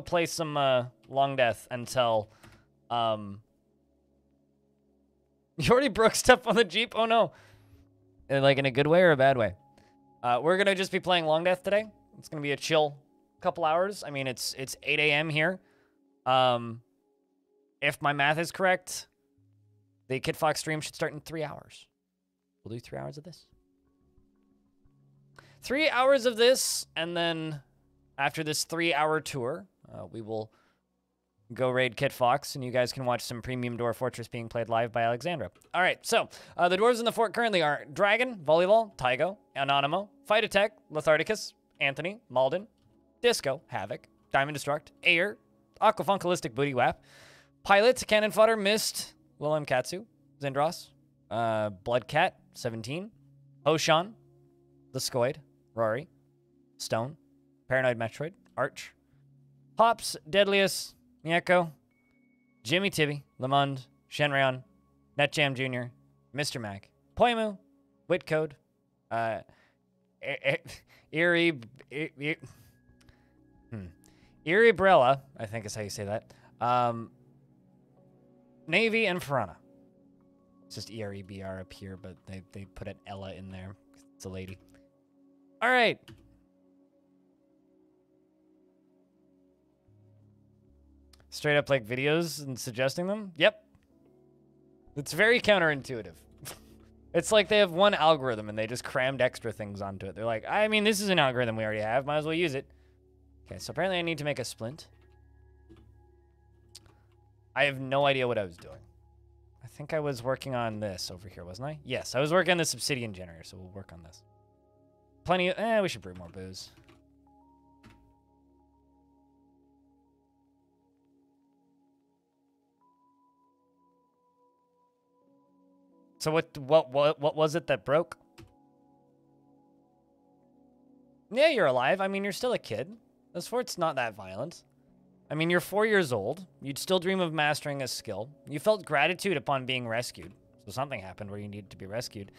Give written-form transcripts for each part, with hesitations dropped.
go play some Longdeath until you already broke stuff on the Jeep. Oh no, like in a good way or a bad way. We're gonna just be playing Longdeath today. It's gonna be a chill couple hours. I mean, it's 8 a.m. here. If my math is correct, the Kid Fox stream should start in 3 hours. We'll do 3 hours of this. 3 hours of this, and then after this 3-hour tour, we will go raid Kit Fox, and you guys can watch some premium Dwarf Fortress being played live by Alexandra. All right, so the dwarves in the fort currently are Dragon, Volleyball, Tygo, Anonymous, Fight Attack, Letharticus, Anthony, Malden, Disco, Havoc, Diamond Destruct, Ayer, Aquafunkalistic Booty Wap, Pilot, Cannon Fodder, Mist, Willem Katsu, Zindros, Bloodcat, 17, Hoshan, Lescoid, Rory, Stone, Paranoid Metroid, Arch, Pops, Deadliest, Mieko, Jimmy Tibby, Lamond, Shenrayon, Netjam Jr., Mr. Mac, Poimu, Whitcode, Iribrella, I think is how you say that, Navy, and Farana. It's just E-R-E-B-R up here, but they put an Ella in there. It's a lady. All right. Straight up like videos and suggesting them? Yep. It's very counterintuitive. It's like they have one algorithm and they just crammed extra things onto it. They're like, I mean, this is an algorithm we already have. Might as well use it. Okay, so apparently I need to make a splint. I have no idea what I was doing. I think I was working on this over here, wasn't I? Yes, I was working on this obsidian generator, so we'll work on this. Plenty of... we should brew more booze. So what was it that broke? Yeah, you're alive. I mean, you're still a kid. This fort's not that violent. I mean, you're 4 years old. You'd still dream of mastering a skill. You felt gratitude upon being rescued. So something happened where you needed to be rescued.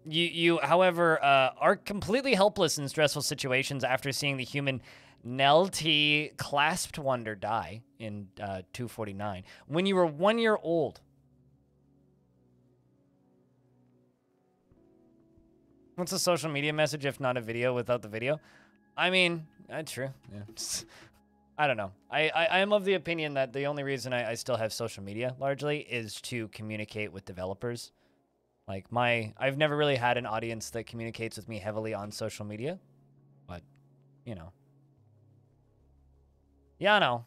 You, however, are completely helpless in stressful situations after seeing the human Nelty Clasped Wonder die in 249 when you were 1 year old. What's a social media message if not a video without the video? I mean, true. Yeah. I don't know. I am of the opinion that the only reason I still have social media largely is to communicate with developers. Like I've never really had an audience that communicates with me heavily on social media, but you know. Yeah, I know.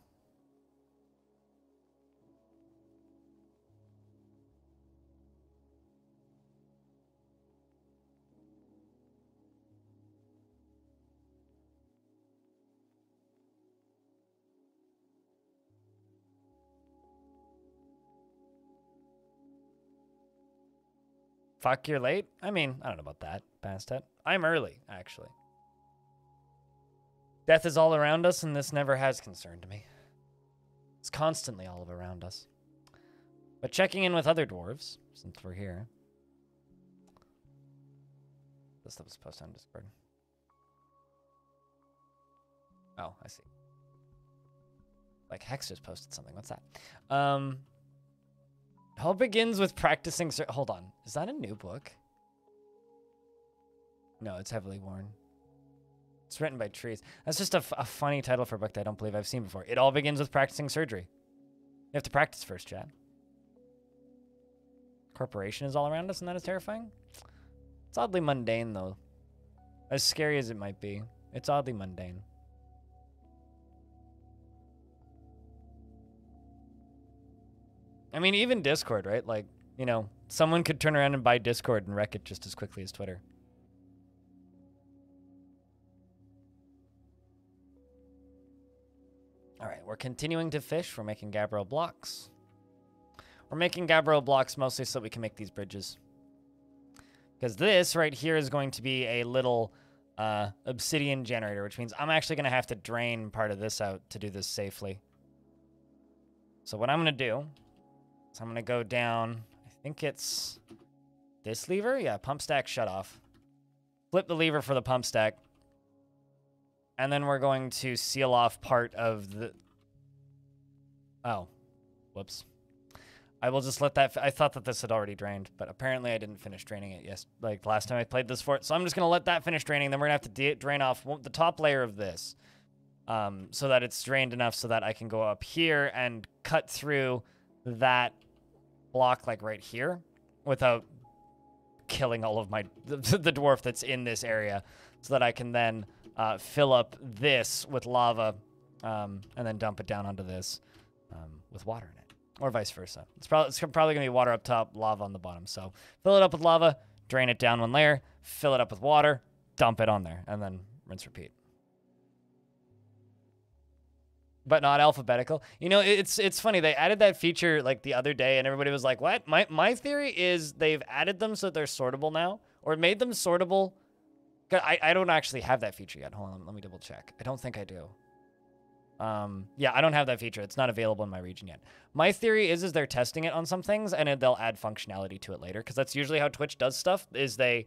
Fuck, you're late? I mean, I don't know about that. Past that. I'm early, actually. Death is all around us, and this never has concerned me. It's constantly all around us. But checking in with other dwarves, since we're here. This stuff was posted on Discord. Oh, I see. Like Hex just posted something. What's that? All begins with practicing. Hold on. Is that a new book? No, it's heavily worn. It's written by trees. That's just a funny title for a book that I don't believe I've seen before. It all begins with practicing surgery. You have to practice first, Chad. Corporation is all around us, and that is terrifying. It's oddly mundane, though. As scary as it might be, it's oddly mundane. I mean, even Discord, right? Like, you know, someone could turn around and buy Discord and wreck it just as quickly as Twitter. All right, we're continuing to fish. We're making Gabbro blocks. We're making Gabbro blocks mostly so that we can make these bridges. Because this right here is going to be a little obsidian generator, which means I'm actually going to have to drain part of this out to do this safely. So what I'm going to do... So I'm going to go down, I think it's this lever? Yeah, pump stack shut off. Flip the lever for the pump stack. And then we're going to seal off part of the... Oh. Whoops. I will just let that... I thought that this had already drained, but apparently I didn't finish draining it like last time I played this fort. So I'm just going to let that finish draining. Then we're going to have to drain off the top layer of this so that it's drained enough so that I can go up here and cut through that block like right here without killing all of the dwarf that's in this area so that I can then fill up this with lava and then dump it down onto this with water in it. Or vice versa. It's probably going to be water up top, lava on the bottom. So fill it up with lava, drain it down one layer, fill it up with water, dump it on there, and then rinse, repeat. But not alphabetical. You know, it's funny. They added that feature like the other day, and everybody was like, what? My theory is they've added them so they're sortable now, or made them sortable. I don't actually have that feature yet. Hold on, let me double check. I don't think I do. Yeah, I don't have that feature. It's not available in my region yet. My theory is they're testing it on some things, and they'll add functionality to it later, because that's usually how Twitch does stuff, is they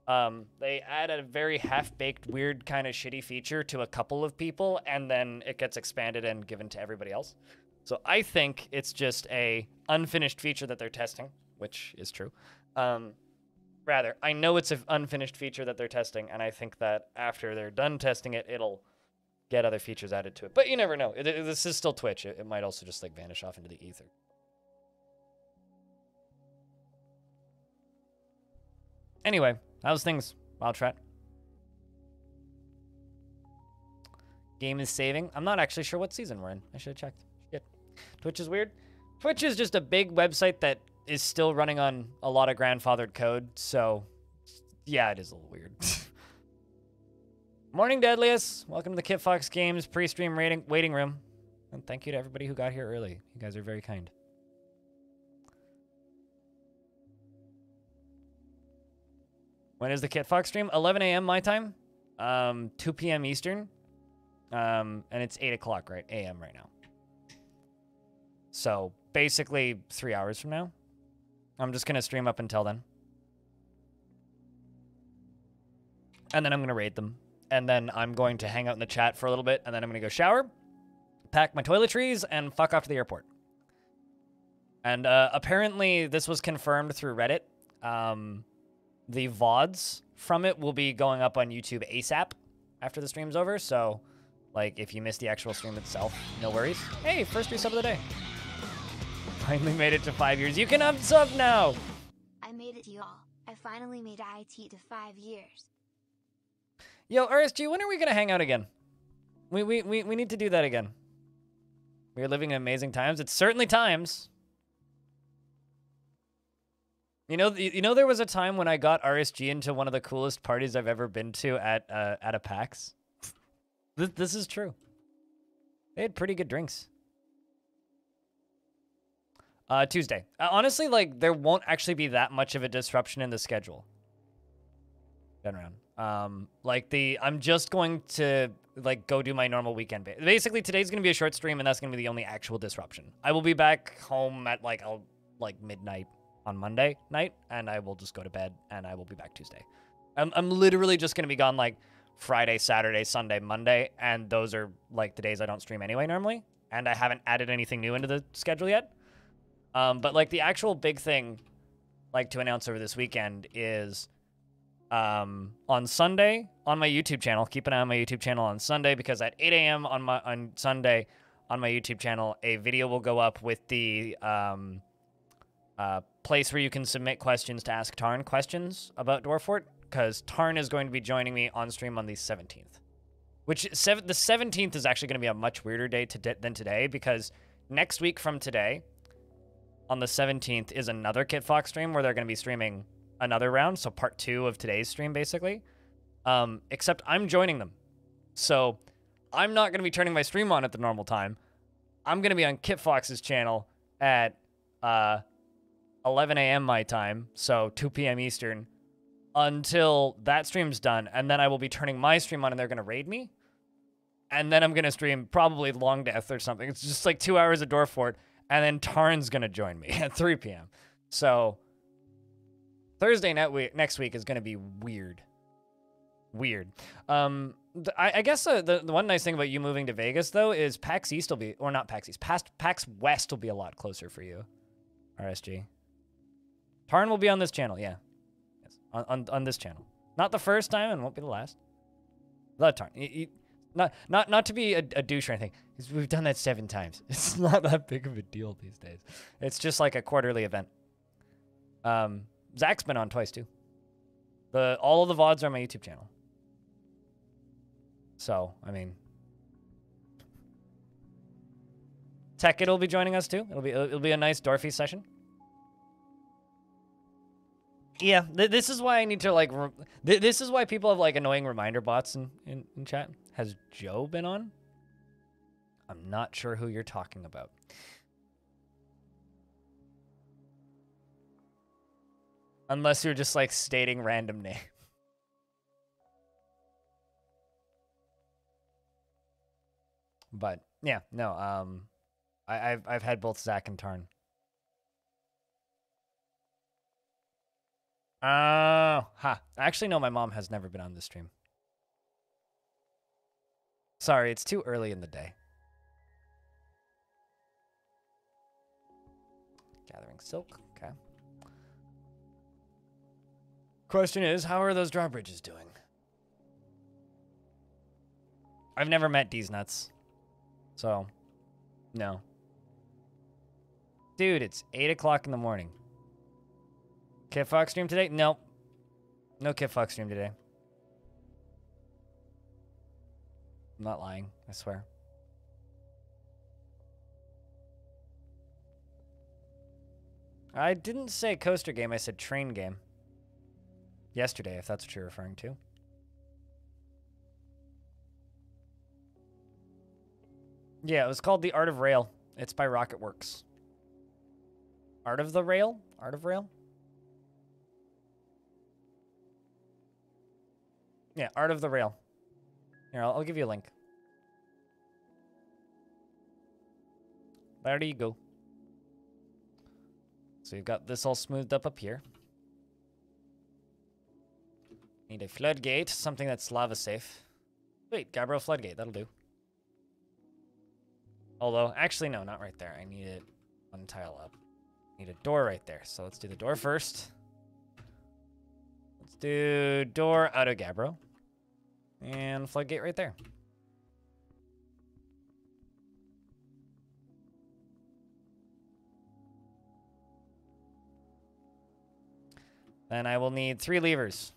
add a very half-baked, weird kind of shitty feature to a couple of people, and then it gets expanded and given to everybody else. So I think it's just a unfinished feature that they're testing, which is true. Rather, I know it's an unfinished feature that they're testing, and I think that after they're done testing it, it'll get other features added to it. But you never know. This is still Twitch. It might also just like vanish off into the ether. Anyway, how's things, Wildtrat? Game is saving. I'm not actually sure what season we're in. I should have checked. Shit. Twitch is weird. Twitch is just a big website that is still running on a lot of grandfathered code. So, yeah, it is a little weird. Morning, Deadliest. Welcome to the Kit Fox Games pre-stream waiting room. And thank you to everybody who got here early. You guys are very kind. When is the Kit Fox stream? 11 a.m. my time. 2 p.m. Eastern. And it's 8 o'clock a.m. right now. So basically 3 hours from now. I'm just going to stream up until then. And then I'm going to raid them. And then I'm going to hang out in the chat for a little bit, and then I'm going to go shower, pack my toiletries, and fuck off to the airport. And apparently this was confirmed through Reddit. The VODs from it will be going up on YouTube ASAP after the stream's over, so like if you missed the actual stream itself, no worries. Hey, first resub of the day. Finally made it to 5 years. You can unsub now! I made it to y'all. I finally made IT to 5 years. Yo, RSG, when are we going to hang out again? We need to do that again. We're living in amazing times. It's certainly times. You know, there was a time when I got RSG into one of the coolest parties I've ever been to at a PAX. This is true. They had pretty good drinks. Tuesday. Honestly, like, there won't actually be that much of a disruption in the schedule. Been around. I'm just going to, like, go do my normal weekend. Basically, today's going to be a short stream, and that's going to be the only actual disruption. I will be back home at, like midnight on Monday night, and I will just go to bed, and I will be back Tuesday. I'm literally just going to be gone, like, Friday, Saturday, Sunday, Monday, and those are, like, the days I don't stream anyway normally, and I haven't added anything new into the schedule yet. But, like, the actual big thing, like, to announce over this weekend is... on Sunday on my YouTube channel, keep an eye on my YouTube channel on Sunday, because at 8 a.m. on Sunday on my YouTube channel, a video will go up with the place where you can submit questions to ask Tarn questions about Dwarf Fort, because Tarn is going to be joining me on stream on the 17th. Which, the 17th is actually going to be a much weirder day than today, because next week from today, on the 17th, is another Kit Fox stream where they're going to be streaming another round, so part 2 of today's stream, basically. Except I'm joining them. So I'm not going to be turning my stream on at the normal time. I'm going to be on Kit Fox's channel at 11 a.m. my time, so 2 p.m. Eastern, until that stream's done, and then I will be turning my stream on, and they're going to raid me. And then I'm going to stream probably Longdeath or something. It's just like 2 hours of Dwarf Fort, and then Tarn's going to join me at 3 p.m. So... Thursday next week is going to be weird. Weird. I guess the one nice thing about you moving to Vegas, though, is PAX East will be, or not PAX East, PAX West will be a lot closer for you. RSG. Tarn will be on this channel, yeah. Yes, on this channel. Not the first time and won't be the last. The Tarn. Not to be a douche or anything, because we've done that 7 times. It's not that big of a deal these days. It's just like a quarterly event. Zach's been on twice, too. All of the VODs are on my YouTube channel. So, I mean, Tech will be joining us too. It'll be a nice Dwarfy session. Yeah, this is why I need to like. This is why people have like annoying reminder bots in chat. Has Joe been on? I'm not sure who you're talking about. Unless you're just like stating random name. But yeah, no. I've had both Zach and Tarn. Oh, Actually, no. My mom has never been on this stream. Sorry, it's too early in the day. Gathering silk. Okay. Question is, how are those drawbridges doing? I've never met D's nuts. So, no. Dude, it's 8 o'clock in the morning. Kit Fox stream today? Nope. No Kit Fox stream today. I'm not lying, I swear. I didn't say coaster game, I said train game. Yesterday, if that's what you're referring to. Yeah, it was called The Art of Rail. It's by Rocketworks. Art of the Rail? Art of Rail? Yeah, Art of the Rail. Here, I'll give you a link. There you go. So you've got this all smoothed up here. Need a floodgate, something that's lava safe. Wait, Gabriel floodgate, that'll do. Although, actually, no, not right there. I need it one tile up. Need a door right there. So let's do the door first. Let's do door out of Gabbro. And floodgate right there. Then I will need 3 levers.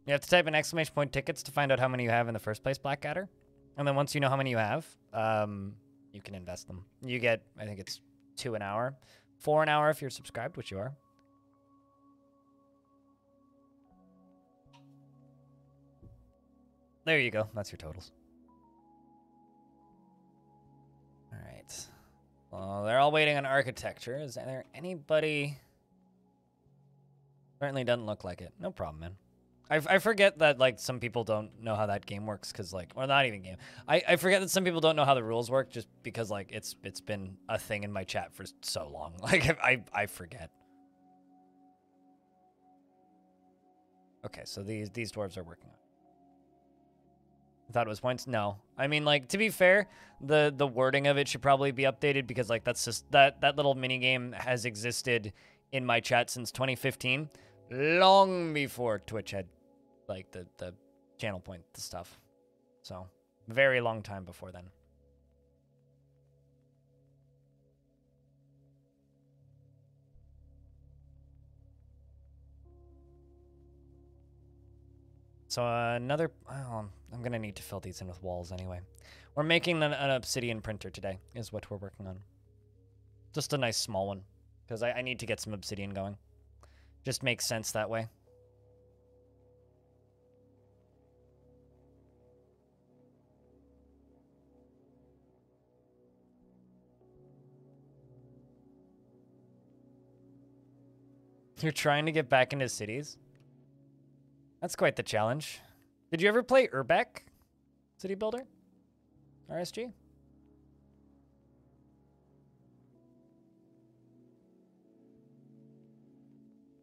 You have to type in exclamation point tickets to find out how many you have in the first place, Blackadder. And then once you know how many you have, you can invest them. You get, I think it's 2 an hour. 4 an hour if you're subscribed, which you are. There you go. That's your totals. All right. Well, they're all waiting on architecture. Is there anybody? Certainly doesn't look like it. No problem, man. I forget that, like, some people don't know how that game works, because, like, or not even game. I forget that some people don't know how the rules work just because, like, it's been a thing in my chat for so long. Like, I forget. Okay, so these dwarves are working on it. I thought it was points. No. I mean, like, to be fair, the wording of it should probably be updated because, like, that's just, that little mini game has existed in my chat since 2015. Long before Twitch had, like, the channel point stuff. So, very long time before then. So, another... Oh, I'm going to need to fill these in with walls anyway. We're making an obsidian printer today, is what we're working on. Just a nice small one, because I need to get some obsidian going. Just makes sense that way. You're trying to get back into cities? That's quite the challenge. Did you ever play Urbeck? City Builder? RSG?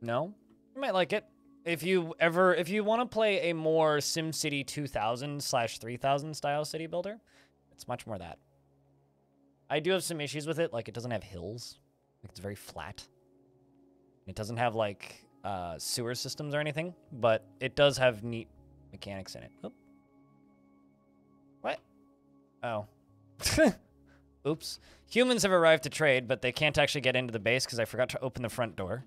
No? You might like it. If you want to play a more SimCity 2000/3000 style city builder, it's much more that. I do have some issues with it, like it doesn't have hills. Like it's very flat. It doesn't have like sewer systems or anything, but it does have neat mechanics in it. Oh. What? Oh. Oops. Humans have arrived to trade, but they can't actually get into the base because I forgot to open the front door.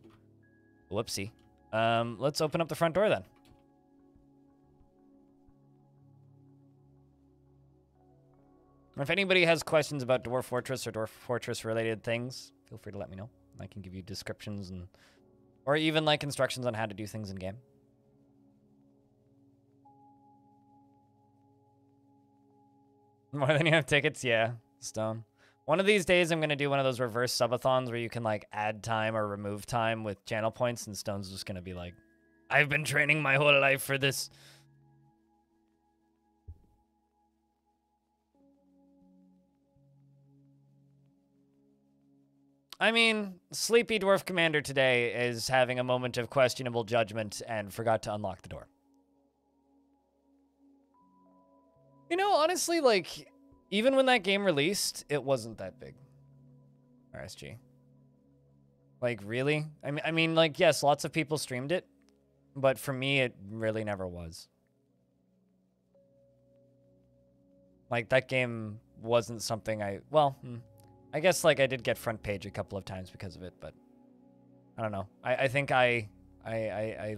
Whoopsie. Let's open up the front door then. If anybody has questions about Dwarf Fortress or Dwarf Fortress related things, feel free to let me know. I can give you descriptions and, or even like instructions on how to do things in game. More than you have tickets? Yeah, Stone. One of these days, I'm going to do one of those reverse subathons where you can, like, add time or remove time with channel points, and Stone's just going to be like, I've been training my whole life for this. I mean, Sleepy Dwarf Commander today is having a moment of questionable judgment and forgot to unlock the door. You know, honestly, like, even when that game released, it wasn't that big. RSG. Like, really? I mean, like, yes, lots of people streamed it, but for me, it really never was. Like, that game wasn't something well, I guess, like, I did get front page a couple of times because of it, but I don't know. I think I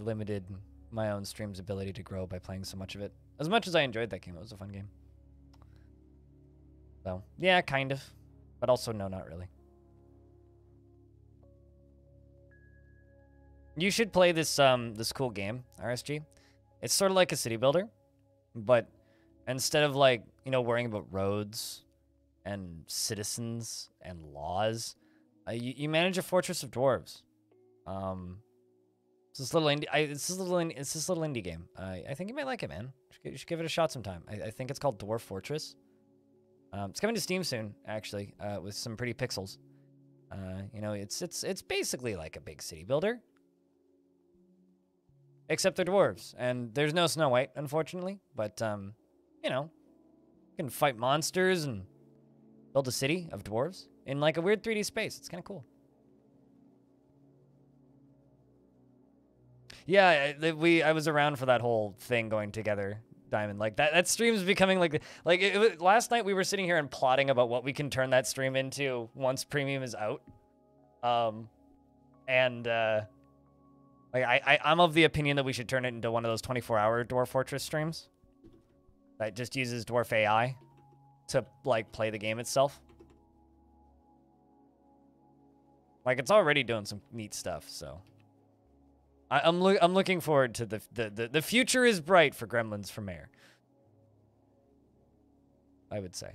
limited my own stream's ability to grow by playing so much of it. As much as I enjoyed that game, it was a fun game. So, yeah, kind of. But also, no, not really. You should play this this cool game, RSG. It's sort of like a city builder, but instead of, like, you know, worrying about roads and citizens and laws, you manage a fortress of dwarves. It's this little indie. It's this little indie game. I think you might like it, man. You should give it a shot sometime. I think it's called Dwarf Fortress. It's coming to Steam soon, actually, with some pretty pixels. You know, it's basically like a big city builder, except they're dwarves, and there's no Snow White, unfortunately. But you know, you can fight monsters and build a city of dwarves in like a weird 3D space. It's kind of cool. Yeah, I was around for that whole thing going together, Diamond. Like that stream's becoming like last night we were sitting here and plotting about what we can turn that stream into once premium is out. Like I'm of the opinion that we should turn it into one of those 24-hour Dwarf Fortress streams that just uses Dwarf AI to like play the game itself. Like it's already doing some neat stuff, so I'm looking forward to the future is bright for Gremlins for Mayor. I would say,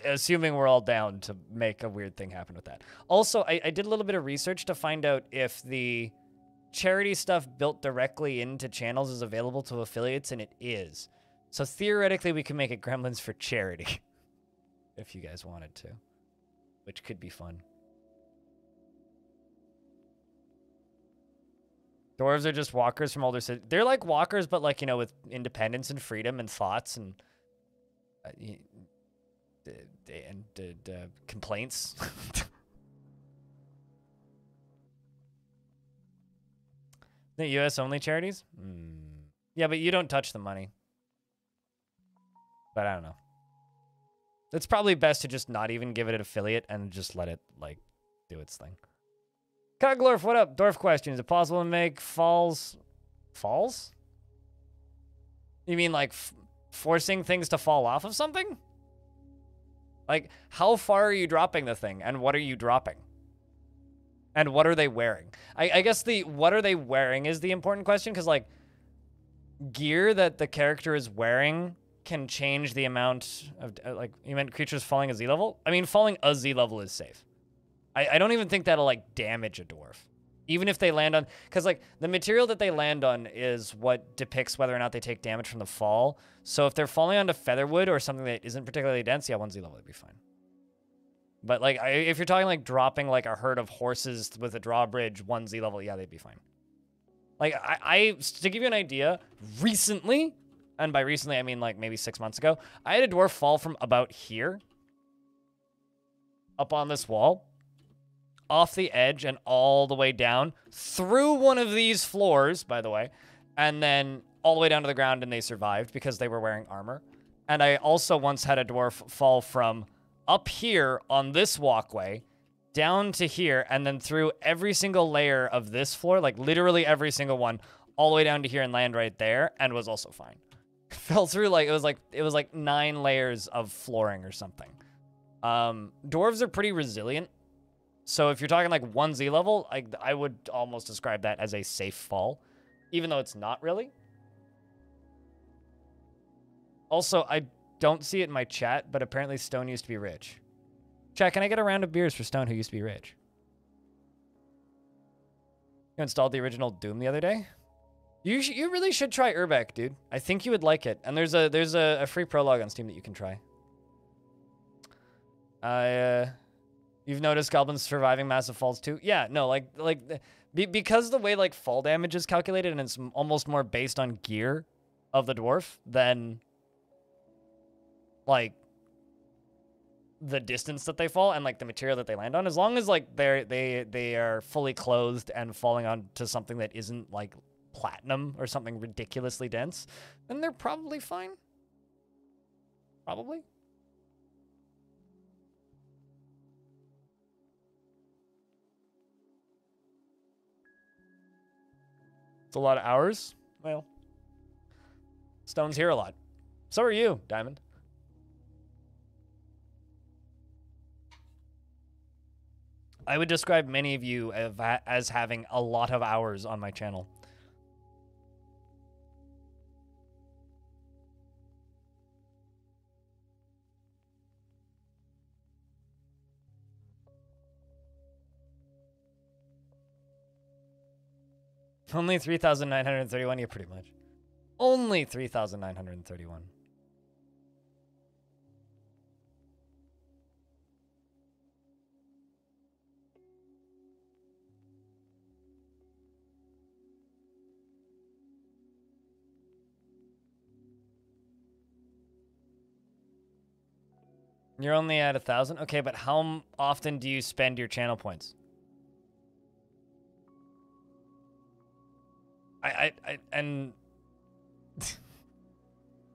assuming we're all down to make a weird thing happen with that. Also, I did a little bit of research to find out if the charity stuff built directly into channels is available to affiliates, and it is. So theoretically, we can make it Gremlins for charity, if you guys wanted to, which could be fun. Dwarves are just walkers from older cities. They're like walkers, but like, you know, with independence and freedom and thoughts and complaints. The U.S. only charities? Yeah, but you don't touch the money. But I don't know. It's probably best to just not even give it an affiliate and just let it, like, do its thing. Cuglorf, what up? Dwarf question. Is it possible to make falls? Falls? You mean like forcing things to fall off of something? Like, how far are you dropping the thing? And what are you dropping? And what are they wearing? I guess the what are they wearing is the important question, because, like, gear that the character is wearing can change the amount of, like, you meant creatures falling a Z level? I mean, falling a Z level is safe. I don't even think that'll, like, damage a dwarf. Even if they land on... Because, like, the material that they land on is what depicts whether or not they take damage from the fall. So if they're falling onto featherwood or something that isn't particularly dense, yeah, 1Z level would be fine. But, like, if you're talking, like, dropping, like, a herd of horses with a drawbridge, 1Z level, yeah, they'd be fine. Like, to give you an idea, recently, and by recently I mean like maybe 6 months ago, I had a dwarf fall from about here, up on this wall, off the edge and all the way down, through one of these floors, by the way, and then all the way down to the ground, and they survived because they were wearing armor. And I also once had a dwarf fall from up here on this walkway, down to here, and then through every single layer of this floor, like literally every single one, all the way down to here and land right there, and was also fine. Fell through like it was like 9 layers of flooring or something. Dwarves are pretty resilient, so if you're talking like 1Z level, I would almost describe that as a safe fall, even though it's not really. Also, I don't see it in my chat, but apparently Stone used to be rich. Chat, can I get a round of beers for Stone, who used to be rich? You installed the original Doom the other day? You really should try Urbeck, dude. I think you would like it. And there's a free prologue on Steam that you can try. You've noticed goblins surviving massive falls too? Yeah, no, because the way like fall damage is calculated and it's almost more based on gear of the dwarf than like the distance that they fall and like the material that they land on. As long as like they are fully clothed and falling onto something that isn't like platinum or something ridiculously dense, then they're probably fine. Probably. It's a lot of hours. Well, Stone's here a lot. So are you, Diamond. I would describe many of you as having a lot of hours on my channel. Only 3,931, yeah, pretty much. Only 3,931. You're only at 1,000? Okay, but how often do you spend your channel points? And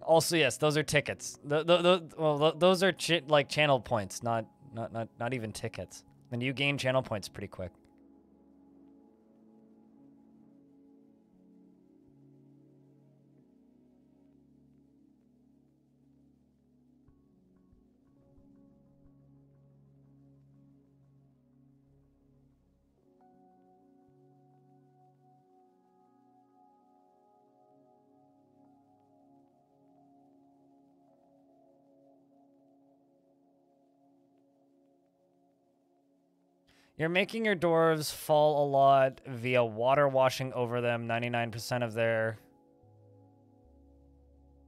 also, yes, those are tickets. Well, those are like channel points, not even tickets. And you gain channel points pretty quick. You're making your dwarves fall a lot via water washing over them. 99% of their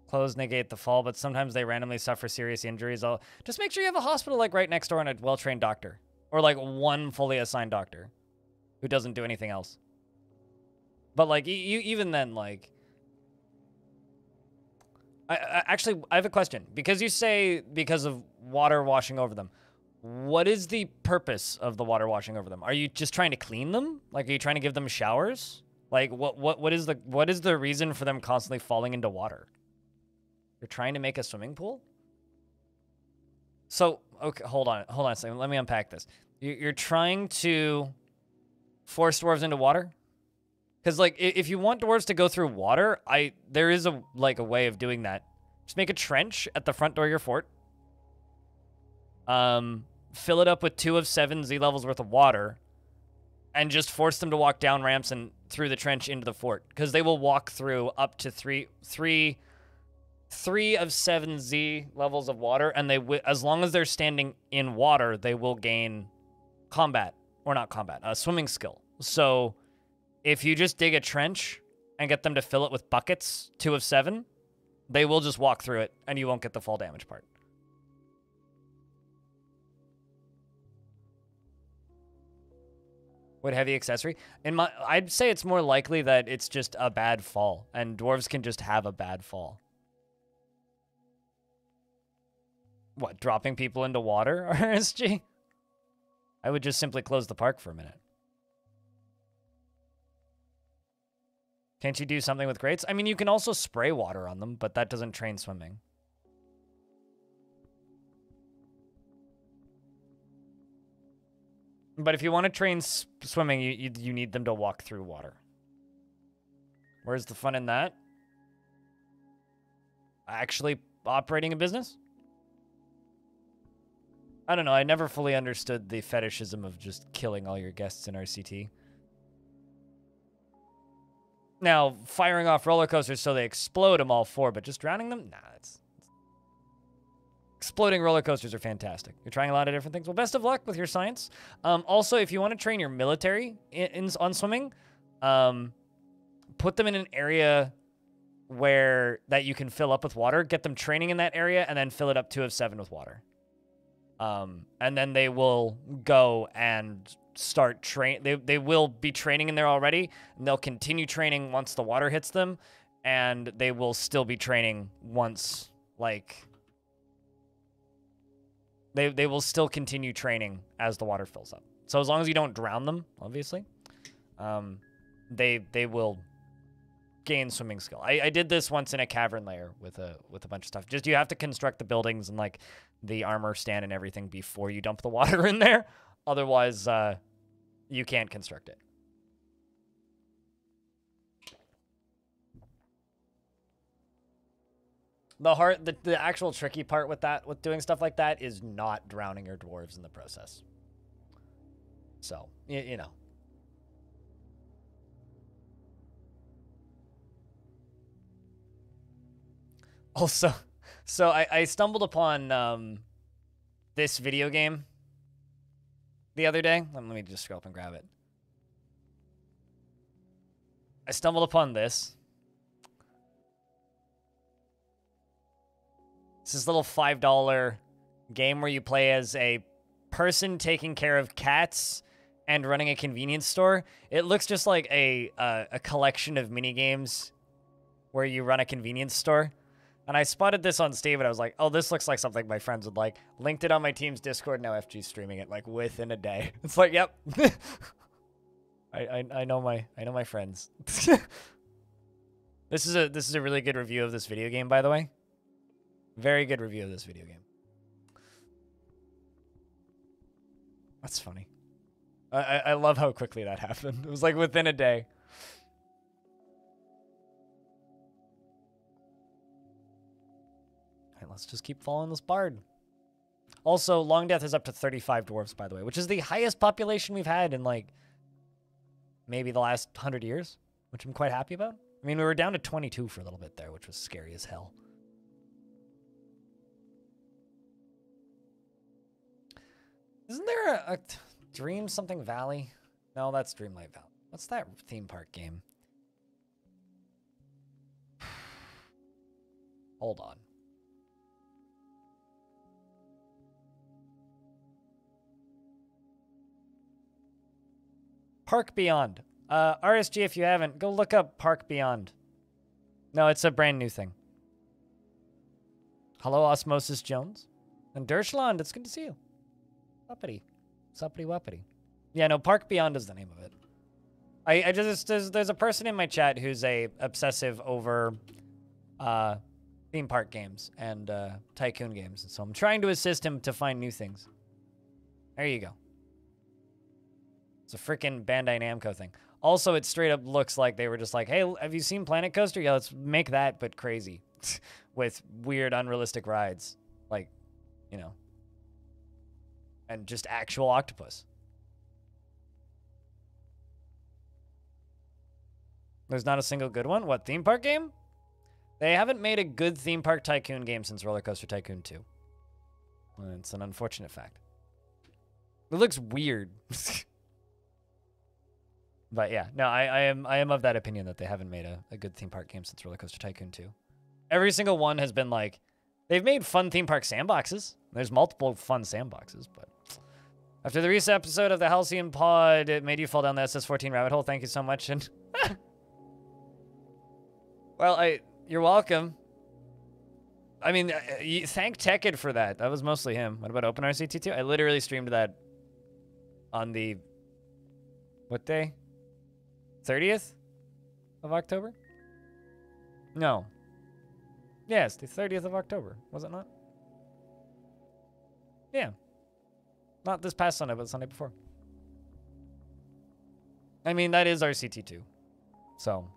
clothes negate the fall, but sometimes they randomly suffer serious injuries. Just make sure you have a hospital like right next door and a well-trained doctor. Or like one fully assigned doctor who doesn't do anything else. But like, even then, like... Actually, I have a question. Because you say because of water washing over them. What is the purpose of the water washing over them? Are you just trying to clean them? Like, are you trying to give them showers? Like, what is the reason for them constantly falling into water? You're trying to make a swimming pool? So, okay, hold on a second. Let me unpack this. You're trying to force dwarves into water? Because, like, if you want dwarves to go through water, there is a way of doing that. Just make a trench at the front door of your fort. Fill it up with 2 of 7 Z levels worth of water, and just force them to walk down ramps and through the trench into the fort, because they will walk through up to three of 7 Z levels of water, and as long as they're standing in water, they will gain swimming skill. So if you just dig a trench and get them to fill it with buckets, 2 of 7, they will just walk through it, and you won't get the fall damage part. What heavy accessory? I'd say it's more likely that it's just a bad fall, and dwarves can just have a bad fall. What, dropping people into water, RSG? I would just simply close the park for a minute. Can't you do something with grates? I mean, you can also spray water on them, but that doesn't train swimming. But if you want to train swimming, you need them to walk through water. Where's the fun in that? Actually operating a business? I don't know. I never fully understood the fetishism of just killing all your guests in RCT. Now, firing off roller coasters so they explode, I'm all for, but just drowning them? Nah, exploding roller coasters are fantastic. You're trying a lot of different things. Well, best of luck with your science. Also, if you want to train your military on swimming, put them in an area that you can fill up with water. Get them training in that area, and then fill it up 2 of 7 with water. And then they will go and start they will be training in there already, and they'll continue training once the water hits them, and they will still be training once, like... They will still continue training as the water fills up. So as long as you don't drown them, obviously, they will gain swimming skill. I did this once in a cavern layer with a bunch of stuff. Just you have to construct the buildings and like the armor stand and everything before you dump the water in there. Otherwise, you can't construct it. The actual tricky part with doing stuff like that is not drowning your dwarves in the process. So, you know. Also, so I stumbled upon this video game the other day. Let me just scroll up and grab it. I stumbled upon this. It's this little $5 game where you play as a person taking care of cats and running a convenience store. It looks just like a collection of mini games where you run a convenience store. And I spotted this on Steam, and I was like, oh, this looks like something my friends would like. Linked it on my team's Discord, now FG's streaming it, like, within a day. It's like, yep. I know my friends. This is a really good review of this video game, by the way. Very good review of this video game. That's funny. I love how quickly that happened. It was like within a day. Alright, let's just keep following this bard. Also, Longdeath is up to 35 dwarves, by the way, which is the highest population we've had in, like, maybe the last 100 years, which I'm quite happy about. I mean, we were down to 22 for a little bit there, which was scary as hell. Isn't there a Dream something Valley? No, that's Dreamlight Valley. What's that theme park game? Hold on. Park Beyond. RSG, if you haven't, go look up Park Beyond. No, it's a brand new thing. Hello, Osmosis Jones. And Dershland, it's good to see you. Uppity. Suppity Wuppity. Yeah, no, Park Beyond is the name of it. I just, there's a person in my chat who's a obsessive over theme park games and tycoon games. So I'm trying to assist him to find new things. There you go. It's a freaking Bandai Namco thing. Also, it straight up looks like they were just like, hey, have you seen Planet Coaster? Yeah, let's make that, but crazy. With weird, unrealistic rides. Like, you know. And just actual octopus. There's not a single good one? What, theme park game? They haven't made a good theme park tycoon game since Roller Coaster Tycoon 2. It's an unfortunate fact. It looks weird. But yeah, no, I am of that opinion that they haven't made a good theme park game since Roller Coaster Tycoon 2. Every single one has been like, they've made fun theme park sandboxes. There's multiple fun sandboxes, but After the recent episode of the Halcyon Pod, it made you fall down the SS14 rabbit hole. Thank you so much. And well, you're welcome. I mean, thank Tekkid for that. That was mostly him. What about OpenRCT2? I literally streamed that on the, what day? 30th of October? No. Yes, the 30th of October. Was it not? Yeah. Not this past Sunday, but the Sunday before. I mean, that is RCT2. So,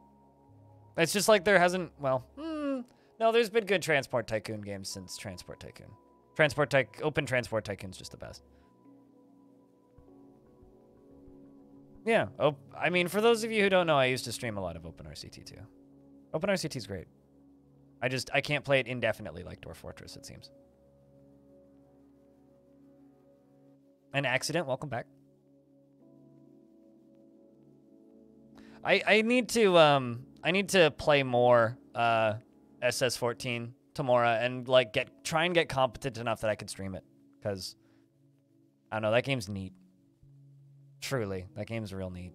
it's just like there hasn't, well, no, there's been good Transport Tycoon games since Transport Tycoon. Open Transport Tycoon's just the best. Yeah, I mean, for those of you who don't know, I used to stream a lot of OpenRCT2. OpenRCT's great. I can't play it indefinitely like Dwarf Fortress, it seems. An accident, welcome back. I need to play more SS14 tomorrow and like try and get competent enough that I could stream it, because I don't know, that game's neat. Truly, that game's real neat.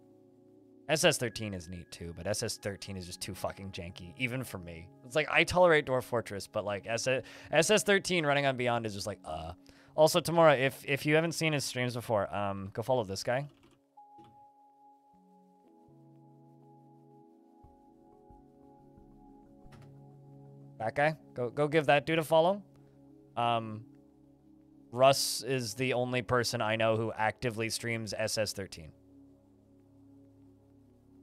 SS13 is neat too, but SS13 is just too fucking janky, even for me. It's like, I tolerate Dwarf Fortress, but like SS13 running on Beyond is just like, Also tomorrow, if you haven't seen his streams before, go follow this guy. That guy, go give that dude a follow. Russ is the only person I know who actively streams SS13.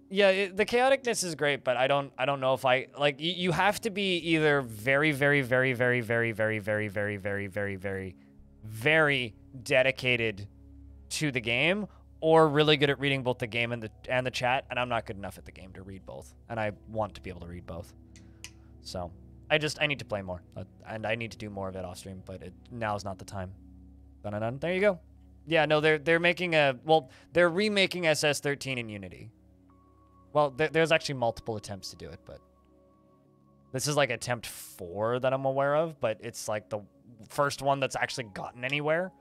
Yeah, the chaoticness is great, but I don't know if I like. You have to be either very dedicated to the game, or really good at reading both the game and the chat. And I'm not good enough at the game to read both, and I want to be able to read both. So I need to play more, and I need to do more of it off stream. But now's not the time. Dun-dun-dun. There you go. Yeah, no, they're making they're remaking SS13 in Unity. Well, there's actually multiple attempts to do it, but this is like attempt 4 that I'm aware of, but it's like the first one that's actually gotten anywhere.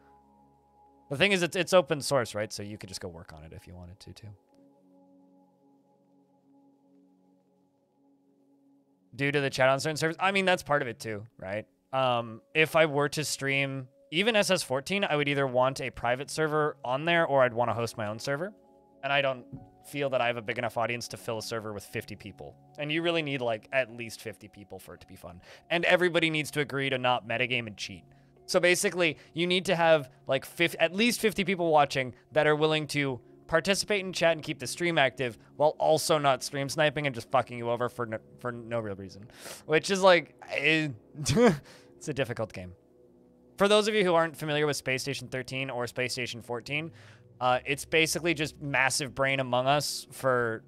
The thing is, it's open source, right? So you could just go work on it if you wanted to, too. Due to the chat on certain servers, I mean, that's part of it, too, right? If I were to stream even SS14, I would either want a private server on there, or I'd want to host my own server. And I don't feel that I have a big enough audience to fill a server with 50 people. And you really need like at least 50 people for it to be fun. And everybody needs to agree to not metagame and cheat. So basically, you need to have like at least 50 people watching that are willing to participate in chat and keep the stream active while also not stream sniping and just fucking you over for no real reason. Which is like, it's a difficult game. For those of you who aren't familiar with Space Station 13 or Space Station 14, it's basically just massive brain Among Us for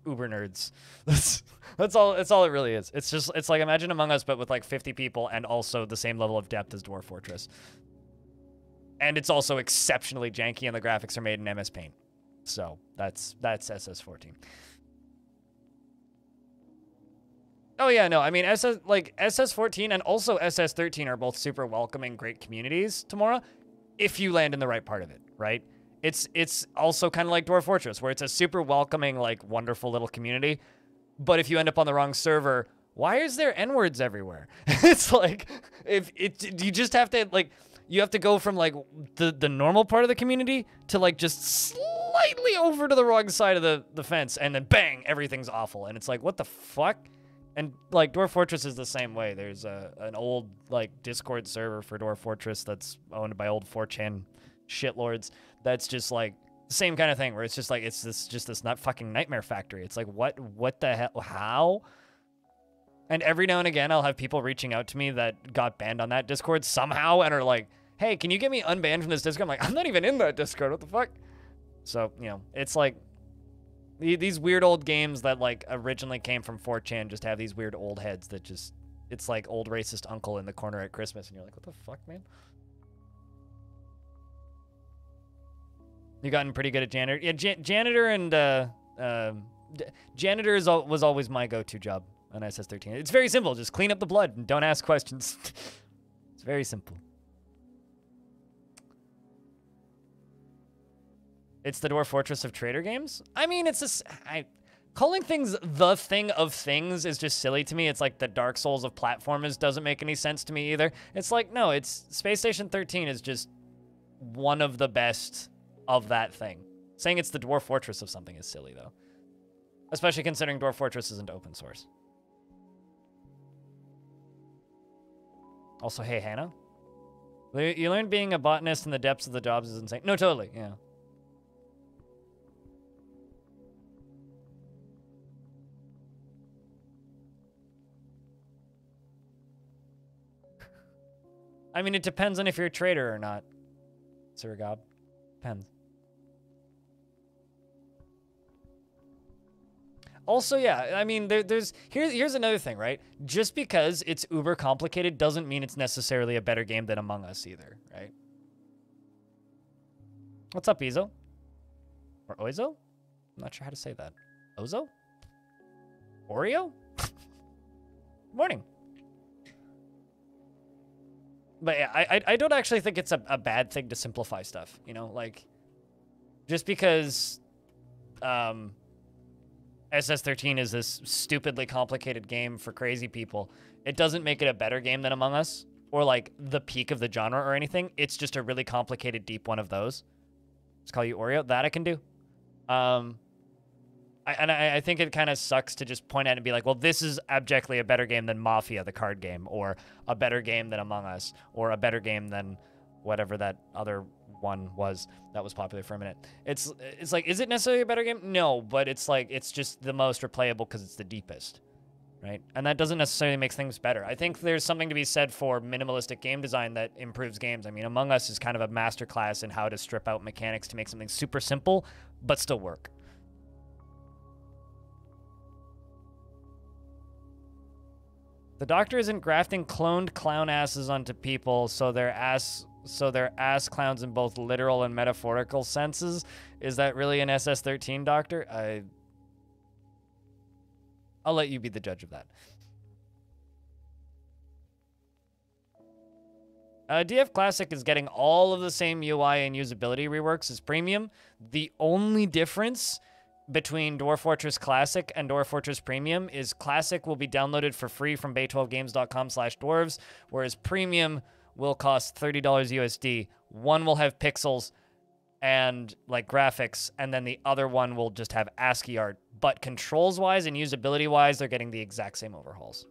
uber nerds. That's all it really is. It's like, imagine Among Us but with like 50 people and also the same level of depth as Dwarf Fortress. And it's also exceptionally janky, and the graphics are made in MS Paint. So that's SS14. Oh yeah, no, I mean SS14 and also SS13 are both super welcoming, great communities tomorrow, if you land in the right part of it, right? It's also kind of like Dwarf Fortress, where it's a super welcoming, like, wonderful little community. But if you end up on the wrong server, why is there N-words everywhere? It's like, you just have to, like, you have to go from, like, the normal part of the community to, like, just slightly over to the wrong side of the fence, and then bang, everything's awful. And it's like, what the fuck? And, like, Dwarf Fortress is the same way. There's an old, like, Discord server for Dwarf Fortress that's owned by old 4chan shitlords. That's just, like, the same kind of thing, where it's just, like, it's just this fucking nightmare factory. It's like, what the hell? How? And every now and again, I'll have people reaching out to me that got banned on that Discord somehow and are like, hey, can you get me unbanned from this Discord? I'm like, I'm not even in that Discord. What the fuck? So, you know, it's like, these weird old games that, like, originally came from 4chan just have these weird old heads that just, it's like old racist uncle in the corner at Christmas, and you're like, what the fuck, man? You gotten pretty good at janitor? Yeah, janitor and, janitor was always my go-to job on SS13. It's very simple. Just clean up the blood and don't ask questions. It's very simple. It's the Dwarf Fortress of Trader games? I mean, calling things the thing of things is just silly to me. It's like the Dark Souls of platformers doesn't make any sense to me either. It's like, no, it's Space Station 13 is just one of the best of that thing. Saying it's the Dwarf Fortress of something is silly, though. Especially considering Dwarf Fortress isn't open source. Also, hey, Hannah. You learned being a botanist in the depths of the jobs is insane. No, totally, yeah. I mean, it depends on if you're a trader or not, Sir Gob. Depends. Also, yeah, I mean, here's another thing, right? Just because it's uber complicated doesn't mean it's necessarily a better game than Among Us either, right? What's up, Izo? Or Oizo? I'm not sure how to say that. Ozo? Oreo? Morning. But yeah, I don't actually think it's a bad thing to simplify stuff, you know? Like, just because SS13 is this stupidly complicated game for crazy people, it doesn't make it a better game than Among Us, or like the peak of the genre or anything. It's just a really complicated, deep one of those. Let's call you Oreo. That I can do. I think it kind of sucks to just point at it and be like, well, this is abjectly a better game than Mafia, the card game, or a better game than Among Us, or a better game than whatever that other one was that was popular for a minute. It's like, is it necessarily a better game? No, but it's like, it's just the most replayable because it's the deepest, right? And that doesn't necessarily make things better. I think there's something to be said for minimalistic game design that improves games. I mean, Among Us is kind of a masterclass in how to strip out mechanics to make something super simple, but still work. The doctor isn't grafting cloned clown asses onto people, so they're ass clowns in both literal and metaphorical senses. Is that really an SS13 doctor? I'll let you be the judge of that. DF Classic is getting all of the same UI and usability reworks as Premium. The only difference between Dwarf Fortress Classic and Dwarf Fortress Premium is Classic will be downloaded for free from bay12games.com/dwarves, whereas Premium will cost $30 USD. One will have pixels and like graphics, and then the other one will just have ASCII art. But controls-wise and usability-wise, they're getting the exact same overhauls.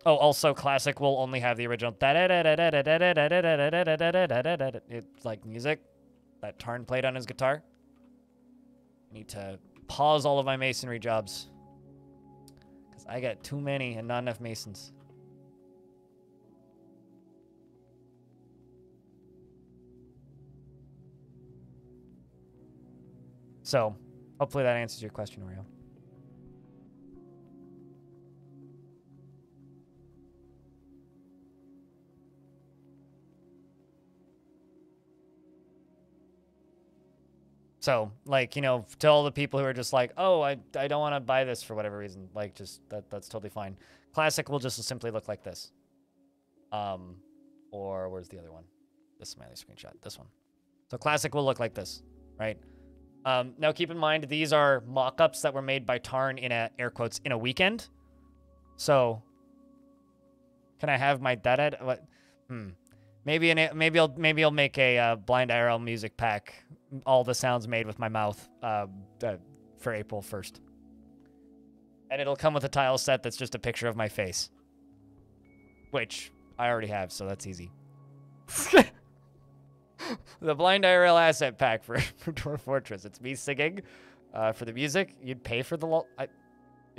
Oh, also Classic will only have the original it's like music that Tarn played on his guitar. I need to pause all of my masonry jobs because I got too many and not enough masons. So, hopefully that answers your question, Oreo. So, like, you know, to all the people who are just like, oh, I don't want to buy this for whatever reason, like, just, that's totally fine. Classic will just simply look like this. Or where's the other one? This smiley screenshot, this one. So Classic will look like this, right? Now keep in mind, these are mock-ups that were made by Tarn in a, air quotes, in a weekend. So, can I have my dad? What? Maybe I'll make a Blind IRL music pack. All the sounds made with my mouth for April 1st. And it'll come with a tile set that's just a picture of my face. Which I already have, so that's easy. The Blind IRL asset pack for Dwarf Fortress. It's me singing for the music. You'd pay for the lol.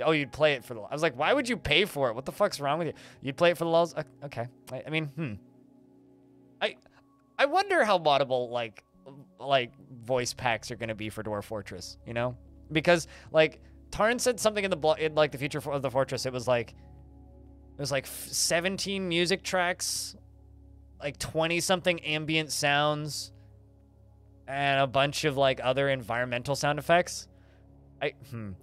Oh, you'd play it for the lol. I was like, why would you pay for it? What the fuck's wrong with you? You'd play it for the lols? Okay. I mean, I wonder how moddable, like voice packs are going to be for Dwarf Fortress, you know? Because, like, Tarn said something in the future of the Fortress. It was like 17 music tracks, like 20-something ambient sounds, and a bunch of, like, other environmental sound effects. I'm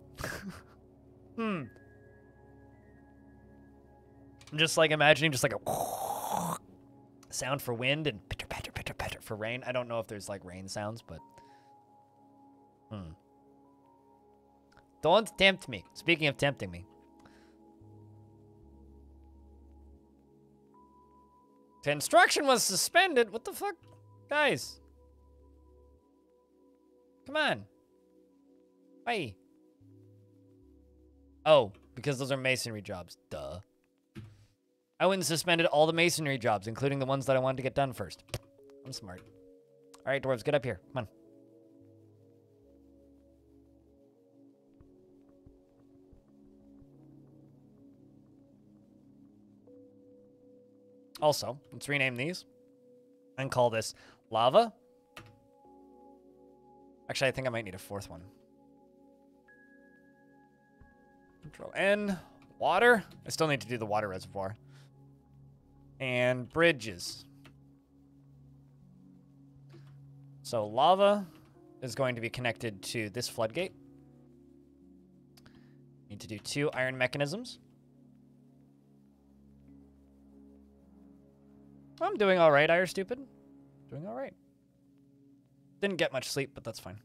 just, like, imagining just, like, a sound for wind and pitter, patter, pitter, patter for rain. I don't know if there's, like, rain sounds, but Don't tempt me. Speaking of tempting me. Construction was suspended. What the fuck? Guys. Come on. Why? Oh, because those are masonry jobs. Duh. I went and suspended all the masonry jobs, including the ones that I wanted to get done first. I'm smart. All right, dwarves, get up here. Come on. Also, let's rename these and call this lava. Actually, I think I might need a fourth one. Control N. Water. I still need to do the water reservoir. And bridges. So lava is going to be connected to this floodgate. Need to do 2 iron mechanisms. I'm doing all right, Ire Stupid. Doing all right. Didn't get much sleep, but that's fine.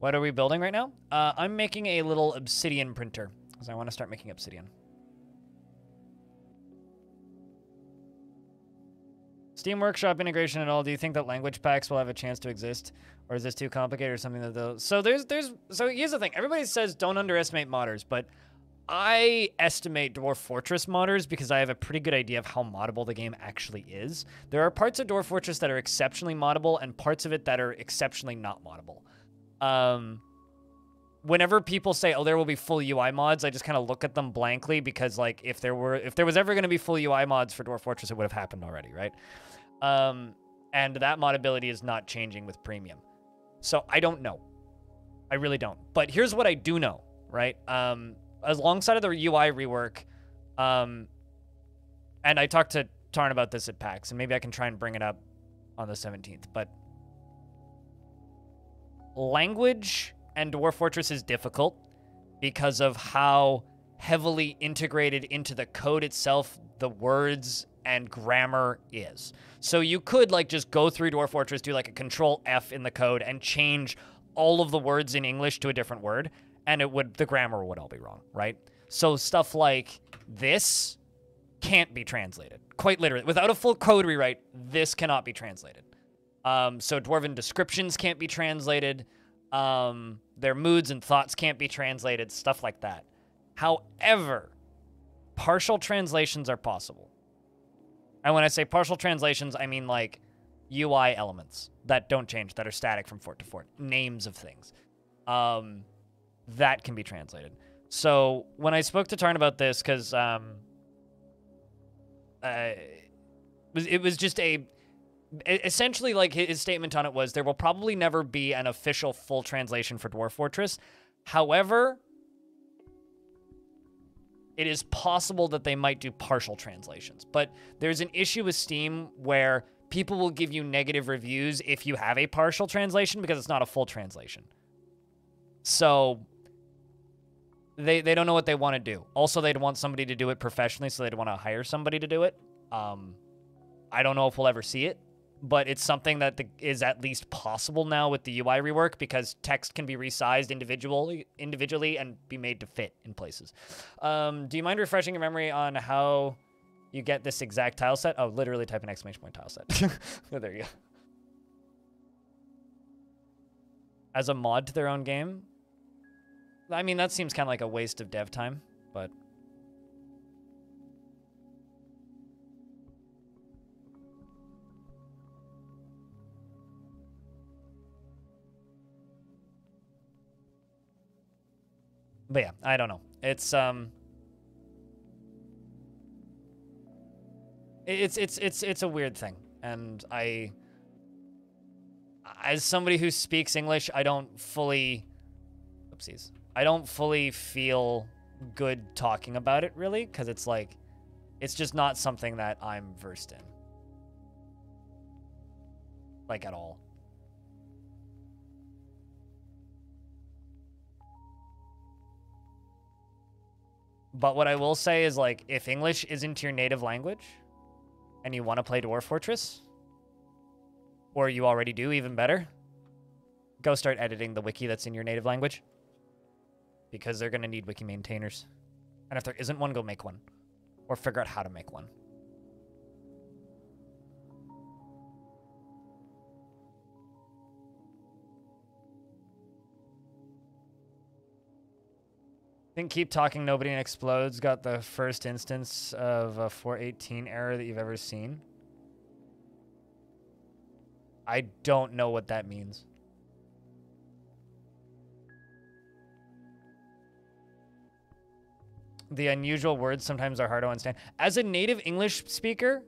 What are we building right now? I'm making a little obsidian printer, because I want to start making obsidian. Steam Workshop integration at all. Do you think that language packs will have a chance to exist? Or is this too complicated or something that they'll... So so here's the thing. Everybody says don't underestimate modders, but I estimate Dwarf Fortress modders because I have a pretty good idea of how moddable the game actually is. There are parts of Dwarf Fortress that are exceptionally moddable and parts of it that are exceptionally not moddable. Whenever people say, oh, there will be full UI mods, I just kind of look at them blankly because, like, if there was ever going to be full UI mods for Dwarf Fortress, it would have happened already, right? And that mod ability is not changing with Premium. So I don't know. I really don't. But here's what I do know, right? Alongside of the UI rework, and I talked to Tarn about this at PAX, and maybe I can try and bring it up on the 17th, but language and Dwarf Fortress is difficult because of how heavily integrated into the code itself the words and grammar is. So you could, like, just go through Dwarf Fortress, do like a Control F in the code, and change all of the words in English to a different word, and the grammar would all be wrong, right? So stuff like this can't be translated. Quite literally. Without a full code rewrite, this cannot be translated. So Dwarven descriptions can't be translated. Their moods and thoughts can't be translated, stuff like that. However, partial translations are possible. And when I say partial translations, I mean like UI elements that don't change, that are static from fort to fort. Names of things. That can be translated. So when I spoke to Tarn about this, because it was just essentially, like, his statement on it was there will probably never be an official full translation for Dwarf Fortress. However, it is possible that they might do partial translations. But there's an issue with Steam where people will give you negative reviews if you have a partial translation because it's not a full translation. So they don't know what they want to do. Also, they'd want somebody to do it professionally, so they'd want to hire somebody to do it. I don't know if we'll ever see it, but it's something that is at least possible now with the UI rework because text can be resized individually and be made to fit in places. Do you mind refreshing your memory on how you get this exact tile set? Oh, literally type an exclamation point tile set. Oh, there you go. As a mod to their own game? I mean, that seems kind of like a waste of dev time, but... But yeah, I don't know. It's a weird thing, and as somebody who speaks English, I don't fully feel good talking about it, really, because it's like, it's just not something that I'm versed in, like, at all. But what I will say is, like, if English isn't your native language and you want to play Dwarf Fortress, or you already do, even better, go start editing the wiki that's in your native language. Because they're going to need wiki maintainers. And if there isn't one, go make one. Or figure out how to make one. I think Keep Talking Nobody Explodes got the first instance of a 418 error that you've ever seen. I don't know what that means. The unusual words sometimes are hard to understand. As a native English speaker,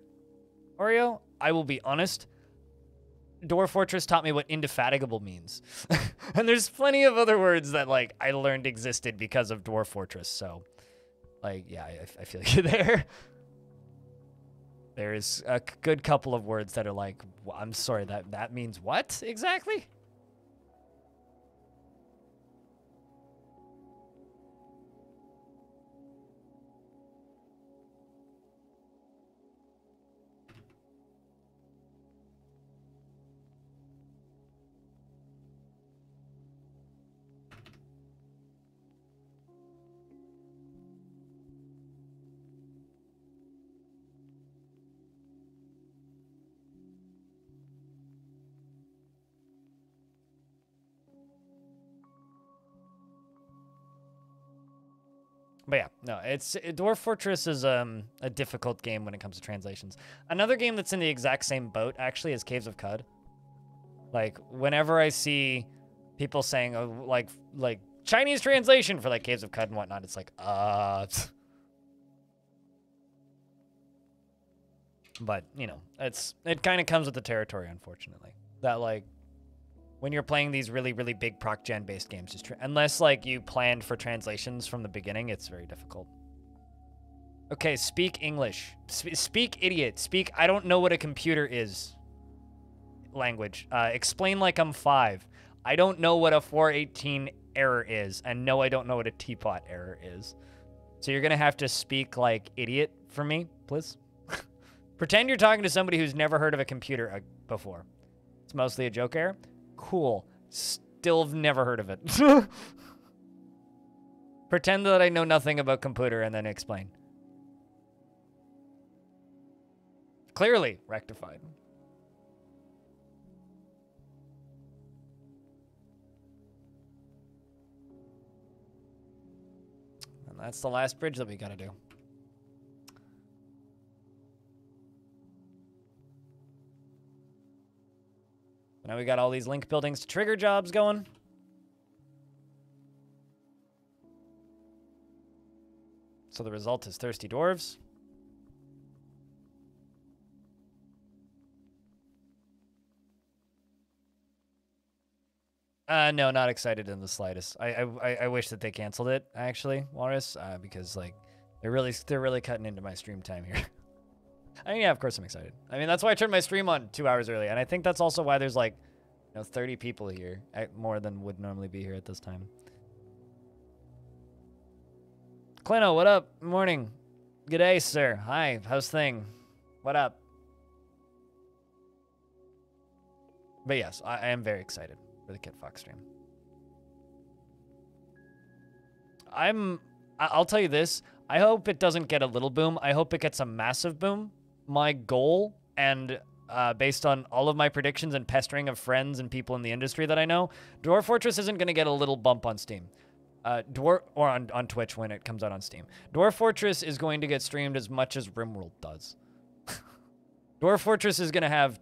Oreo, I will be honest, Dwarf Fortress taught me what indefatigable means. And there's plenty of other words that, like, I learned existed because of Dwarf Fortress. So, like, yeah, I feel you there. There's a good couple of words that are like, well, I'm sorry, that means what exactly? But yeah, no, Dwarf Fortress is a difficult game when it comes to translations. Another game that's in the exact same boat, actually, is Caves of Cud. Like, whenever I see people saying, oh, like Chinese translation for, like, Caves of Cud and whatnot, it's like, But, you know, it kind of comes with the territory, unfortunately. That, like, when you're playing these really, really big proc gen based games, just unless like you planned for translations from the beginning, it's very difficult. Okay, speak English. Speak idiot. Speak I don't know what a computer is. Language. Explain like I'm 5. I don't know what a 418 error is, and no, I don't know what a teapot error is. So you're gonna have to speak like idiot for me, please. Pretend you're talking to somebody who's never heard of a computer before. It's mostly a joke error. Cool. Still have never heard of it. Pretend that I know nothing about computer and then explain. Clearly rectified. And that's the last bridge that we gotta do. Now we got all these link buildings to trigger jobs going. So the result is Thirsty Dwarves. No, not excited in the slightest. I wish that they canceled it, actually, Walrus, because like they're really cutting into my stream time here. I mean, yeah, of course I'm excited. I mean, that's why I turned my stream on 2 hours early, and I think that's also why there's like, 30 people here, more than would normally be here at this time. Clino, what up? Morning. Good day, sir. Hi, how's thing? What up? But yes, I am very excited for the Kit Fox stream. I'll tell you this. I hope it doesn't get a little boom. I hope it gets a massive boom. My goal, and based on all of my predictions and pestering of friends and people in the industry that I know, Dwarf Fortress isn't going to get a little bump on Steam. Or on Twitch when it comes out on Steam. Dwarf Fortress is going to get streamed as much as RimWorld does. Dwarf Fortress is going to have...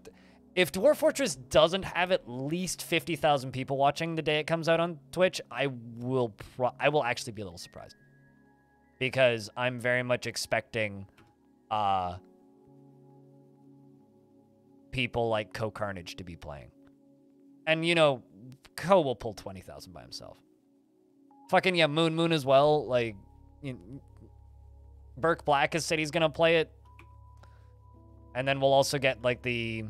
If Dwarf Fortress doesn't have at least 50,000 people watching the day it comes out on Twitch, I will actually be a little surprised. Because I'm very much expecting people like Co Carnage to be playing. And, Co will pull 20,000 by himself. Fucking, yeah, Moon as well. Like, Burke Black has said he's going to play it. And then we'll also get, like the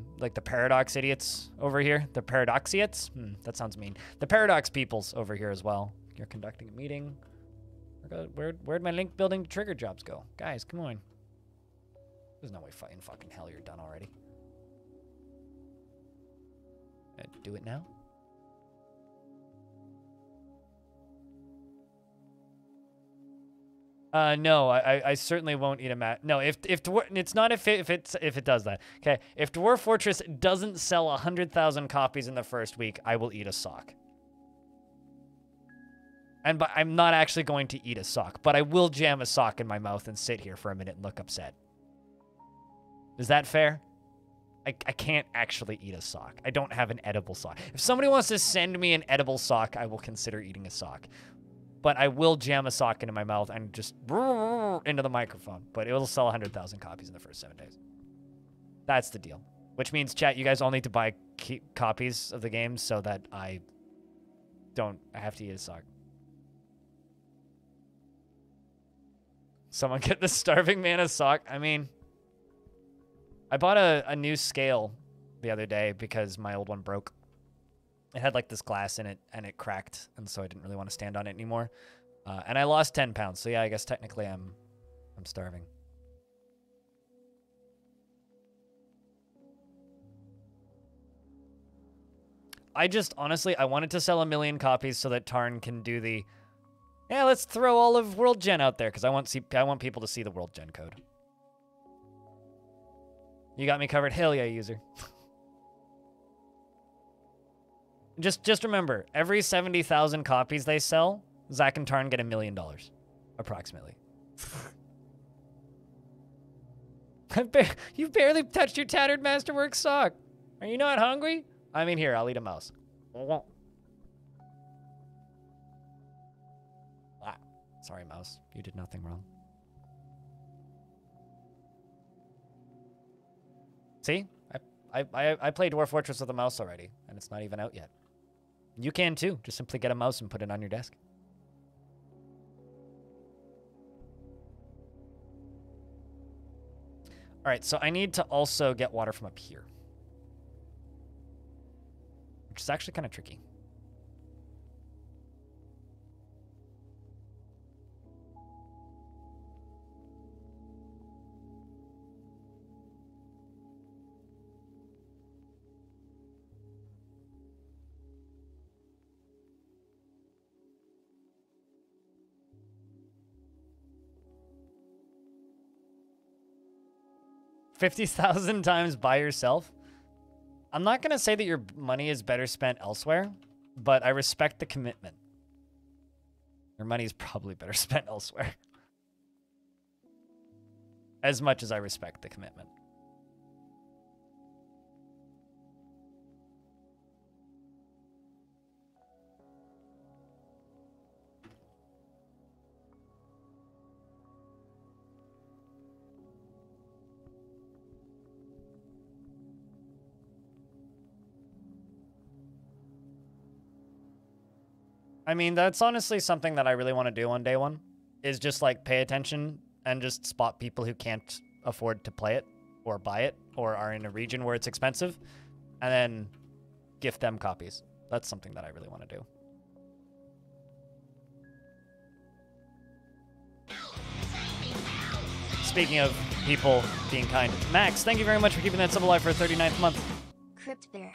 Paradox idiots over here. The Paradoxiates? That sounds mean. The Paradox peoples over here as well. You're conducting a meeting. Where'd my link building to trigger jobs go? Guys, come on. There's no way in fucking hell you're done already. Do it now? No, I certainly won't eat a mat. No, if it's not if it does that. Okay, if Dwarf Fortress doesn't sell 100,000 copies in the first week, I will eat a sock. And but I'm not actually going to eat a sock, but I will jam a sock in my mouth and sit here for a minute and look upset. Is that fair? I can't actually eat a sock. I don't have an edible sock. If somebody wants to send me an edible sock, I will consider eating a sock. But I will jam a sock into my mouth and just into the microphone. But it will sell 100,000 copies in the first 7 days. That's the deal. Which means, chat, you guys all need to buy copies of the game so that I don't have to eat a sock. Someone get the starving man a sock. I mean, I bought a new scale the other day because my old one broke. It had like this glass in it and it cracked, and so I didn't really want to stand on it anymore. And I lost 10 pounds, so yeah, I guess technically I'm starving. I just, honestly, I wanted to sell 1 million copies so that Tarn can do the, yeah, let's throw all of World Gen out there, because I want people to see the World Gen code. You got me covered. Hell yeah, user. Just remember, every 70,000 copies they sell, Zach and Tarn get $1 million, approximately. You've barely touched your tattered Masterworks sock. Are you not hungry? I mean, here, I'll eat a mouse. Ah, sorry, mouse. You did nothing wrong. See? I played Dwarf Fortress with a mouse already, and it's not even out yet. You can too. Just simply get a mouse and put it on your desk. All right, so I need to also get water from up here, which is actually kind of tricky. $50,000 times by yourself. I'm not going to say that your money is better spent elsewhere, but I respect the commitment. Your money is probably better spent elsewhere. As much as I respect the commitment. I mean, that's honestly something that I really want to do on day one, is just like pay attention and just spot people who can't afford to play it or buy it or are in a region where it's expensive and then gift them copies. That's something that I really want to do. Speaking of people being kind, Max, thank you very much for keeping that sub alive for a 39th month. Crypt Bear.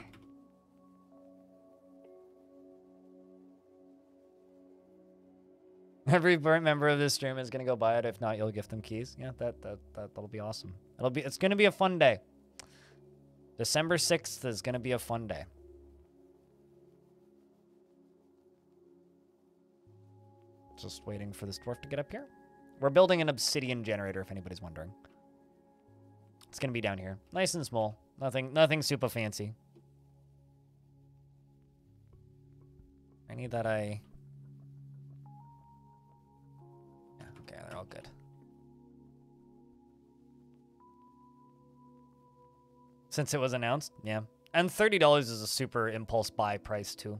Every member of this stream is gonna go buy it. If not, you'll gift them keys. Yeah, that'll be awesome. It's gonna be a fun day. December 6th is gonna be a fun day. Just waiting for this dwarf to get up here. We're building an obsidian generator, if anybody's wondering. It's gonna be down here, nice and small. Nothing super fancy. I need that. Okay, they're all good. Since it was announced, yeah. And $30 is a super impulse buy price, too.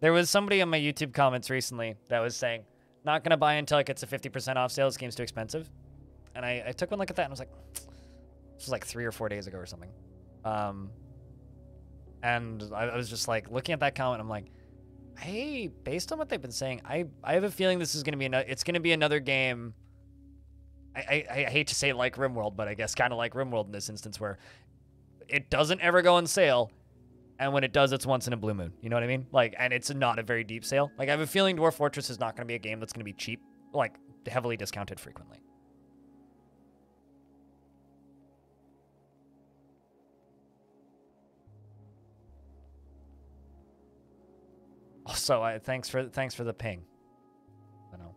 There was somebody in my YouTube comments recently that was saying, not going to buy until it gets a 50% off sale. This game's too expensive. And I took one look at that and I was like, this was like 3 or 4 days ago or something. And I was just like, looking at that comment, I'm like, hey, based on what they've been saying, I have a feeling this is going to be it's going to be another game. I hate to say like RimWorld, but I guess kind of like RimWorld in this instance, where it doesn't ever go on sale, and when it does, it's once in a blue moon. You know what I mean? Like, and it's not a very deep sale. Like, I have a feeling Dwarf Fortress is not going to be a game that's going to be cheap like, heavily discounted frequently. Also, thanks for the ping. I know.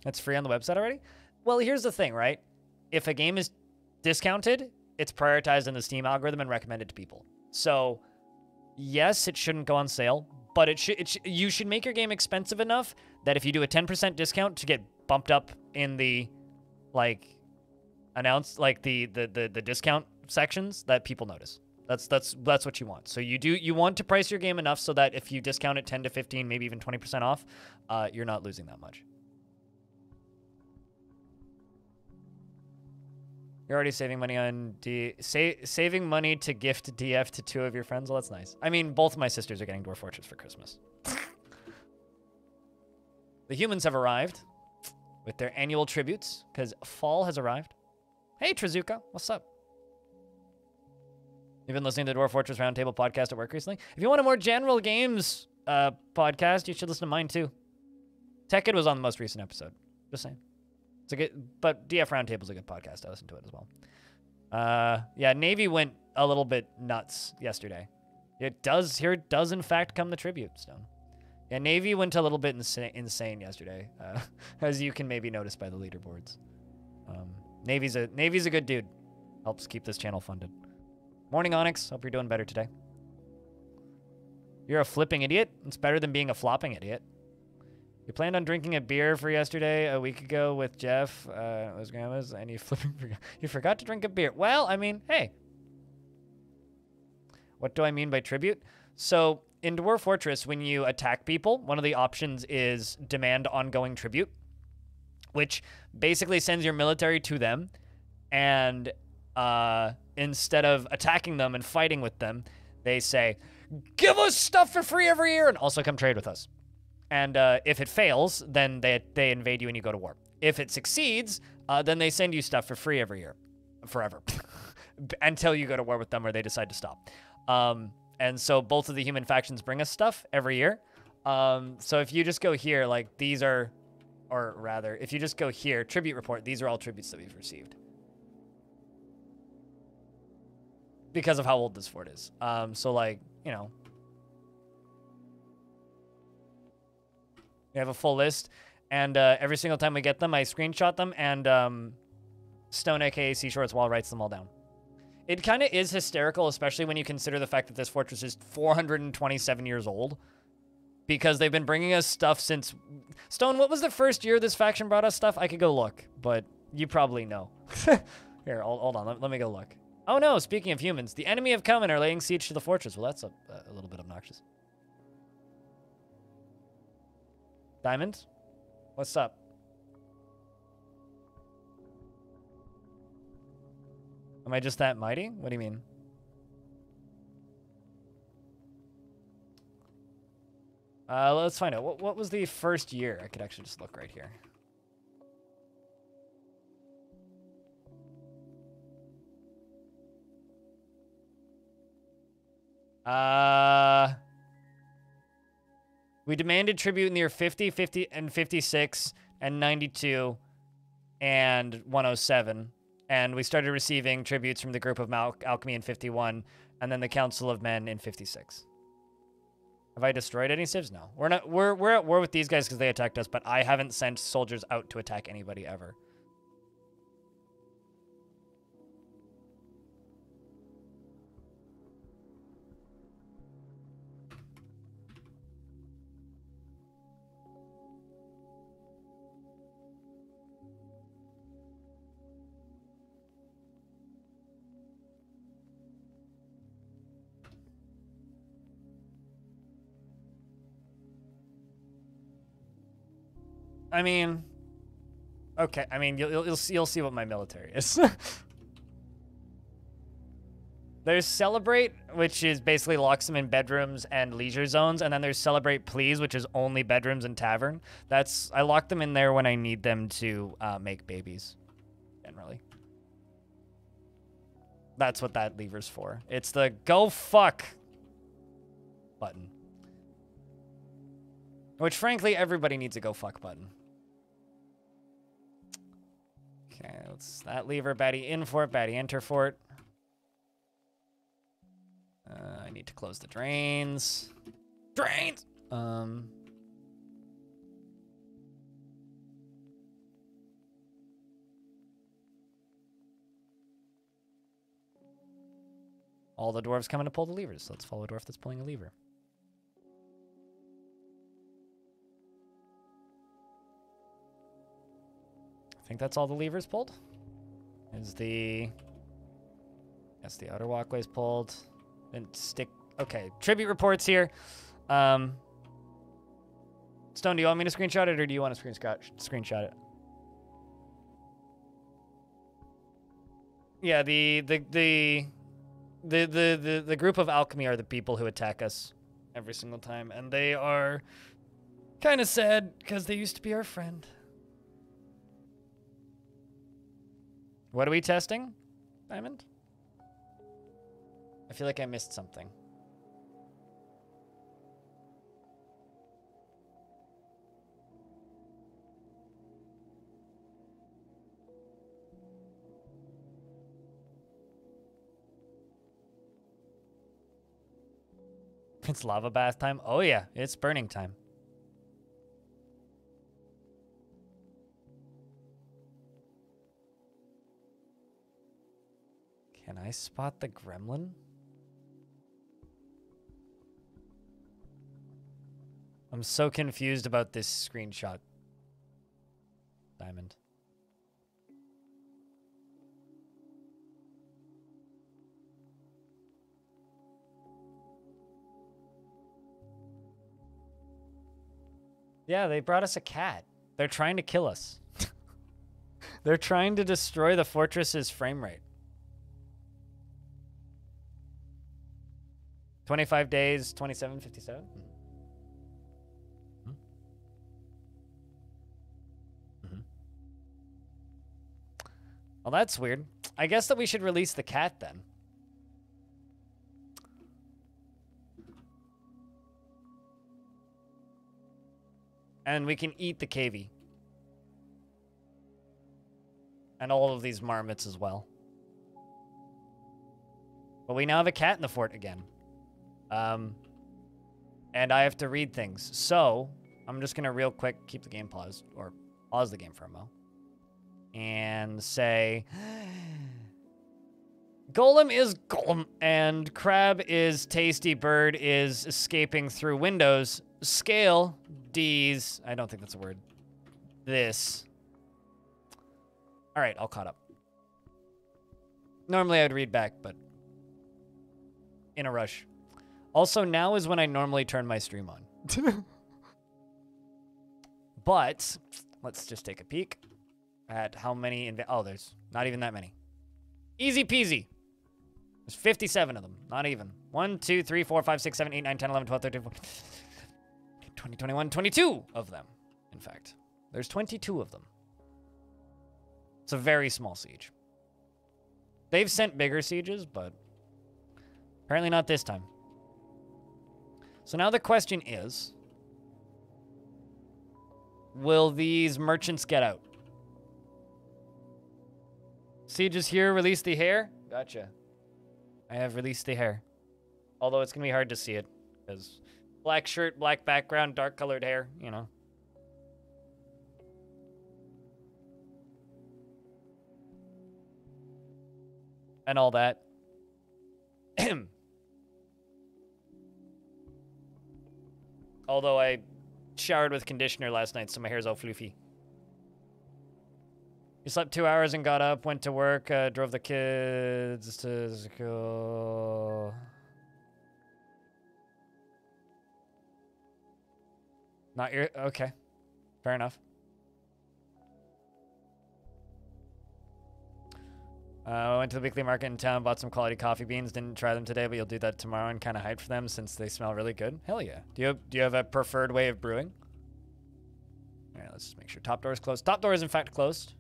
It's free on the website already? Well, here's the thing, right? If a game is discounted, it's prioritized in the Steam algorithm and recommended to people. So, yes, it shouldn't go on sale, but you should make your game expensive enough that if you do a 10% discount to get bumped up in the, like, the discount sections, that people notice. That's what you want. So you want to price your game enough so that if you discount it 10 to 15, maybe even 20% off, you're not losing that much. You're already saving money on saving money to gift DF to 2 of your friends. Well, that's nice. I mean, both of my sisters are getting Dwarf Fortress for Christmas. The humans have arrived with their annual tributes because fall has arrived. Hey, Trizuka, what's up? You've been listening to the Dwarf Fortress Roundtable podcast at work recently. If you want a more general games podcast, you should listen to mine too. Tekkid was on the most recent episode. Just saying. It's a good, but DF Roundtable's a good podcast. I listened to it as well. Yeah, Navy went a little bit nuts yesterday. It does in fact come the tribute, Stone. Yeah, Navy went a little bit insane yesterday, as you can maybe notice by the leaderboards. Navy's a good dude. Helps keep this channel funded. Morning, Onyx. Hope you're doing better today. You're a flipping idiot. It's better than being a flopping idiot. You planned on drinking a beer for yesterday a week ago with Jeff. It was grandma's, and you forgot to drink a beer. Well, I mean, hey. What do I mean by tribute? So in Dwarf Fortress, when you attack people, one of the options is demand ongoing tribute, which basically sends your military to them, and instead of attacking them and fighting with them, they say, give us stuff for free every year and also come trade with us. And if it fails, then they invade you and you go to war. If it succeeds, then they send you stuff for free every year. Forever. Until you go to war with them or they decide to stop. And so both of the human factions bring us stuff every year. So if you just go here, like these are, or rather, if you just go here, tribute report, these are all tributes that we've received. Because of how old this fort is. So like, you know, we have a full list, and every single time we get them, I screenshot them, and Stone, aka Seashort's Wall, writes them all down. It kind of is hysterical, especially when you consider the fact that this fortress is 427 years old, because they've been bringing us stuff since... Stone, what was the first year this faction brought us stuff? I could go look, but you probably know. Here, hold on, let me go look. Oh no, speaking of humans, the enemy have come and are laying siege to the fortress. Well, that's a little bit obnoxious. Diamond? What's up? Am I just that mighty? What do you mean? Let's find out. What was the first year? I could actually just look right here. We demanded tribute in the year 50, 50, and 56, and 92, and 107. And we started receiving tributes from the group of alchemy in 51, and then the Council of Men in 56. Have I destroyed any civs? No. We're not. We're at war with these guys because they attacked us, but I haven't sent soldiers out to attack anybody ever. I mean, okay. I mean, you'll see what my military is. There's Celebrate, which is basically locks them in bedrooms and leisure zones, and then there's Celebrate Please, which is only bedrooms and tavern. I lock them in there when I need them to make babies, generally. That's what that lever's for. It's the go fuck button. Which, frankly, everybody needs a go fuck button. Okay, let's that lever. Baddie in fort, baddie enter fort. I need to close the drains. Drains! All the dwarves coming to pull the levers. So let's follow a dwarf that's pulling a lever. I think that's all the levers pulled. Is the... Yes, the outer walkway's pulled. And stick... Okay, tribute reports here. Stone, do you want me to screenshot it, or do you want to screenshot it? Yeah, the group of alchemy are the people who attack us every single time, and they are kind of sad because they used to be our friend. What are we testing, Diamond? I feel like I missed something. It's lava bath time. Oh yeah, it's burning time. Can I spot the gremlin? I'm so confused about this screenshot, Diamond. Yeah, they brought us a cat. They're trying to kill us. They're trying to destroy the fortress's frame rate. 25 days, 2757? Well, that's weird. I guess that we should release the cat then. And we can eat the cavey. And all of these marmots as well. But we now have a cat in the fort again. And I have to read things. So, I'm just going to real quick keep the game paused. Or pause the game for a mo. And say... Golem is Golem. And Crab is Tasty. Bird is escaping through windows. Scale... D's. I don't think that's a word. This. All right, all caught up. Normally I would read back, but in a rush. Also, now is when I normally turn my stream on. But let's just take a peek at how many. Oh, there's not even that many. Easy peasy. There's 57 of them. Not even. 1, 2, 3, 4, 5, 6, 7, 8, 9, 10, 11, 12, 13, 14. 20, 21, 22 of them, in fact. There's 22 of them. It's a very small siege. They've sent bigger sieges, but apparently not this time. So now the question is, will these merchants get out? Siege is here, release the hair. Gotcha. I have released the hair. Although it's going to be hard to see it, because... Black shirt, black background, dark colored hair, you know. And all that. Although I showered with conditioner last night, so my hair's all floofy. You slept 2 hours and got up, went to work, drove the kids to school. Not your... Okay. Fair enough. I went to the weekly market in town, bought some quality coffee beans. Didn't try them today, but you'll do that tomorrow and kind of hide for them since they smell really good. Hell yeah. Do you have a preferred way of brewing? All right, let's just make sure top door is closed. Top door is in fact closed.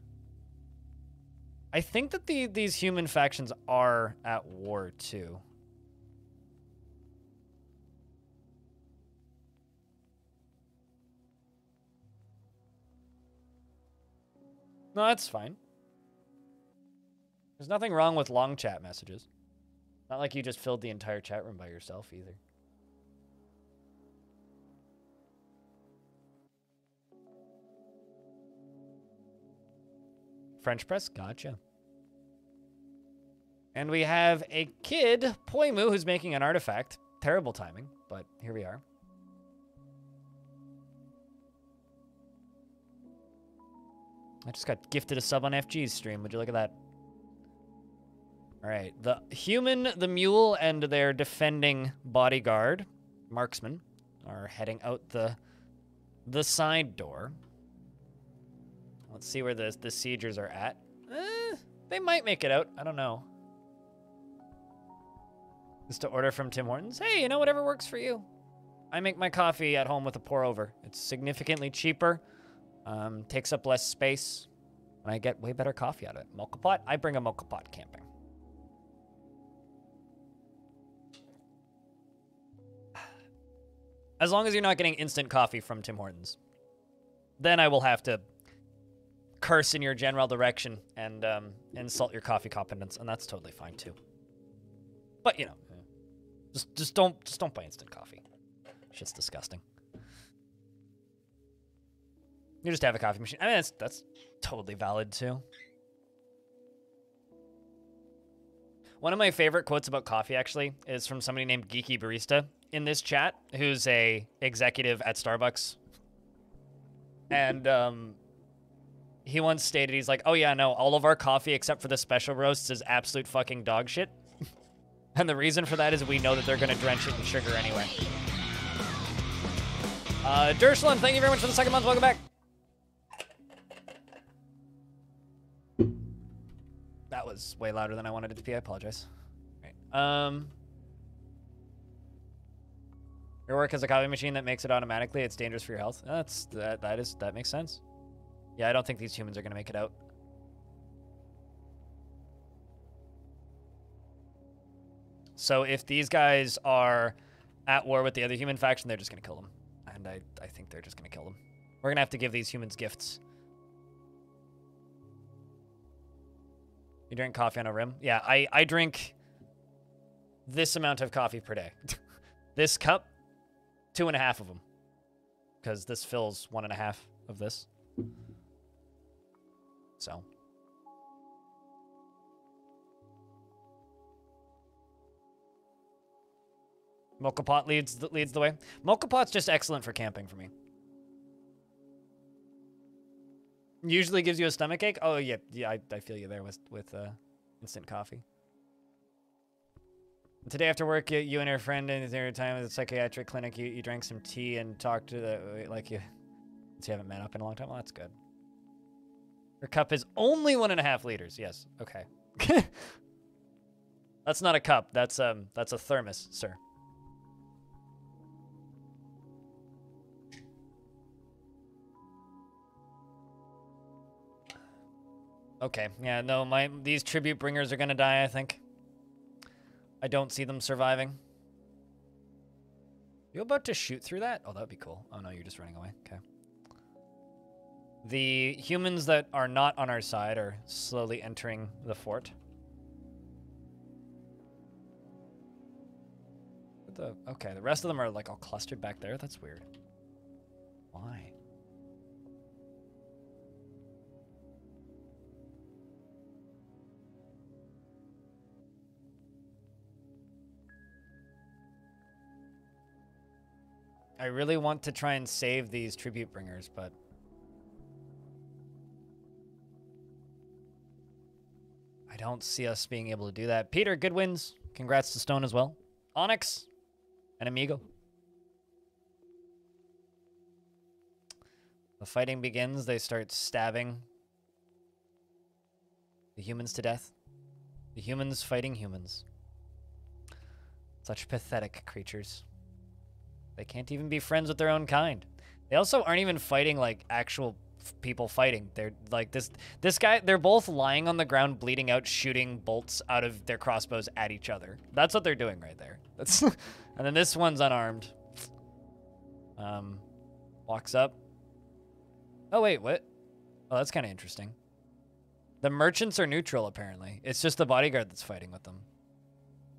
I think that these human factions are at war too. No, that's fine. There's nothing wrong with long chat messages. Not like you just filled the entire chat room by yourself either. French press, gotcha. And we have a kid, Poimu, who's making an artifact. Terrible timing, but here we are. I just got gifted a sub on FG's stream. Would you look at that? All right, the human, the mule, and their defending bodyguard, marksman, are heading out the side door. Let's see where the siegers are at. They might make it out. I don't know. Just to order from Tim Hortons. Hey, you know, whatever works for you. I make my coffee at home with a pour over. It's significantly cheaper. Takes up less space. And I get way better coffee out of it. Mocha pot. I bring a mocha pot camping. As long as you're not getting instant coffee from Tim Hortons. Then I will have to curse in your general direction and insult your coffee competence, and that's totally fine too. But you know, just don't buy instant coffee. Shit's disgusting. You just have a coffee machine. I mean, that's totally valid too. One of my favorite quotes about coffee actually is from somebody named Geeky Barista in this chat, who's a executive at Starbucks, and he once stated, he's like, oh yeah, no, all of our coffee except for the special roasts is absolute fucking dog shit. And the reason for that is we know that they're going to drench it in sugar anyway. Dershlin, thank you very much for the second month. Welcome back. That was way louder than I wanted it to be. I apologize. Right. Your work has a coffee machine that makes it automatically. It's dangerous for your health. That makes sense. Yeah, I don't think these humans are going to make it out. So if these guys are at war with the other human faction, they're just going to kill them. And I think they're just going to kill them. We're going to have to give these humans gifts. You drink coffee on a rim? Yeah, I drink this amount of coffee per day. This cup, 2.5 of them. Because this fills 1.5 of this. So. Mocha pot leads the way. Mocha pot's just excellent for camping for me. Usually gives you a stomachache. Oh yeah, I feel you there with instant coffee. Today after work, you and your friend and your time at the psychiatric clinic, you drank some tea and talked to the you haven't met up in a long time. Well, that's good. Your cup is only 1.5 liters. Yes. Okay. That's not a cup. That's a thermos, sir. Okay. Yeah. No. These tribute bringers are gonna die, I think. I don't see them surviving. You about to shoot through that? Oh, that'd be cool. Oh no, you're just running away. Okay. The humans that are not on our side are slowly entering the fort. Okay, the rest of them are like all clustered back there. That's weird. Why? I really want to try and save these tribute bringers, but I don't see us being able to do that. Peter, good wins. Congrats to Stone as well. Onyx and Amigo. The fighting begins. They start stabbing the humans to death. The humans fighting humans. Such pathetic creatures. They can't even be friends with their own kind. They also aren't even fighting like actual people fighting. They're like this guy, they're both lying on the ground bleeding out, shooting bolts out of their crossbows at each other. That's what they're doing right there. That's and then this one's unarmed. Walks up. Oh wait, what? Oh, that's kind of interesting. The merchants are neutral, apparently. It's just the bodyguard that's fighting with them.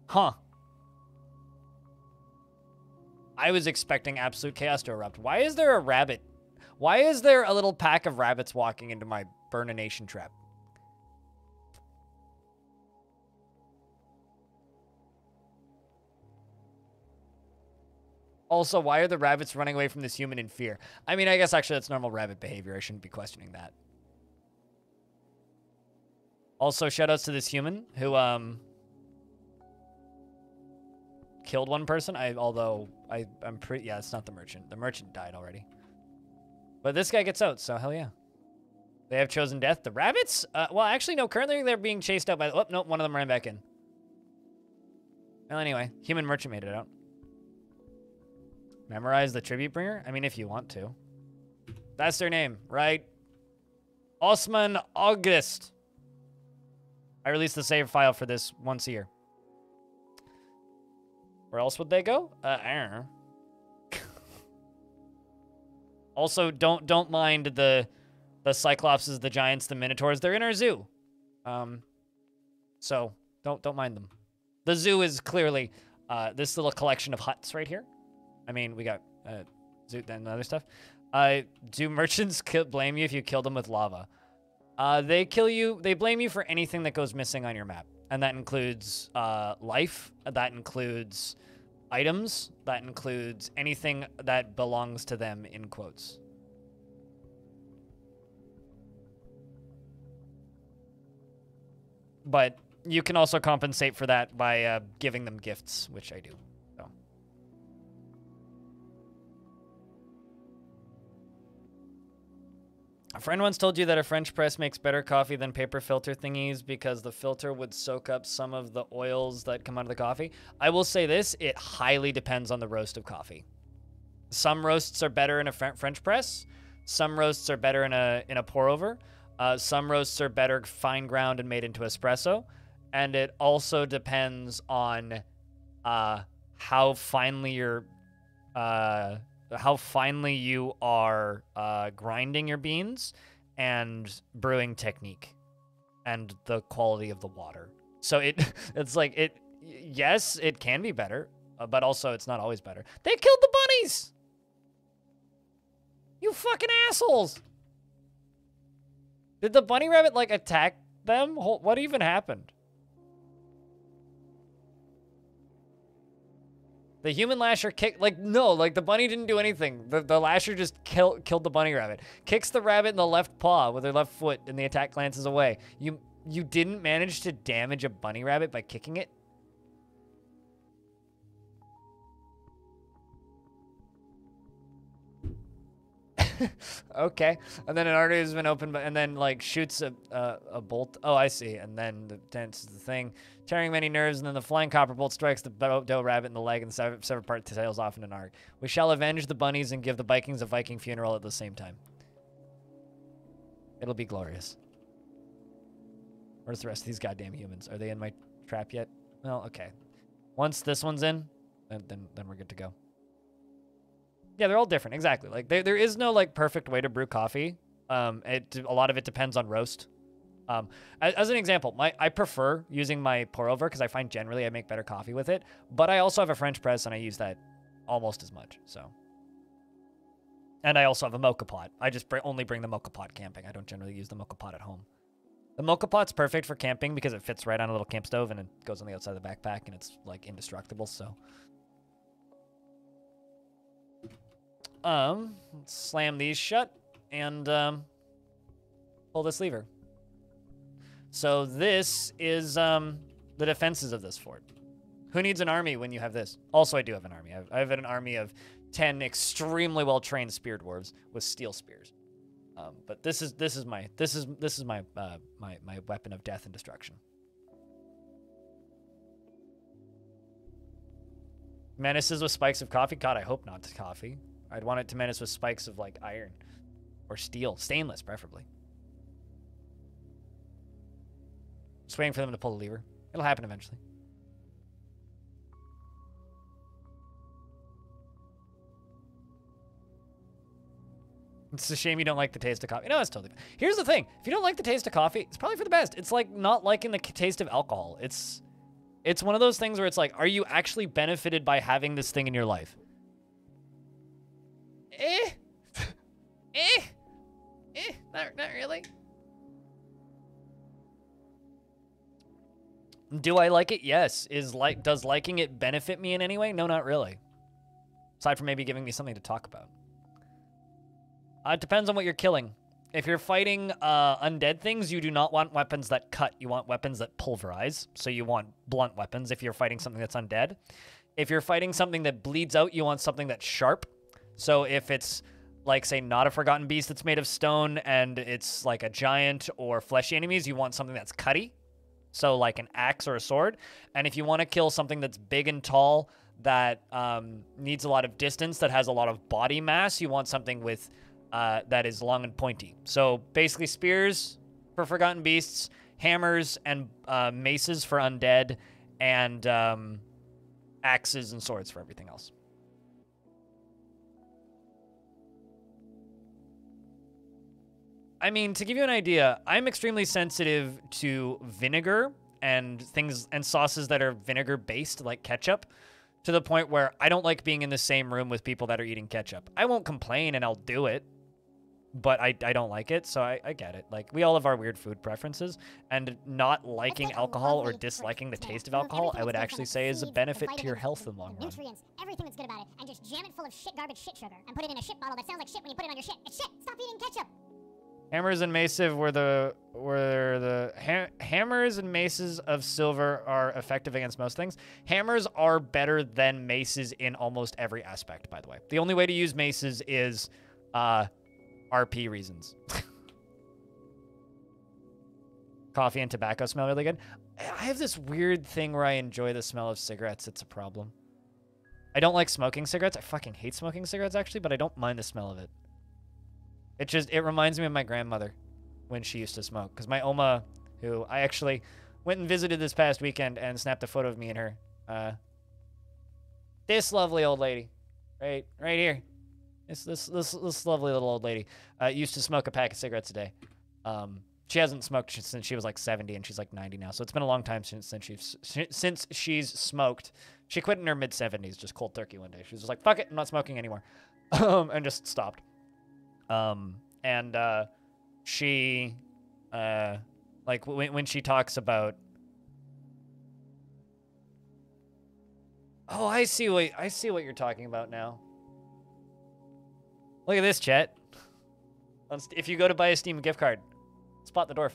Huh. I was expecting absolute chaos to erupt. Why is there a rabbit? Why is there a little pack of rabbits walking into my burnination trap? Also, why are the rabbits running away from this human in fear? I mean, I guess actually that's normal rabbit behavior. I shouldn't be questioning that. Also, shoutouts to this human who killed one person. Although I'm pretty, yeah, it's not the merchant. The merchant died already. But this guy gets out, so hell yeah. They have chosen death. The rabbits? Well, actually, no. Currently, they're being chased out by. Oh no, one of them ran back in. Well, anyway, human merchant made it out. Memorize the tribute bringer? I mean, if you want to. That's their name, right? Osman August. I release the save file for this once a year. Where else would they go? Also, don't mind the Cyclopses, the Giants, the Minotaurs. They're in our zoo. So don't mind them. The zoo is clearly this little collection of huts right here. I mean, we got zoo and other stuff. Do merchants blame you if you kill them with lava? They blame you for anything that goes missing on your map. And that includes life, that includes items, that includes anything that belongs to them, in quotes. But you can also compensate for that by giving them gifts, which I do. So. A friend once told you that a French press makes better coffee than paper filter thingies because the filter would soak up some of the oils that come out of the coffee. I will say this, it highly depends on the roast of coffee. Some roasts are better in a French press. Some roasts are better in a pour over. Some roasts are better fine ground and made into espresso. And it also depends on how finely you are grinding your beans and brewing technique and the quality of the water. So it's like yes, it can be better, but also it's not always better. They killed the bunnies. You fucking assholes. Did the bunny rabbit like attack them? What even happened? The human lasher kicked, no, the bunny didn't do anything. The lasher just killed the bunny rabbit. Kicks the rabbit in the left paw with her left foot, and the attack glances away. You didn't manage to damage a bunny rabbit by kicking it? Okay. And then an artery has been opened, and then shoots a bolt. Oh, I see. And then the dances the thing, tearing many nerves, and then the flying copper bolt strikes the doe rabbit in the leg and severed part tails off in an arc. We shall avenge the bunnies and give the Vikings a Viking funeral at the same time. It'll be glorious. Where's the rest of these goddamn humans? Are they in my trap yet? Well, okay. Once this one's in, then we're good to go. Yeah, they're all different. Exactly. There is no perfect way to brew coffee. A lot of it depends on roast. As an example, I prefer using my pour over because I find generally I make better coffee with it. But I also have a French press and I use that almost as much. So, and I also have a mocha pot. I just only bring the mocha pot camping. I don't generally use the mocha pot at home. The mocha pot's perfect for camping because it fits right on a little camp stove and it goes on the outside of the backpack and it's indestructible. So. Let's slam these shut and pull this lever. So this is the defenses of this fort. Who needs an army when you have this? Also, I do have an army. I have an army of 10 extremely well-trained spear dwarves with steel spears. But this is my weapon of death and destruction. Menaces with spikes of coffee? God, I hope not coffee. I'd want it to menace with spikes of iron or steel, stainless preferably. Just waiting for them to pull the lever. It'll happen eventually. It's a shame you don't like the taste of coffee. No, it's totally fine. Here's the thing. If you don't like the taste of coffee, it's probably for the best. It's like not liking the taste of alcohol. It's one of those things where it's like, are you actually benefited by having this thing in your life? Not really. Do I like it? Yes. Does liking it benefit me in any way? No, not really. Aside from maybe giving me something to talk about. It depends on what you're killing. If you're fighting undead things, you do not want weapons that cut. You want weapons that pulverize. So you want blunt weapons if you're fighting something that's undead. If you're fighting something that bleeds out, you want something that's sharp. So if it's, like, say, not a Forgotten Beast that's made of stone and it's like a giant or fleshy enemies, you want something that's cutty. So like an axe or a sword. And if you want to kill something that's big and tall that needs a lot of distance, that has a lot of body mass, you want something with that is long and pointy. So basically spears for Forgotten Beasts, hammers and maces for undead, and axes and swords for everything else. I mean, to give you an idea, I'm extremely sensitive to vinegar and things and sauces that are vinegar based, like ketchup, to the point where I don't like being in the same room with people that are eating ketchup. I won't complain and I'll do it, but I don't like it, so I get it. Like, we all have our weird food preferences, and not liking alcohol or disliking the taste of alcohol, I would actually say is a benefit to your health in the long run. Nutrients, everything that's good about it, and just jam it full of shit, garbage, shit sugar, and put it in a shit bottle that sounds like shit when you put it on your shit. It's shit. Stop eating ketchup. Hammers and maces hammers and maces of silver are effective against most things. Hammers are better than maces in almost every aspect, by the way. The only way to use maces is RP reasons. Coffee and tobacco smell really good. I have this weird thing where I enjoy the smell of cigarettes. It's a problem. I don't like smoking cigarettes. I fucking hate smoking cigarettes, actually, but I don't mind the smell of it. It reminds me of my grandmother when she used to smoke. Because my Oma, who I actually went and visited this past weekend and snapped a photo of me and her. This lovely old lady. Right here. This lovely little old lady used to smoke a pack of cigarettes a day. She hasn't smoked since she was like 70, and she's like 90 now. So it's been a long time since she's smoked. She quit in her mid-70s, just cold turkey one day. She was just like, fuck it, I'm not smoking anymore. And just stopped. She, like, when she talks about... Oh, I see what you're talking about now. Look at this, chat. If you go to buy a Steam gift card, spot the Dwarf.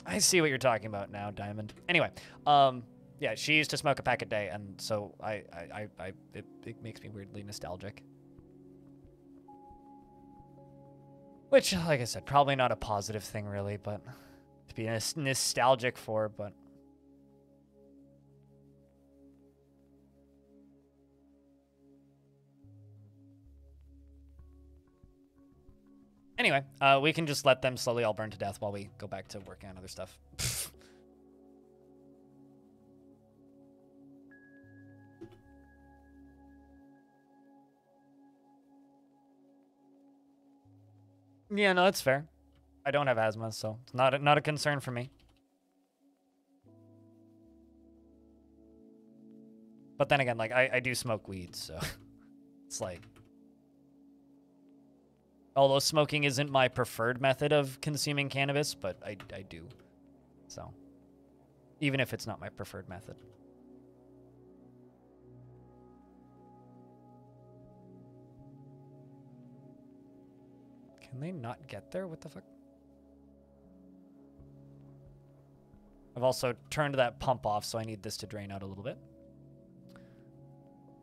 I see what you're talking about now, Diamond. Anyway, yeah, she used to smoke a pack a day, and so it makes me weirdly nostalgic. Which, like I said, probably not a positive thing, really, but to be nostalgic for, but... Anyway, we can just let them slowly all burn to death while we go back to working on other stuff. Yeah, no, that's fair. I don't have asthma, so it's not a concern for me. But then again, like, I do smoke weed, so it's like... Although smoking isn't my preferred method of consuming cannabis, but I do. So, even if it's not my preferred method. Can they not get there? What the fuck? I've also turned that pump off, so I need this to drain out a little bit.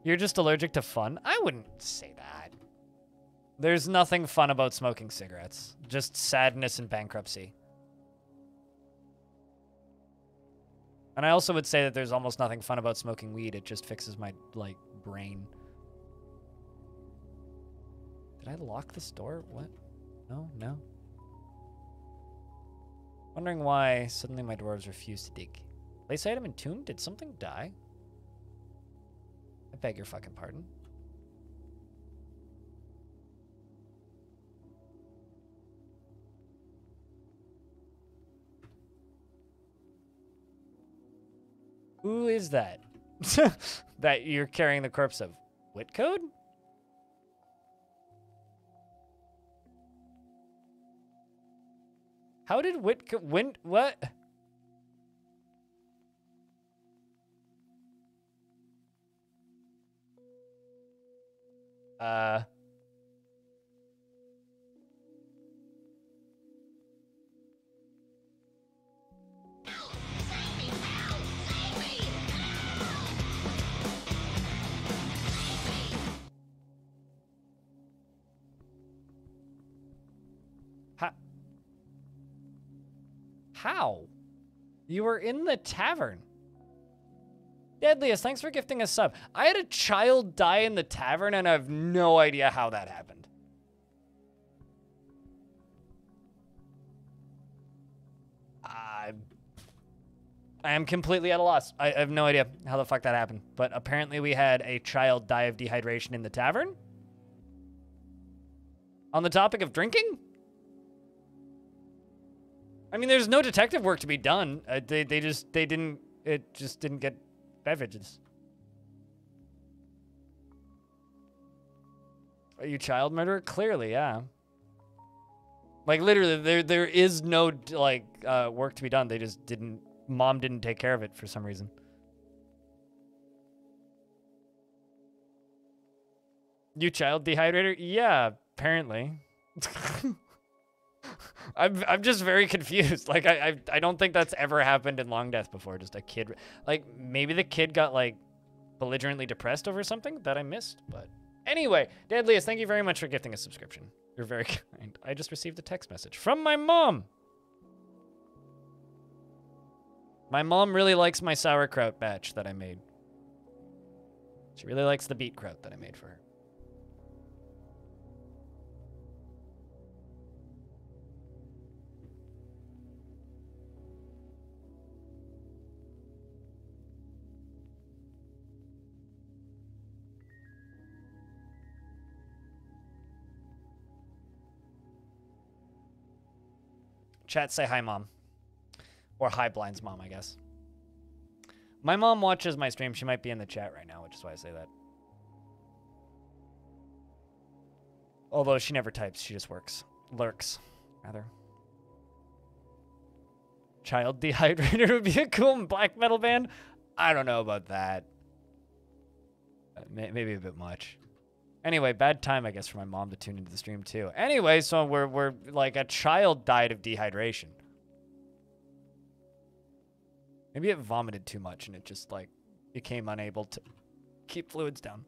You're just allergic to fun? I wouldn't say that. There's nothing fun about smoking cigarettes. Just sadness and bankruptcy. And I also would say that there's almost nothing fun about smoking weed. It just fixes my, like, brain. Did I lock this door? What? No. Wondering why suddenly my dwarves refuse to dig. Place item entombed? Did something die? I beg your fucking pardon. Who is that? That you're carrying the corpse of? Whitcode? How did Whitcode... What? How? You were in the tavern. Deadliest, thanks for gifting a sub. I had a child die in the tavern, and I have no idea how that happened. I am completely at a loss. I have no idea how the fuck that happened. But apparently we had a child die of dehydration in the tavern. On the topic of drinking? I mean, there's no detective work to be done. It just didn't get beverages. Are you child murderer? Clearly, yeah. Like, literally, there is no, like, work to be done. They just Mom didn't take care of it for some reason. You child dehydrator? Yeah, apparently. I'm just very confused. Like, I don't think that's ever happened in Longdeath before. Just a kid, like, maybe the kid got, like, belligerently depressed over something that I missed. But anyway, Deadliest, thank you very much for gifting a subscription. You're very kind. I just received a text message from my mom. My mom really likes my sauerkraut batch that I made. She really likes the beet kraut that I made for her. Chat, say hi, Mom. Or hi, Blind's mom, I guess. My mom watches my stream. She might be in the chat right now, which is why I say that. Although she never types. She just lurks, rather. Child Dehydrator would be a cool black metal band? I don't know about that. Maybe a bit much. Anyway, bad time, I guess, for my mom to tune into the stream, too. Anyway, so we're like, a child died of dehydration. Maybe it vomited too much, and it just, like, became unable to keep fluids down.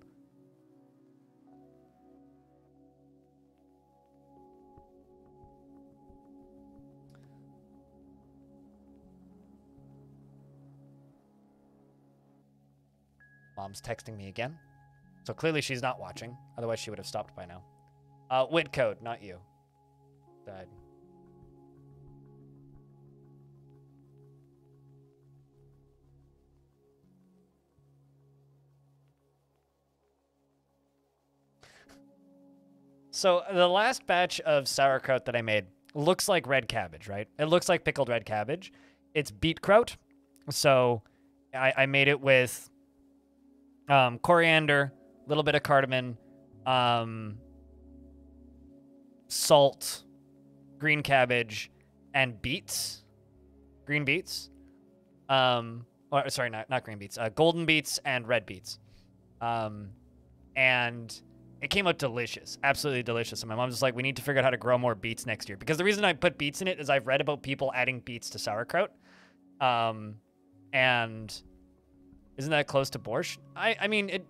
Mom's texting me again. So clearly she's not watching. Otherwise she would have stopped by now. Whitcode, not you. Died. So the last batch of sauerkraut that I made looks like red cabbage, right? It looks like pickled red cabbage. It's beet kraut. So I made it with coriander, a little bit of cardamom, salt, green cabbage, and beets. Green beets. Or, sorry, not green beets. Golden beets and red beets. And it came out delicious. Absolutely delicious. And my mom's just like, we need to figure out how to grow more beets next year. Because the reason I put beets in it is I've read about people adding beets to sauerkraut. And isn't that close to borscht? I mean, it...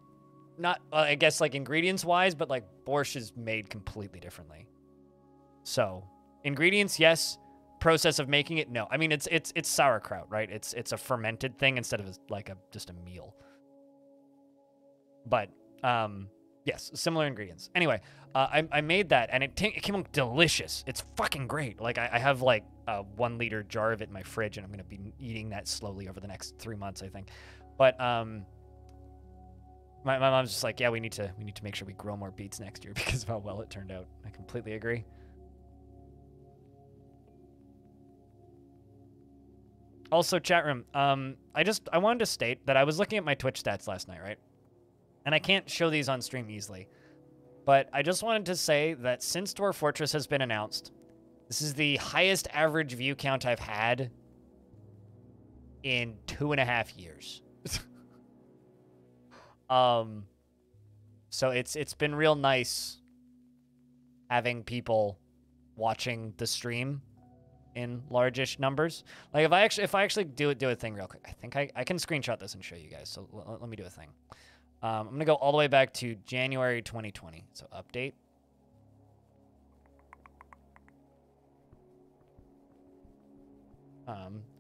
Not, I guess, like, ingredients-wise, but, like, borscht is made completely differently. So, ingredients, yes. Process of making it, no. I mean, it's sauerkraut, right? It's a fermented thing instead of, like, just a meal. But, yes, similar ingredients. Anyway, I made that, and it came out delicious. It's fucking great. Like, I have, like, a 1-liter jar of it in my fridge, and I'm going to be eating that slowly over the next 3 months, I think. But, My mom's just like, yeah, we need to make sure we grow more beets next year because of how well it turned out. I completely agree. Also, chat room. I wanted to state that I was looking at my Twitch stats last night, right? And I can't show these on stream easily. But I just wanted to say that since Dwarf Fortress has been announced, this is the highest average view count I've had in 2.5 years. So it's been real nice having people watching the stream in largish numbers. Like if I actually do a thing real quick, I think I can screenshot this and show you guys. So let me do a thing. I'm gonna go all the way back to January 2020. So update.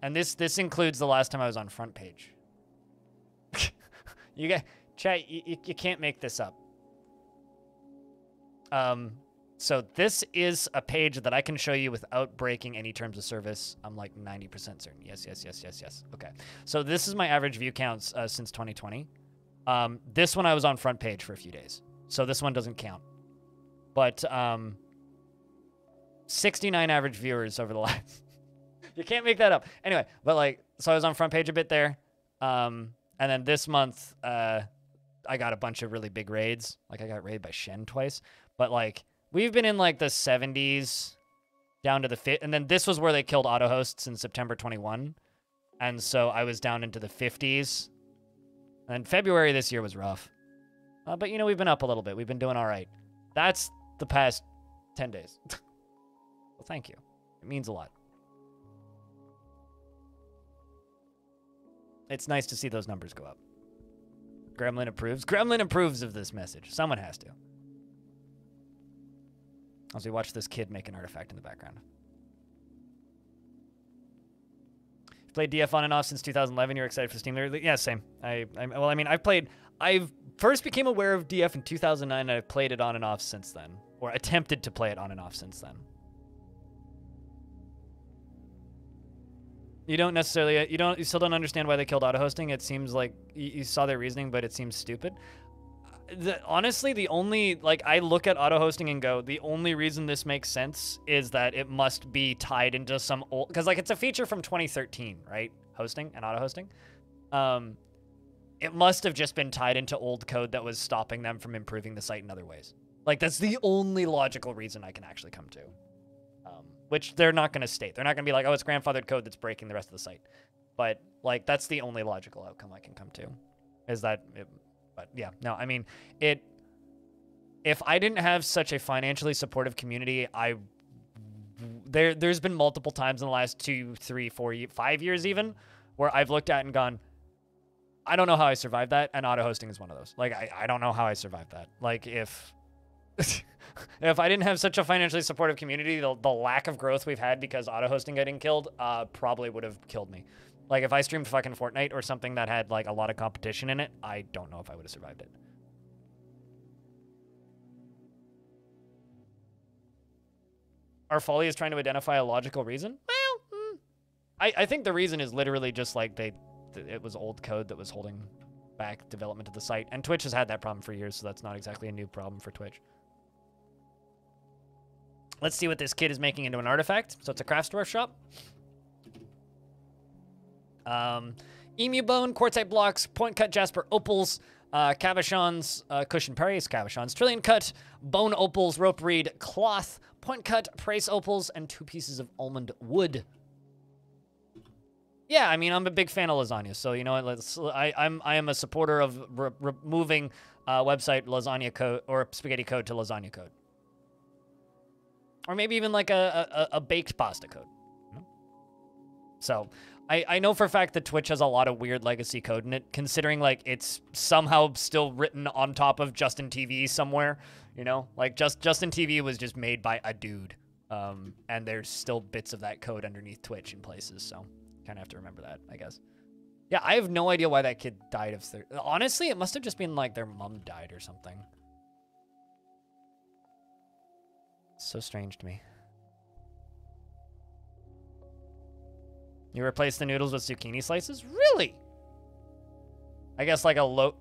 And this includes the last time I was on front page. You guys, chat, you can't make this up. So this is a page that I can show you without breaking any terms of service. I'm like 90% certain. Yes. Okay. So this is my average view counts since 2020. This one I was on front page for a few days. So this one doesn't count. But 69 average viewers over the last... You can't make that up. Anyway, but like, so I was on front page a bit there. And then this month, I got a bunch of really big raids. Like I got raided by Shen twice. But like, we've been in like the 70s down to the fit. And then this was where they killed auto hosts in September 21. And so I was down into the 50s. And February this year was rough. But you know, we've been up a little bit. We've been doing all right. That's the past 10 days. Well, thank you. It means a lot. It's nice to see those numbers go up. Gremlin approves. Gremlin approves of this message. Someone has to. As we watch this kid make an artifact in the background. You've played DF on and off since 2011. You're excited for Steam? Yeah, same. I've first became aware of DF in 2009, and I've played it on and off since then. Or attempted to play it on and off since then. You don't necessarily, you still don't understand why they killed auto hosting. It seems like you saw their reasoning, but it seems stupid. Honestly, the only, like, I look at auto hosting and go, the only reason this makes sense is that it must be tied into some old, because like it's a feature from 2013, right? Hosting and auto hosting. It must have just been tied into old code that was stopping them from improving the site in other ways. Like that's the only logical reason I can actually come to. Which they're not going to state. They're not going to be like, oh, it's grandfathered code that's breaking the rest of the site. But, like, that's the only logical outcome I can come to. Is that... but, yeah. No, I mean, if I didn't have such a financially supportive community, there's been multiple times in the last 2, 3, 4, 5 years even, where I've looked at it and gone, I don't know how I survived that, and auto hosting is one of those. Like, I don't know how I survived that. Like, if I didn't have such a financially supportive community, the lack of growth we've had because auto hosting getting killed probably would have killed me. Like, if I streamed fucking Fortnite or something that had, like, a lot of competition in it, I don't know if I would have survived it. Our folly is trying to identify a logical reason? Well, I think the reason is literally just, like, it was old code that was holding back development of the site. And Twitch has had that problem for years, so that's not exactly a new problem for Twitch. Let's see what this kid is making into an artifact. So it's a crafts dwarf shop. Emu bone, quartzite blocks, point cut jasper opals, cabochons, cushion praise cabochons, trillion cut, bone opals, rope reed, cloth, point cut, praise opals, and 2 pieces of almond wood. Yeah, I mean, I'm a big fan of lasagna, so you know what? I am a supporter of removing website lasagna code or spaghetti code to lasagna code. Or maybe even like a baked pasta code. So I know for a fact that Twitch has a lot of weird legacy code in it, considering like it's somehow still written on top of Justin TV somewhere. You know, like Justin TV was just made by a dude, and there's still bits of that code underneath Twitch in places. So kind of have to remember that, I guess. Yeah, I have no idea why that kid died of honestly, it must have just been like their mom died or something. So strange to me. You replace the noodles with zucchini slices? Really? I guess like a low...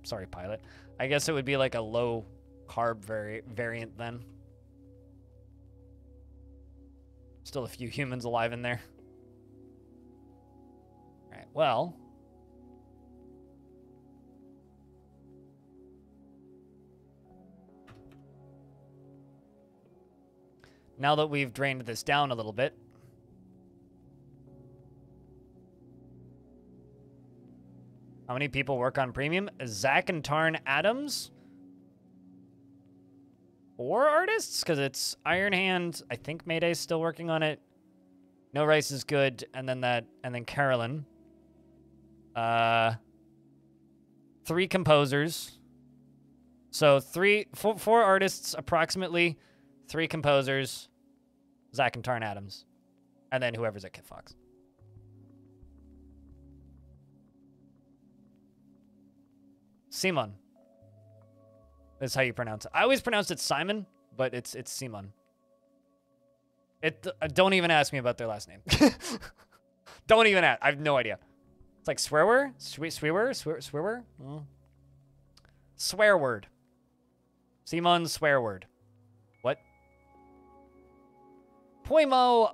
sorry, pilot. I guess it would be like a low carb variant then. Still a few humans alive in there. well. Now that we've drained this down a little bit. How many people work on premium? Zach and Tarn Adams? 4 artists? Because it's Iron Hand. I think Mayday's still working on it. No Rice is good. And then Carolyn. 3 composers. So 4 artists approximately. 3 composers. Zach and Tarn Adams. And then whoever's at Kit Fox. Simon. That's how you pronounce it. I always pronounced it Simon, but it's Simon. Don't even ask me about their last name. Don't even ask. I have no idea. It's like swearword? Swearword? Swear word. Simon swear word. What? Poimo,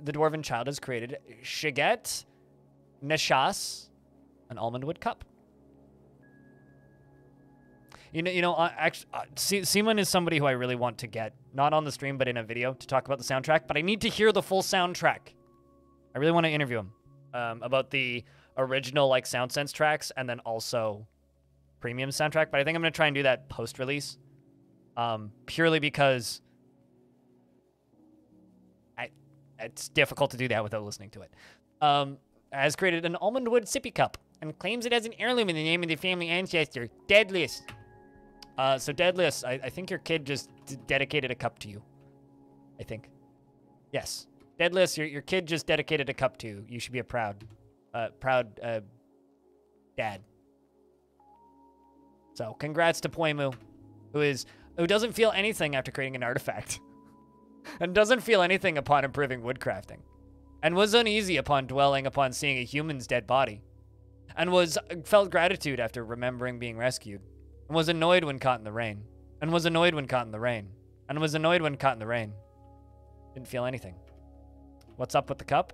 the Dwarven Child has created Shiget Nashas, an almond wood cup. Actually, Simon is somebody who I really want to get, not on the stream, but in a video to talk about the soundtrack. But I need to hear the full soundtrack. I really want to interview him about the original like SoundSense tracks and then also premium soundtrack. But I think I'm going to try and do that post-release, purely because it's difficult to do that without listening to it. Has created an almond wood sippy cup and claims it as an heirloom in the name of the family ancestor, Deadliest. So Deadliest, I think your kid just dedicated a cup to you. I think. Yes. Deadliest, your kid just dedicated a cup to you. You should be a proud dad. So congrats to Poimu, who doesn't feel anything after creating an artifact. And doesn't feel anything upon improving woodcrafting. And was uneasy upon dwelling upon seeing a human's dead body. And felt gratitude after remembering being rescued. And was annoyed when caught in the rain. And was annoyed when caught in the rain. And was annoyed when caught in the rain. Didn't feel anything. What's up with the cup?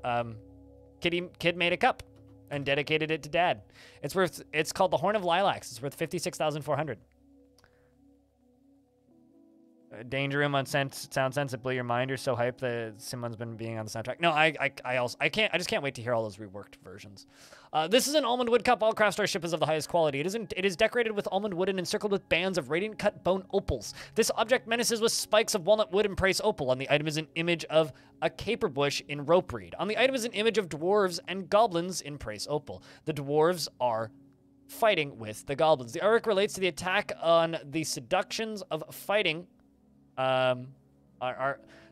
Kid made a cup and dedicated it to Dad. It's called the Horn of Lilacs. It's worth 56,400. Danger Room on SoundSense, it blew your mind. You're so hyped that Simon's been being on the soundtrack. No, I just can't wait to hear all those reworked versions. This is an almond wood cup. All craft star ship is of the highest quality. It is decorated with almond wood and encircled with bands of radiant cut bone opals. This object menaces with spikes of walnut wood and praise opal. On the item is an image of a caper bush in rope reed. On the item is an image of dwarves and goblins in praise opal. The dwarves are fighting with the goblins. The artwork relates to the attack on the seductions of fighting. The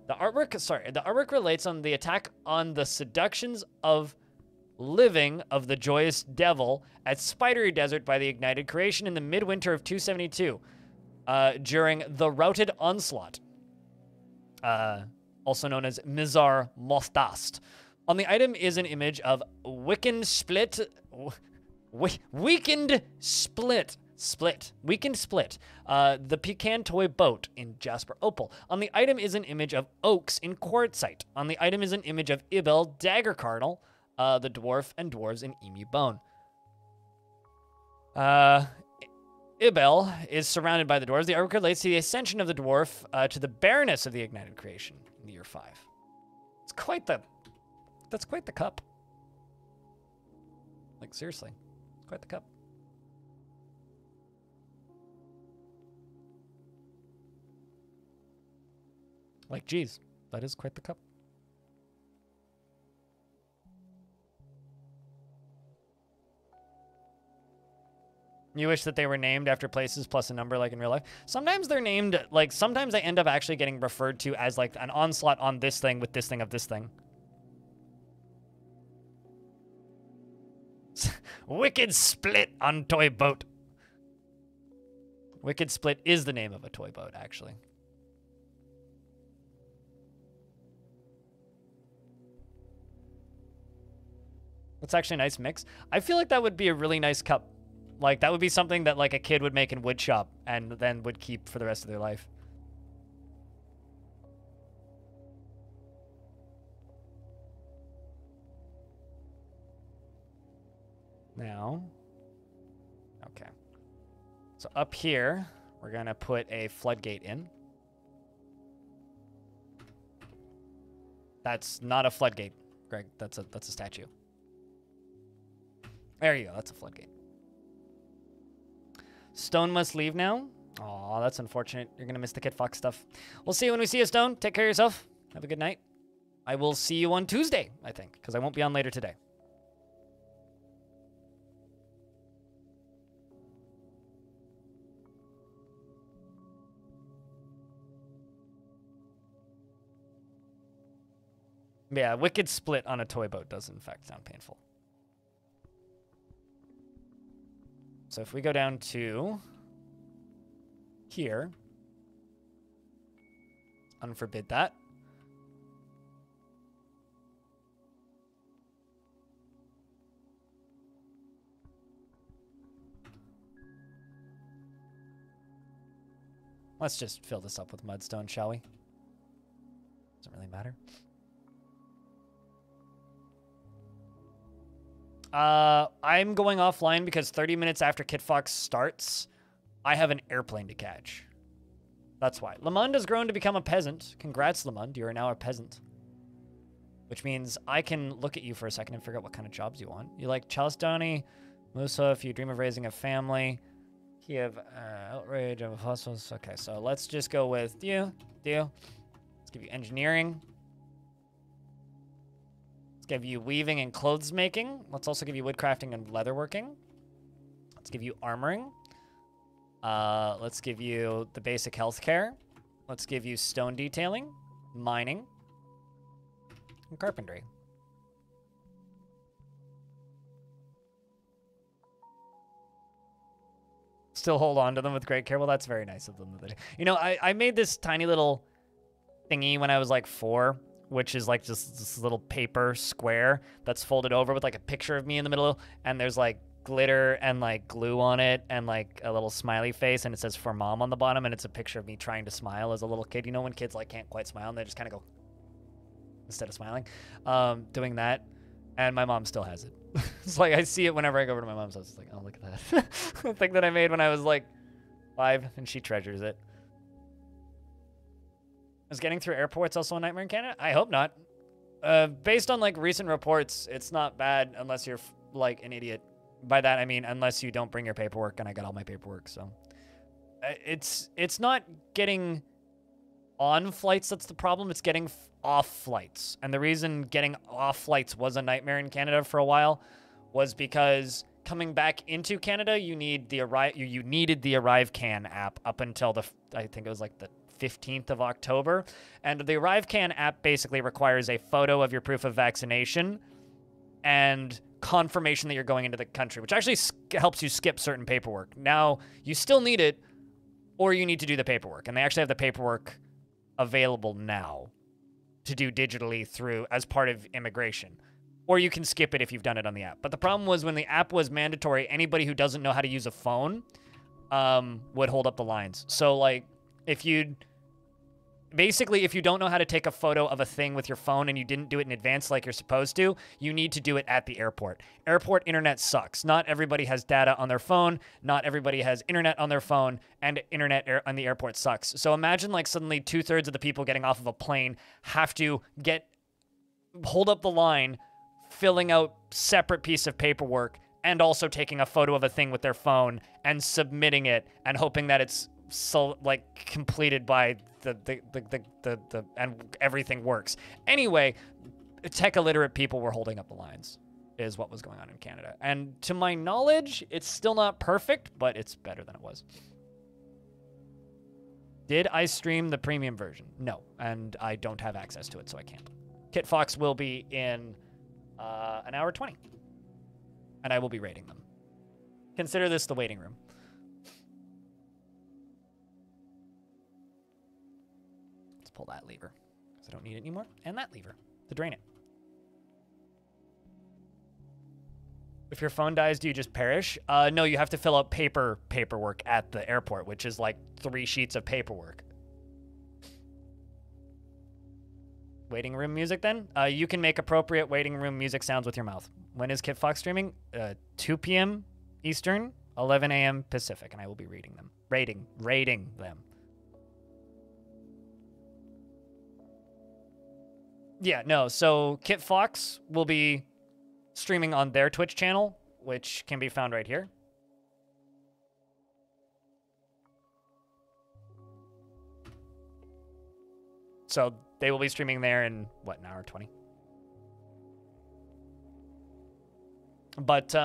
artwork relates on the attack on the seductions of living of the joyous devil at Spidery Desert by the ignited creation in the midwinter of 272, during the routed onslaught, also known as Mizar Mostast. On the item is an image of Weakened Split, the pecan toy boat in Jasper Opal. On the item is an image of oaks in quartzite. On the item is an image of Ibel Dagger Cardinal, the dwarf and dwarves in emu bone. Ibel is surrounded by the dwarves. The artwork relates to the ascension of the dwarf to the bareness of the ignited creation in the year 5. That's quite the cup. Like seriously, it's quite the cup. Like, geez, that is quite the cup. You wish that they were named after places plus a number like in real life? Sometimes they're named, like, sometimes they end up actually getting referred to as, like, an onslaught on this thing with this thing of this thing. Wicked Split on toy boat. Wicked Split is the name of a toy boat, actually. That's actually a nice mix. I feel like that would be a really nice cup. Like, that would be something that, like, a kid would make in wood shop and then would keep for the rest of their life. Now, okay. So up here, we're going to put a floodgate in. That's not a floodgate, Greg. That's a statue. There you go. That's a floodgate. Stone must leave now. Aw, that's unfortunate. You're going to miss the Kit Fox stuff. We'll see you when we see you, Stone. Take care of yourself. Have a good night. I will see you on Tuesday, I think, because I won't be on later today. Yeah, wicked split on a toy boat does in fact sound painful. So if we go down to here, unforbid that. Let's just fill this up with mudstone, shall we? Doesn't really matter. I'm going offline because 30 minutes after Kit Fox starts, I have an airplane to catch. That's why. Lamond has grown to become a peasant. Congrats, Lamond. You are now a peasant. Which means I can look at you for a second and figure out what kind of jobs you want. You like Chalistani, Musa, if you dream of raising a family. You have outrage of hustles. Okay, so let's just go with you. Let's give you engineering. Give you weaving and clothes making. Let's also give you woodcrafting and leatherworking. Let's give you armoring. Let's give you the basic healthcare. Let's give you stone detailing, mining, and carpentry. Still hold on to them with great care. Well, that's very nice of them. You know, I made this tiny little thingy when I was like 4. Which is like just this little paper square that's folded over with like a picture of me in the middle, and there's like glitter and like glue on it and like a little smiley face, and it says "for mom" on the bottom, and it's a picture of me trying to smile as a little kid. You know when kids like can't quite smile and they just kind of go instead of smiling, doing that, and my mom still has it. It's like I see it whenever I go over to my mom's house. It's like, oh, look at that. The thing that I made when I was like 5, and she treasures it. Is getting through airports also a nightmare in Canada? I hope not. Based on like recent reports, it's not bad unless you're like an idiot. By that I mean unless you don't bring your paperwork, and I got all my paperwork. So it's not getting on flights that's the problem. It's getting off flights, and the reason getting off flights was a nightmare in Canada for a while was because coming back into Canada, you needed the ArriveCan app up until I think it was like the 15th of October. And the ArriveCan app basically requires a photo of your proof of vaccination and confirmation that you're going into the country, which actually helps you skip certain paperwork. Now, you still need it, or you need to do the paperwork. And they actually have the paperwork available now to do digitally through as part of immigration. Or you can skip it if you've done it on the app. But the problem was when the app was mandatory, anybody who doesn't know how to use a phone would hold up the lines. So, like, if you don't know how to take a photo of a thing with your phone and you didn't do it in advance like you're supposed to, you need to do it at the airport. Airport internet sucks. Not everybody has data on their phone. Not everybody has internet on their phone, and internet on the airport sucks. So imagine like suddenly 2/3 of the people getting off of a plane have to hold up the line, filling out separate piece of paperwork, and also taking a photo of a thing with their phone and submitting it and hoping that it's completed by the and everything works. Anyway, tech illiterate people were holding up the lines is what was going on in Canada. And to my knowledge, it's still not perfect, but it's better than it was. Did I stream the premium version? No, and I don't have access to it, so I can't. Kit Fox will be in an hour 20, and I will be rating them. Consider this the waiting room. Pull that lever because I don't need it anymore, and that lever to drain it. If your phone dies, do you just perish? No, you have to fill out paperwork at the airport, which is like 3 sheets of paperwork. waiting room music then. You can make appropriate waiting room music sounds with your mouth. When is Kit Fox streaming? 2 p.m. Eastern, 11 a.m. Pacific, and I will be reading them. Rating them. Yeah, no, so Kit Fox will be streaming on their Twitch channel, which can be found right here. So they will be streaming there in, what, an hour 20? But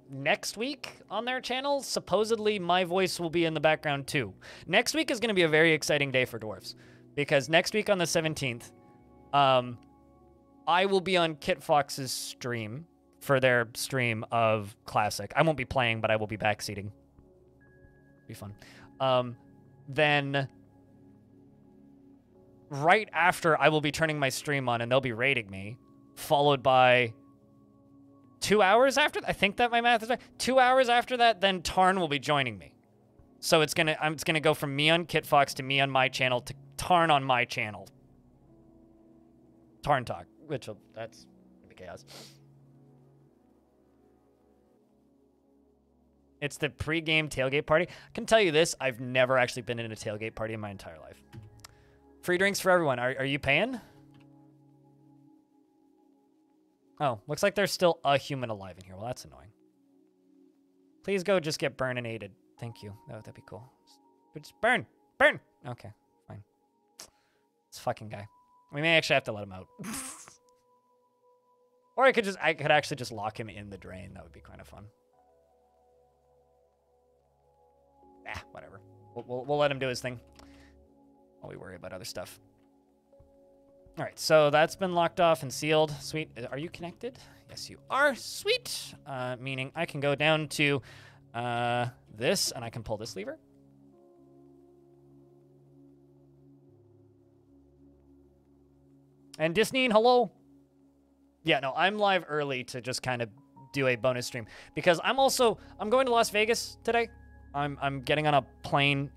next week on their channel, supposedly my voice will be in the background too. Next week is going to be a very exciting day for Dwarves, because next week on the 17th, I will be on Kit Fox's stream for their stream of Classic. I won't be playing, but I will be backseating. Be fun. Then right after, I will be turning my stream on, and they'll be rating me, followed by 2 hours after. I think that my math is right. 2 hours after that, then Tarn will be joining me. So it's gonna go from me on Kit Fox to me on my channel to Tarn on my channel. Tarn Talk, that's gonna be chaos. It's the pre-game tailgate party. I can tell you this, I've never actually been in a tailgate party in my entire life. Free drinks for everyone. Are you paying? Oh, looks like there's still a human alive in here. Well, that's annoying. Please go just get burned and aided. Thank you. Oh, that'd be cool. Just burn. Burn! Okay, fine. This fucking guy. We may actually have to let him out. Or I could actually just lock him in the drain. That would be kind of fun. Whatever. We'll let him do his thing while we worry about other stuff. All right, so that's been locked off and sealed. Sweet. Are you connected? Yes, you are. Sweet. Meaning I can go down to this, and I can pull this lever. And Disney, hello. Yeah, no, I'm live early to just kind of do a bonus stream because I'm going to Las Vegas today. I'm getting on a plane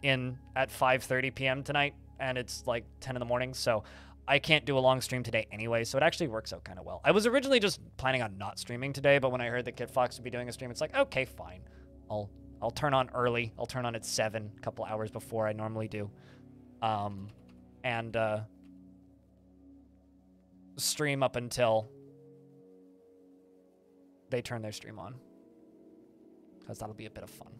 at 5:30 p.m. tonight, and it's like 10 in the morning, so I can't do a long stream today anyway, so it actually works out kind of well. I was originally just planning on not streaming today, but when I heard that Kit Fox would be doing a stream, it's like, okay, fine. I'll turn on early. I'll turn on at 7, a couple hours before I normally do. And stream up until they turn their stream on, because that'll be a bit of fun.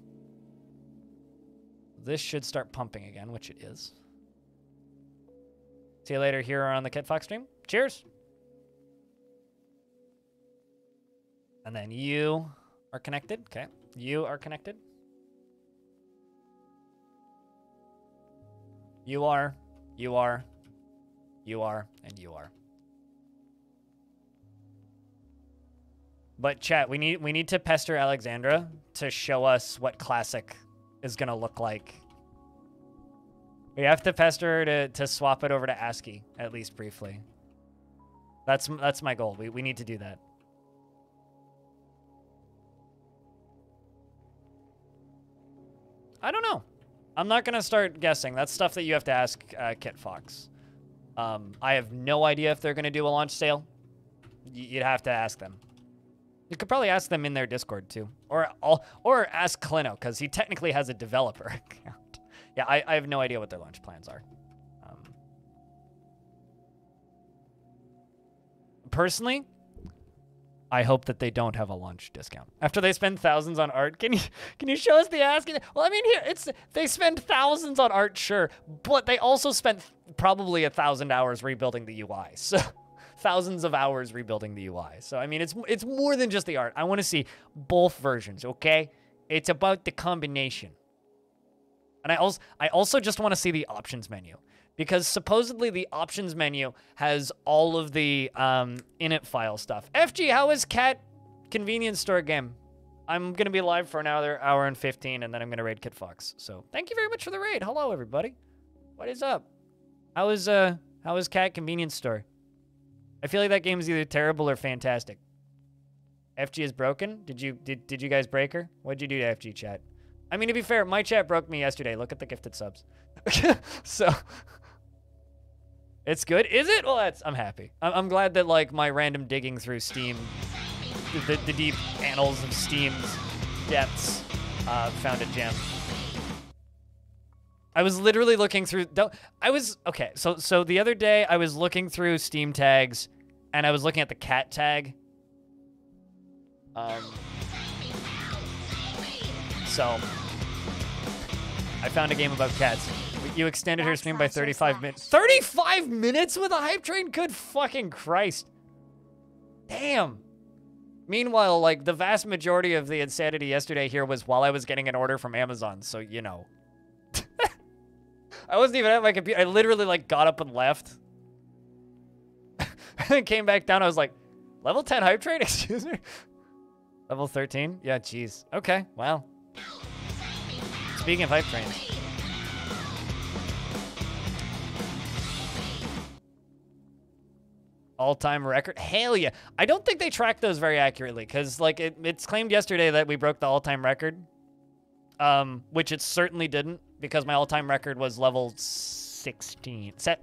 This should start pumping again, which it is. See you later here on the Kit Fox stream. Cheers. And then you are connected. Okay. You are connected. You are, and you are. But chat, we need to pester Alexandra to show us what Classic is gonna look like. We have to pester her to swap it over to ASCII, at least briefly. That's my goal. We need to do that. I don't know. I'm not gonna start guessing. That's stuff that you have to ask Kit Fox. I have no idea if they're gonna do a launch sale. You'd have to ask them. You could probably ask them in their Discord too, or ask Clino, because he technically has a developer account. Yeah, I have no idea what their launch plans are. Personally, I hope that they don't have a launch discount after they spend thousands on art. Can you show us the ASCII? Well, I mean, here they spend thousands on art, sure, but they also spent probably 1,000 hours rebuilding the UI. So. Thousands of hours rebuilding the UI. So, I mean, it's more than just the art. I want to see both versions, okay? It's about the combination. And I also just want to see the options menu, because supposedly the options menu has all of the init file stuff. FG, how is Cat convenience store game? I'm going to be live for another hour and 15, and then I'm going to raid Kit Fox. So, thank you very much for the raid. Hello, everybody. What is up? How is Cat convenience store? I feel like that game is either terrible or fantastic. FG is broken? Did you guys break her? What'd you do to FG chat? I mean, to be fair, my chat broke me yesterday. Look at the gifted subs. So It's good. Is it? Well, I'm happy. I'm glad that like my random digging through Steam, the deep annals of Steam's depths, found a gem. I was literally looking through. Okay. So the other day I was looking through Steam tags, and I was looking at the cat tag. So I found a game about cats. You extended her stream by 35 minutes. 35 minutes with a hype train? Good fucking Christ. Damn. Meanwhile, like, the vast majority of the insanity yesterday here was while I was getting an order from Amazon, so, you know. I wasn't even at my computer. I literally, like, got up and left. And then came back down. I was like, level 10 hype train? Excuse me? Level 13? Yeah, jeez. Okay, wow. Speaking of hype trains. All-time record? Hell yeah. I don't think they track those very accurately, because, like, it's claimed yesterday that we broke the all-time record, which it certainly didn't, because my all-time record was level 16. 16?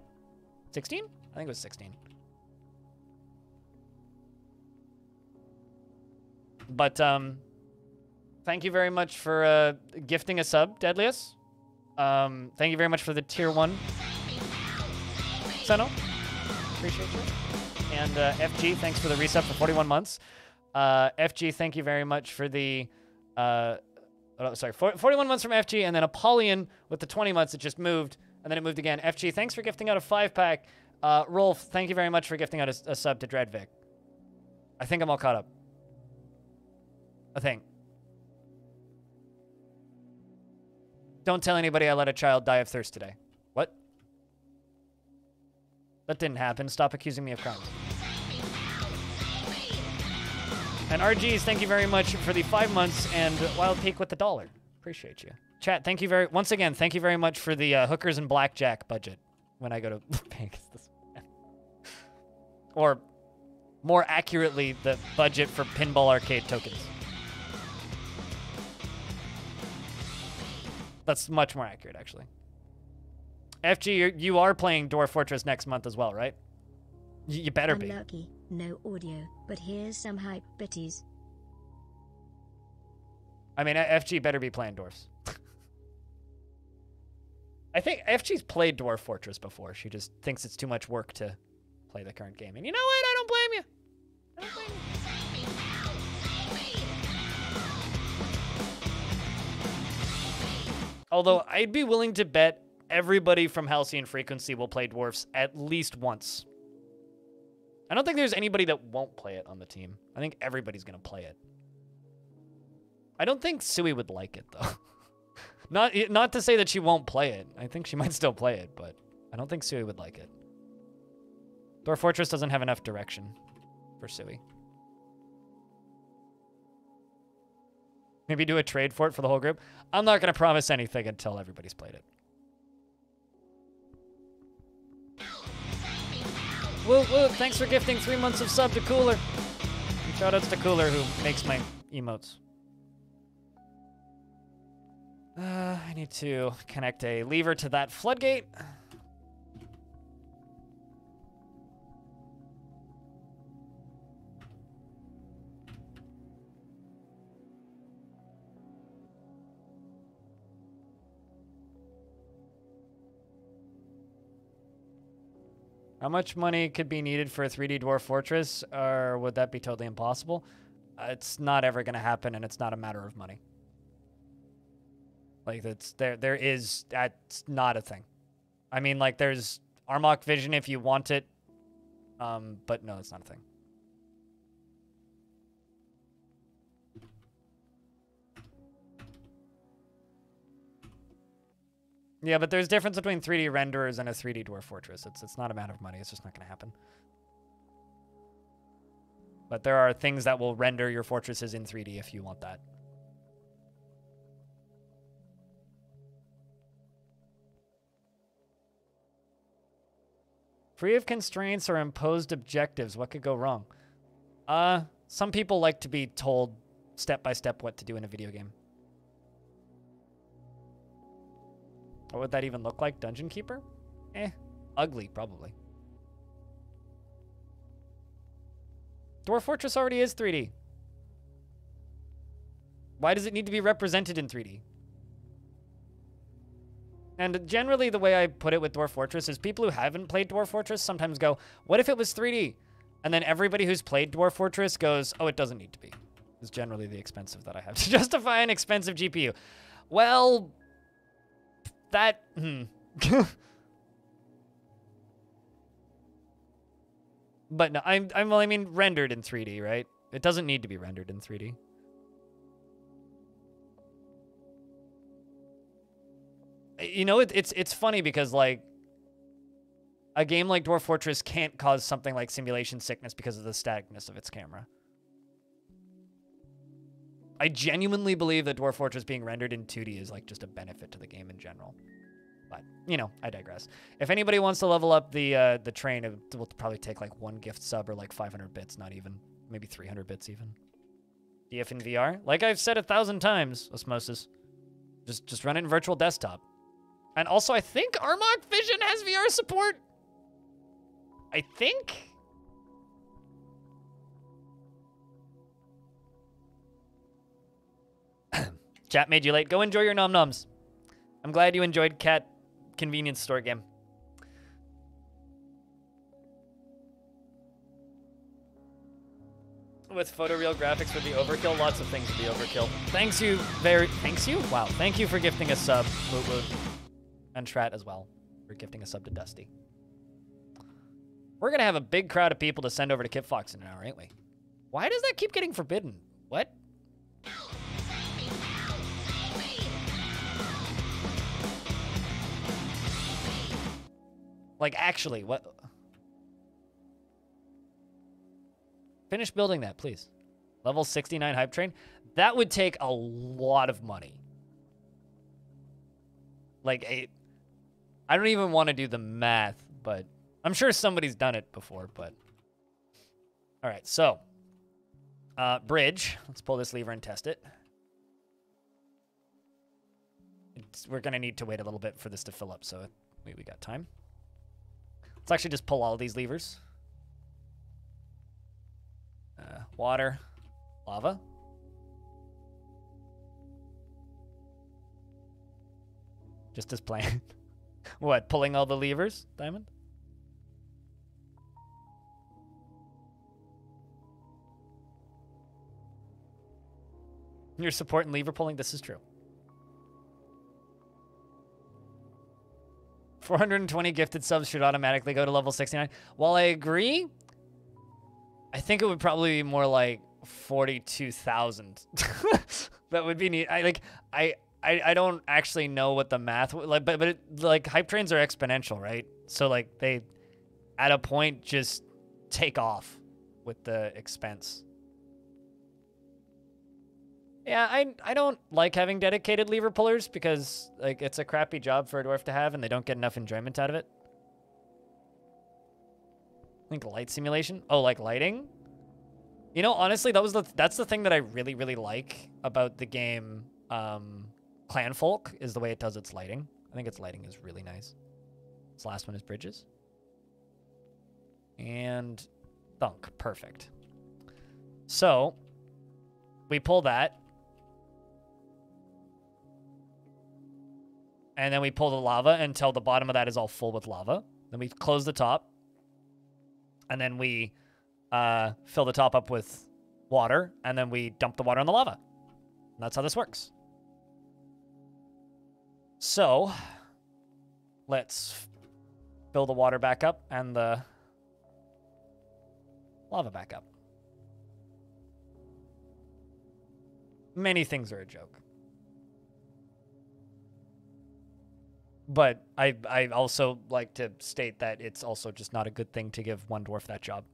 I think it was 16. But, thank you very much for gifting a sub, Deadliest. Thank you very much for the tier 1. Seno, appreciate you. And FG, thanks for the resub for 41 months. FG, thank you very much for the... 41 months from FG, and then Apollyon with the 20 months. It just moved, and then it moved again. FG, thanks for gifting out a 5-pack. Rolf, thank you very much for gifting out a sub to Dreadvic. I think I'm all caught up. I think. Don't tell anybody I let a child die of thirst today. What? That didn't happen. Stop accusing me of crimes. And RGs, thank you very much for the 5 months, and Wild Peak with the $1. Appreciate you. Chat, thank you once again, thank you very much for the hookers and blackjack budget when I go to Vegas this weekend. Or, more accurately, the budget for pinball arcade tokens. That's much more accurate, actually. FG, you are playing Dwarf Fortress next month as well, right? You better be. Unlucky, no audio, but here's some hype bitties. I mean, FG better be playing Dwarfs. I think FG's played Dwarf Fortress before. She just thinks it's too much work to play the current game. And you know what? I don't blame you. I don't blame you. Although, I'd be willing to bet everybody from Halcyon Frequency will play Dwarfs at least once. I don't think there's anybody that won't play it on the team. I think everybody's going to play it. I don't think Sui would like it, though. Not to say that she won't play it. I think she might still play it, but I don't think Sui would like it. Dwarf Fortress doesn't have enough direction for Sui. Maybe do a trade for it for the whole group. I'm not going to promise anything until everybody's played it. Woo woo, thanks for gifting 3 months of sub to Cooler. And shoutouts to Cooler who makes my emotes. I need to connect a lever to that floodgate. How much money could be needed for a 3D Dwarf Fortress, or would that be totally impossible? It's not ever going to happen, and it's not a matter of money. Like, that's that's not a thing. I mean, like, there's Armok Vision if you want it, but no, it's not a thing. Yeah, but there's difference between 3D renderers and a 3D Dwarf Fortress. It's not a matter of money. It's just not going to happen. But there are things that will render your fortresses in 3D if you want that. Free of constraints or imposed objectives. What could go wrong? Some people like to be told step by step what to do in a video game. What would that even look like? Dungeon Keeper? Ugly, probably. Dwarf Fortress already is 3D. Why does it need to be represented in 3D? And generally the way I put it with Dwarf Fortress is people who haven't played Dwarf Fortress sometimes go, what if it was 3D? And then everybody who's played Dwarf Fortress goes, oh, it doesn't need to be. It's generally the expensive that I have to justify an expensive GPU. Well, that, But no, well, I mean, rendered in 3D, right? It doesn't need to be rendered in 3D. You know, it's funny because, like, a game like Dwarf Fortress can't cause something like simulation sickness because of the staticness of its camera. I genuinely believe that Dwarf Fortress being rendered in 2D is, like, just a benefit to the game in general. But, you know, I digress. If anybody wants to level up the train, it will probably take, like, 1 gift sub or, like, 500 bits, not even. Maybe 300 bits even. DF in VR? Like I've said 1,000 times, Osmosis. Just run it in virtual desktop. And also, I think Armok Vision has VR support. I think? Chat made you late. Go enjoy your nom-noms. I'm glad you enjoyed Cat Convenience Store game. With photoreal graphics would be overkill. Lots of things would be overkill. Thanks you. Wow. Thank you for gifting a sub, Woot Woot. And Trat as well for gifting a sub to Dusty. We're going to have a big crowd of people to send over to Kit Fox in an hour, ain't we? Why does that keep getting forbidden? What? Like, actually, what? Finish building that, please. Level 69 hype train. That would take a lot of money. Like, I don't even want to do the math, but I'm sure somebody's done it before, but. All right, so. Bridge. Let's pull this lever and test it. We're going to need to wait a little bit for this to fill up, so we got time. Let's actually just pull all of these levers. Water. Lava. Just as planned. What, pulling all the levers, Diamond? Your support in lever pulling, this is true. 420 gifted subs should automatically go to level 69. While I agree, I think it would probably be more like 42,000. That would be neat. I don't actually know what the math like, but like hype trains are exponential, right? So like they at a point just take off with the expense. Yeah, I don't like having dedicated lever pullers because like it's a crappy job for a dwarf to have and they don't get enough enjoyment out of it. I think light simulation. Oh, like lighting? You know, honestly, that's the thing that I really, really like about the game Clanfolk is the way it does its lighting. I think its lighting is really nice. This last one is bridges. And thunk. Perfect. So we pull that. And then we pull the lava until the bottom of that is all full with lava. Then we close the top. And then we fill the top up with water. And then we dump the water on the lava. And that's how this works. So, let's fill the water back up and the lava back up. Many things are a joke. But I also like to state that it's also just not a good thing to give one dwarf that job.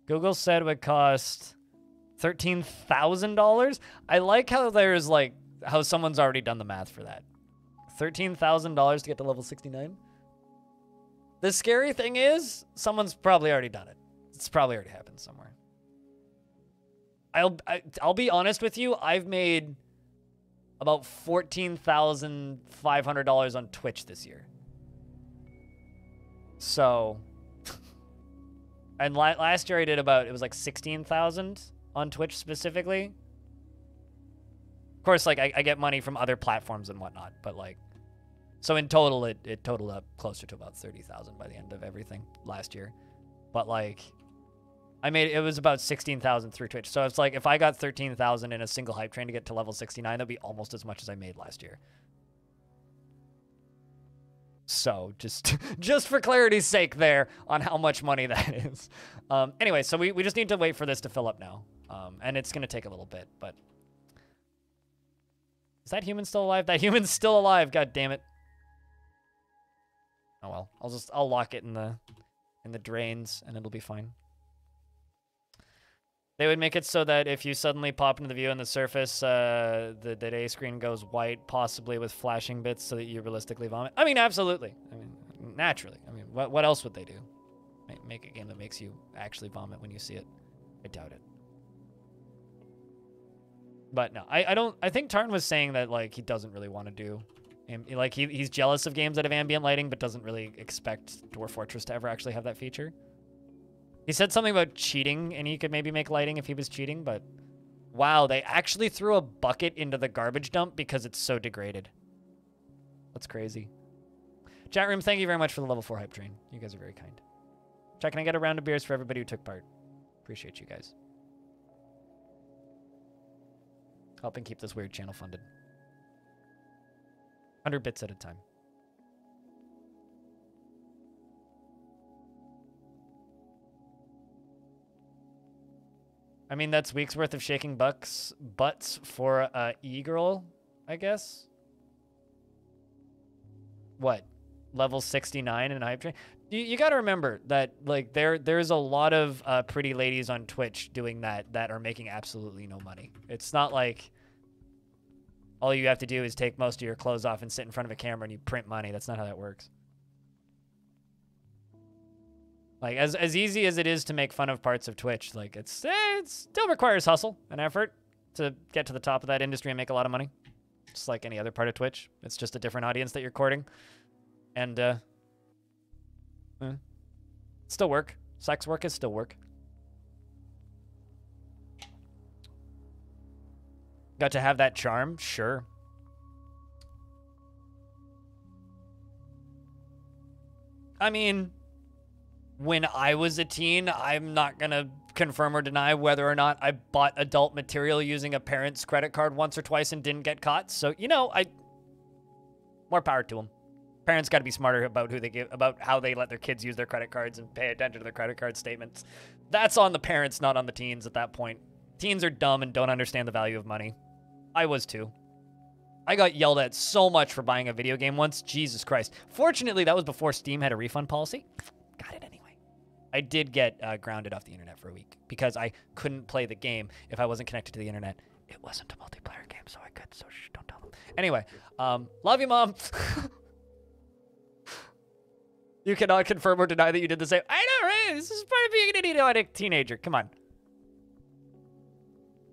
Google said it would cost $13,000. I like how there's like, how someone's already done the math for that. $13,000 to get to level 69. The scary thing is, someone's probably already done it. It's probably already happened somewhere. I'll be honest with you. I've made about $14,500 on Twitch this year. So, And last year I did about, it was like 16,000 on Twitch specifically. Of course, like I get money from other platforms and whatnot, but like, so in total it totaled up closer to about 30,000 by the end of everything last year. But like, it was about 16,000 through Twitch. So it's like, if I got 13,000 in a single hype train to get to level 69, that'd be almost as much as I made last year. So just for clarity's sake there on how much money that is. Anyway, so we just need to wait for this to fill up now. And it's going to take a little bit, but is that human still alive? That human's still alive. God damn it. Oh well, I'll lock it in the drains and it'll be fine. They would make it so that if you suddenly pop into the view on the surface, the A screen goes white, possibly with flashing bits, so that you realistically vomit. I mean, absolutely. I mean, naturally. I mean, what else would they do? Make a game that makes you actually vomit when you see it? I doubt it. But no, I think Tarn was saying that like he doesn't really want to do, like he's jealous of games that have ambient lighting, but doesn't really expect Dwarf Fortress to ever actually have that feature. He said something about cheating, and he could maybe make lighting if he was cheating, but wow, they actually threw a bucket into the garbage dump because it's so degraded. That's crazy. Chat room, thank you very much for the level 4 hype train. You guys are very kind. Chat, can I get a round of beers for everybody who took part? Appreciate you guys. Helping keep this weird channel funded. 100 bits at a time. I mean, that's weeks worth of shaking butts for e-girl, I guess. What? Level 69 in hype train? You got to remember that like there's a lot of pretty ladies on Twitch doing that are making absolutely no money. It's not like all you have to do is take most of your clothes off and sit in front of a camera and you print money. That's not how that works. Like, as easy as it is to make fun of parts of Twitch, like, it still requires hustle and effort to get to the top of that industry and make a lot of money. Just like any other part of Twitch. It's just a different audience that you're courting. And, still work. Sex work is still work. Got to have that charm? Sure. I mean, when I was a teen, I'm not going to confirm or deny whether or not I bought adult material using a parent's credit card once or twice and didn't get caught. So, you know, more power to them. Parents got to be smarter about about how they let their kids use their credit cards and pay attention to their credit card statements. That's on the parents, not on the teens at that point. Teens are dumb and don't understand the value of money. I was too. I got yelled at so much for buying a video game once. Jesus Christ. Fortunately, that was before Steam had a refund policy. Got it anyway. I did get grounded off the internet for a week because I couldn't play the game if I wasn't connected to the internet. It wasn't a multiplayer game, so I could, so shh, don't tell them. Anyway, love you, Mom. You cannot confirm or deny that you did the same. I know, right? This is part of being an idiotic teenager. Come on.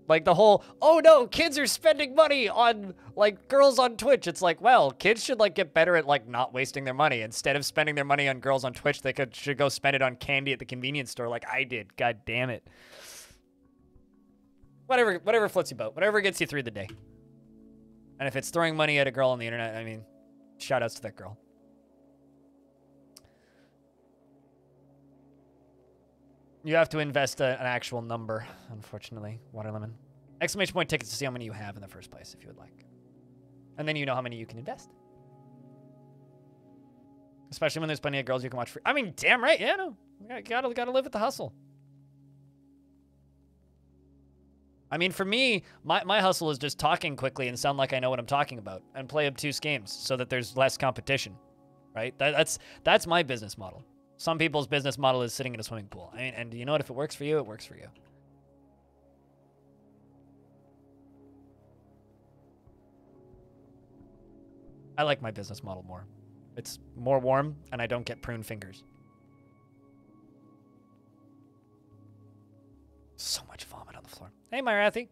Like the whole, oh no, kids are spending money on, like, girls on Twitch. It's like, well, kids should, like, get better at, like, not wasting their money. Instead of spending their money on girls on Twitch, they should go spend it on candy at the convenience store like I did. God damn it. Whatever floats your boat. Whatever gets you through the day. And if it's throwing money at a girl on the internet, I mean, shout outs to that girl. You have to invest an actual number, unfortunately, Waterlemon. Exclamation point tickets to see how many you have in the first place, if you would like. And then you know how many you can invest. Especially when there's plenty of girls you can watch free. I mean, damn right, yeah, no. Gotta live with the hustle. I mean, for me, my hustle is just talking quickly and sound like I know what I'm talking about and play obtuse games so that there's less competition, right? That's my business model. Some people's business model is sitting in a swimming pool. I mean, and you know what? If it works for you, it works for you. I like my business model more. It's more warm, and I don't get prune fingers. So much vomit on the floor. Hey, Myrathi.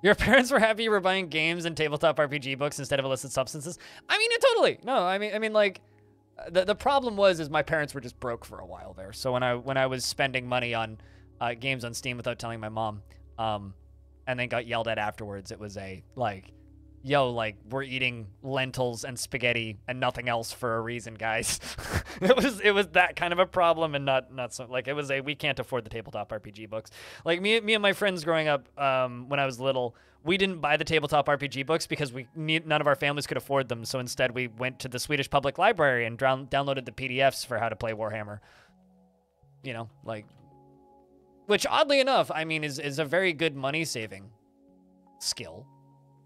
Your parents were happy you were buying games and tabletop RPG books instead of illicit substances? I mean, totally. No, I mean, like, The problem is my parents were just broke for a while there. So when I was spending money on games on Steam without telling my mom, and then got yelled at afterwards, it was a like, yo, like, we're eating lentils and spaghetti and nothing else for a reason, guys. it was that kind of a problem, and not so, like, it was a, we can't afford the tabletop RPG books. Like, me and my friends growing up, when I was little, we didn't buy the tabletop RPG books because none of our families could afford them. So instead we went to the Swedish Public Library and downloaded the PDFs for how to play Warhammer. You know, like, which oddly enough, I mean, is a very good money-saving skill,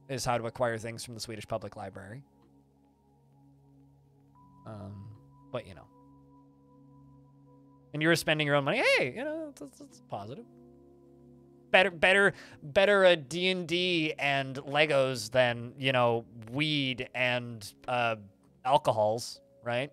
is how to acquire things from the Swedish Public Library. But, you know. And you were spending your own money. Hey, you know, it's positive. Better a D&D and Legos than, you know, weed and alcohols, right?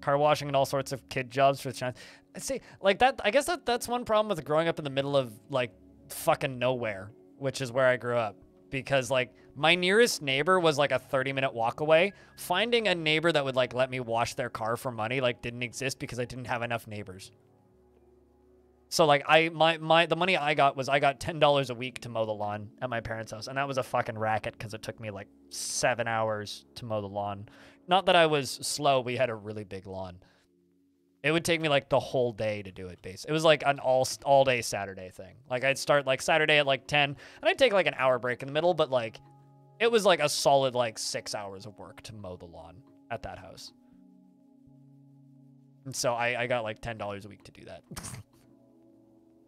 Car washing and all sorts of kid jobs for China. See, like that, I guess that's one problem with growing up in the middle of like fucking nowhere, which is where I grew up. Because like my nearest neighbor was like a 30-minute walk away. Finding a neighbor that would like let me wash their car for money like didn't exist because I didn't have enough neighbors. So like the money I got was I got $10 a week to mow the lawn at my parents' house, and that was a fucking racket because it took me like 7 hours to mow the lawn. Not that I was slow, we had a really big lawn. It would take me like the whole day to do it, basically. It was like an all day Saturday thing. Like I'd start like Saturday at like 10, and I'd take like an hour break in the middle, but like it was like a solid like 6 hours of work to mow the lawn at that house. And so I got like $10 a week to do that.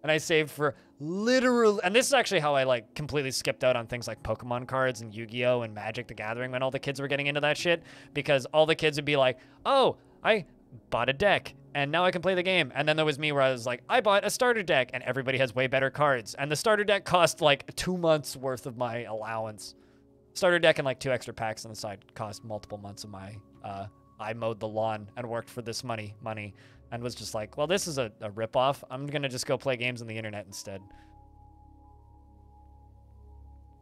And I saved for literally, and this is actually how I like completely skipped out on things like Pokemon cards and Yu-Gi-Oh! And Magic the Gathering when all the kids were getting into that shit, because all the kids would be like, oh, I bought a deck and now I can play the game. And then there was me where I was like, I bought a starter deck and everybody has way better cards. And the starter deck cost like 2 months worth of my allowance. Starter deck and like 2 extra packs on the side cost multiple months of my, I mowed the lawn and worked for this money. And was just like, well, this is a ripoff. I'm going to just go play games on the internet instead.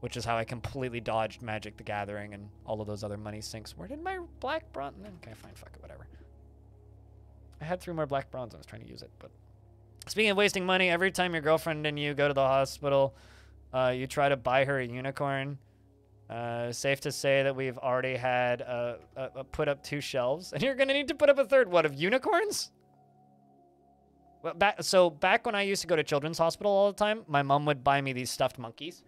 Which is how I completely dodged Magic the Gathering and all of those other money sinks. Where did my black bronze? Okay, fine, fuck it, whatever. I had 3 more black bronze. I was trying to use it, but... Speaking of wasting money, every time your girlfriend and you go to the hospital, you try to buy her a unicorn. Safe to say that we've already had put up 2 shelves. And you're going to need to put up a 3rd. What, of unicorns? Well, back when I used to go to Children's Hospital all the time, my mom would buy me these stuffed monkeys.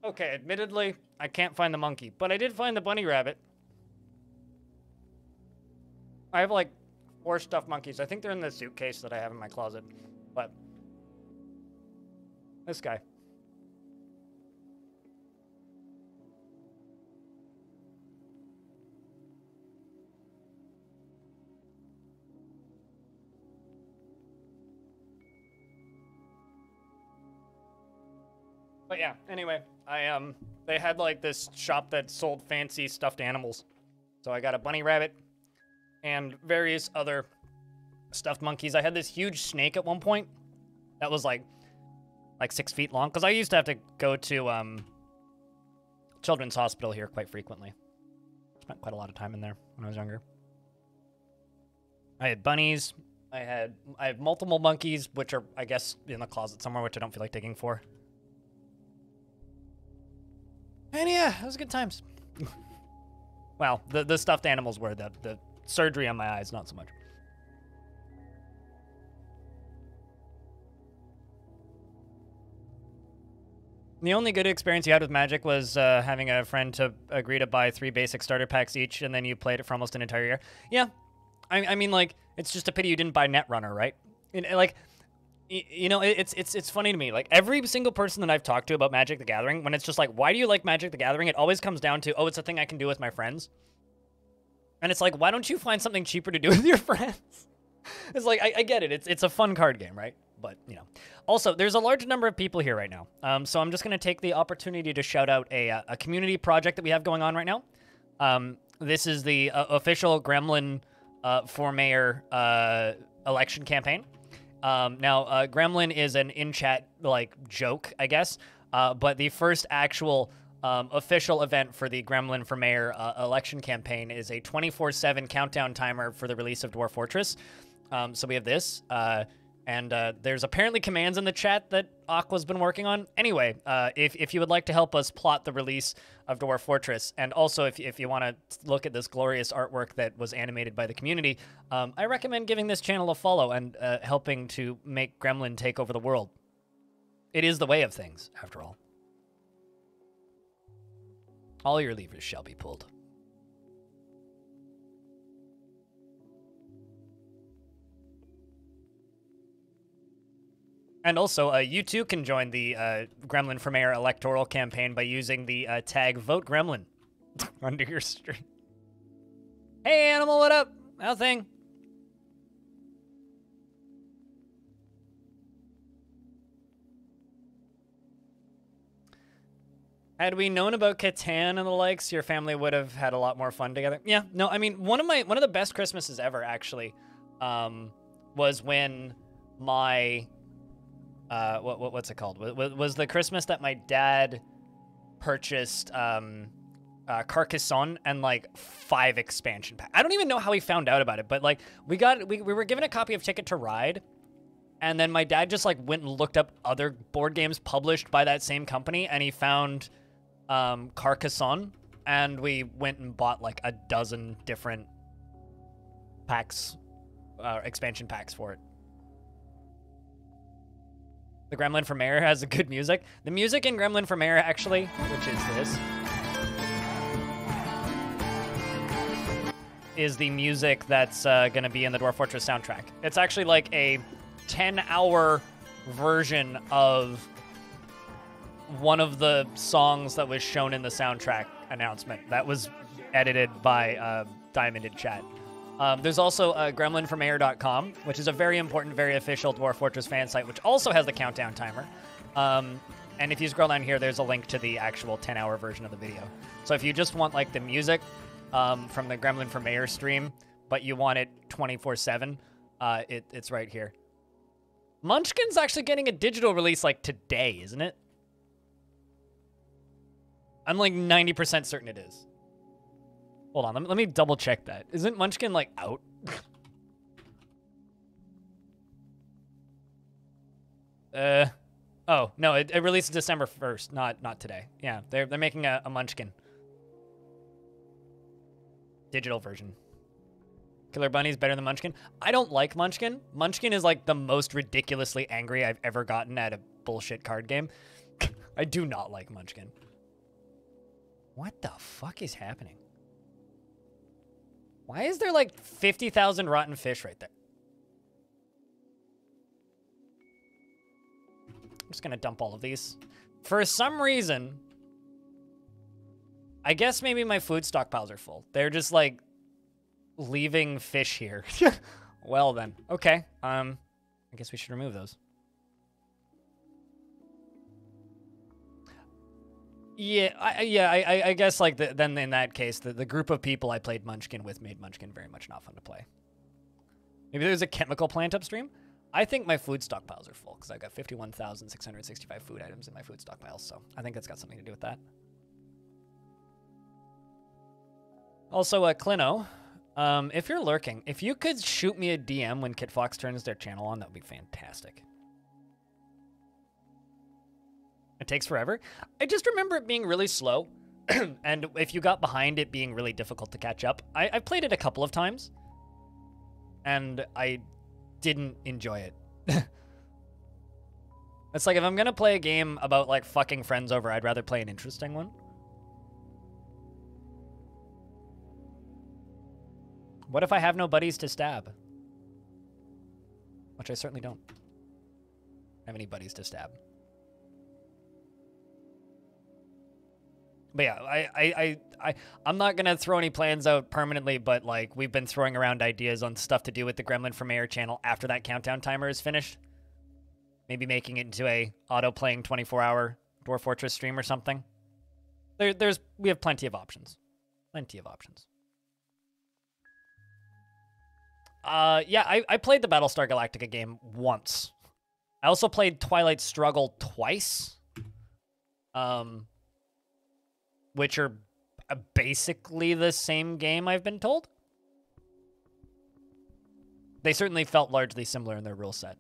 Okay, admittedly, I can't find the monkey, but I did find the bunny rabbit. I have like 4 stuffed monkeys. I think they're in the suitcase that I have in my closet, but this guy. But yeah, anyway, they had like this shop that sold fancy stuffed animals. So I got a bunny rabbit and various other stuffed monkeys. I had this huge snake at one point that was like 6 feet long, because I used to have to go to Children's Hospital here quite frequently. Spent quite a lot of time in there when I was younger. I had bunnies, I have multiple monkeys, which are, I guess, in the closet somewhere, which I don't feel like digging for. And yeah, it was good times. Well, the stuffed animals were. The surgery on my eyes, not so much. The only good experience you had with Magic was having a friend to agree to buy 3 basic starter packs each, and then you played it for almost an entire year. Yeah, I mean, like, it's just a pity you didn't buy Netrunner, right? And, like, you know, it's funny to me. Like, every single person that I've talked to about Magic the Gathering, when it's just like, why do you like Magic the Gathering? It always comes down to, oh, it's a thing I can do with my friends. And it's like, why don't you find something cheaper to do with your friends? It's like, I get it. It's a fun card game, right? But, you know. Also, there's a large number of people here right now. So I'm just going to take the opportunity to shout out a community project that we have going on right now. This is the official Gremlin for Mayor election campaign. Now, Gremlin is an in-chat, like, joke, I guess. But the first actual official event for the Gremlin for Mayor election campaign is a 24/7 countdown timer for the release of Dwarf Fortress. So we have this. And there's apparently commands in the chat that Aqua's been working on. Anyway, if you would like to help us plot the release of Dwarf Fortress, and also if you want to look at this glorious artwork that was animated by the community, I recommend giving this channel a follow and helping to make Gremlin take over the world. It is the way of things, after all. All your levers shall be pulled. And also, you too can join the Gremlin for Mayor electoral campaign by using the tag VoteGremlin under your stream. Hey, Animal, what up? How thing? Had we known about Catan and the likes, your family would have had a lot more fun together. Yeah, no, I mean, one of the best Christmases ever, actually, was when my... what's it called? Was the Christmas that my dad purchased Carcassonne and like 5 expansion packs. I don't even know how he found out about it, but like we were given a copy of Ticket to Ride, and then my dad just like went and looked up other board games published by that same company, and he found Carcassonne, and we went and bought like a dozen different packs, expansion packs for it. The Gremlin for Mayor has a good music. The music in Gremlin for Mayor, actually, which is this, is the music that's going to be in the Dwarf Fortress soundtrack. It's actually like a 10-hour version of one of the songs that was shown in the soundtrack announcement that was edited by Diamond in chat. There's also gremlinformayor.com, which is a very important, very official Dwarf Fortress fan site, which also has the countdown timer. And if you scroll down here, there's a link to the actual 10-hour version of the video. So if you just want like the music from the Gremlin for Mayor stream, but you want it 24/7, it's right here. Munchkin's actually getting a digital release like today, isn't it? I'm like 90% certain it is. Hold on, let me double check that. Isn't Munchkin, like, out? Oh, no, it released December 1st, not today. Yeah, they're making a Munchkin. Digital version. Killer Bunny's better than Munchkin? I don't like Munchkin. Munchkin is, like, the most ridiculously angry I've ever gotten at a bullshit card game. I do not like Munchkin. What the fuck is happening? Why is there like 50,000 rotten fish right there? I'm just gonna dump all of these. For some reason, I guess maybe my food stockpiles are full. They're just like leaving fish here. Well then, okay. I guess we should remove those. Yeah, I guess like then in that case, the group of people I played Munchkin with made Munchkin very much not fun to play. Maybe there's a chemical plant upstream. I think my food stockpiles are full because I've got 51,665 food items in my food stockpiles, so I think that's got something to do with that. Also, Clino, If you're lurking, if you could shoot me a DM when KitFox turns their channel on, that would be fantastic. It takes forever. I just remember it being really slow, and if you got behind, it being really difficult to catch up. I've played it a couple of times, and I didn't enjoy it. It's like, if I'm gonna play a game about, like, fucking friends over, I'd rather play an interesting one. What if I have no buddies to stab? Which I certainly don't have any buddies to stab. But yeah, I'm not gonna throw any plans out permanently, but like, we've been throwing around ideas on stuff to do with the Gremlin for Mayor channel after that countdown timer is finished. Maybe making it into a auto-playing 24-hour Dwarf Fortress stream or something. We have plenty of options. Plenty of options. Yeah, I played the Battlestar Galactica game once. I also played Twilight Struggle twice. Which are basically the same game, I've been told. They certainly felt largely similar in their rule set.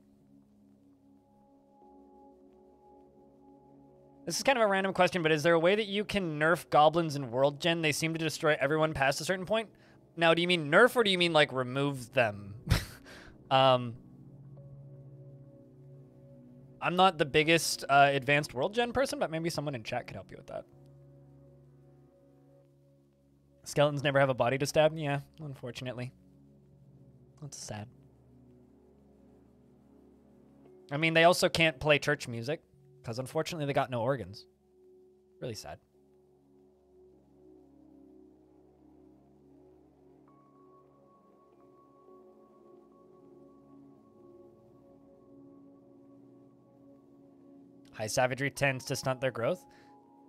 This is kind of a random question, but is there a way that you can nerf goblins in World Gen? They seem to destroy everyone past a certain point. Now, do you mean nerf or do you mean, like, remove them? I'm not the biggest advanced World Gen person, but maybe someone in chat could help you with that. Skeletons never have a body to stab? Yeah, unfortunately. That's sad. I mean, they also can't play church music, because unfortunately they got no organs. Really sad. High savagery tends to stunt their growth.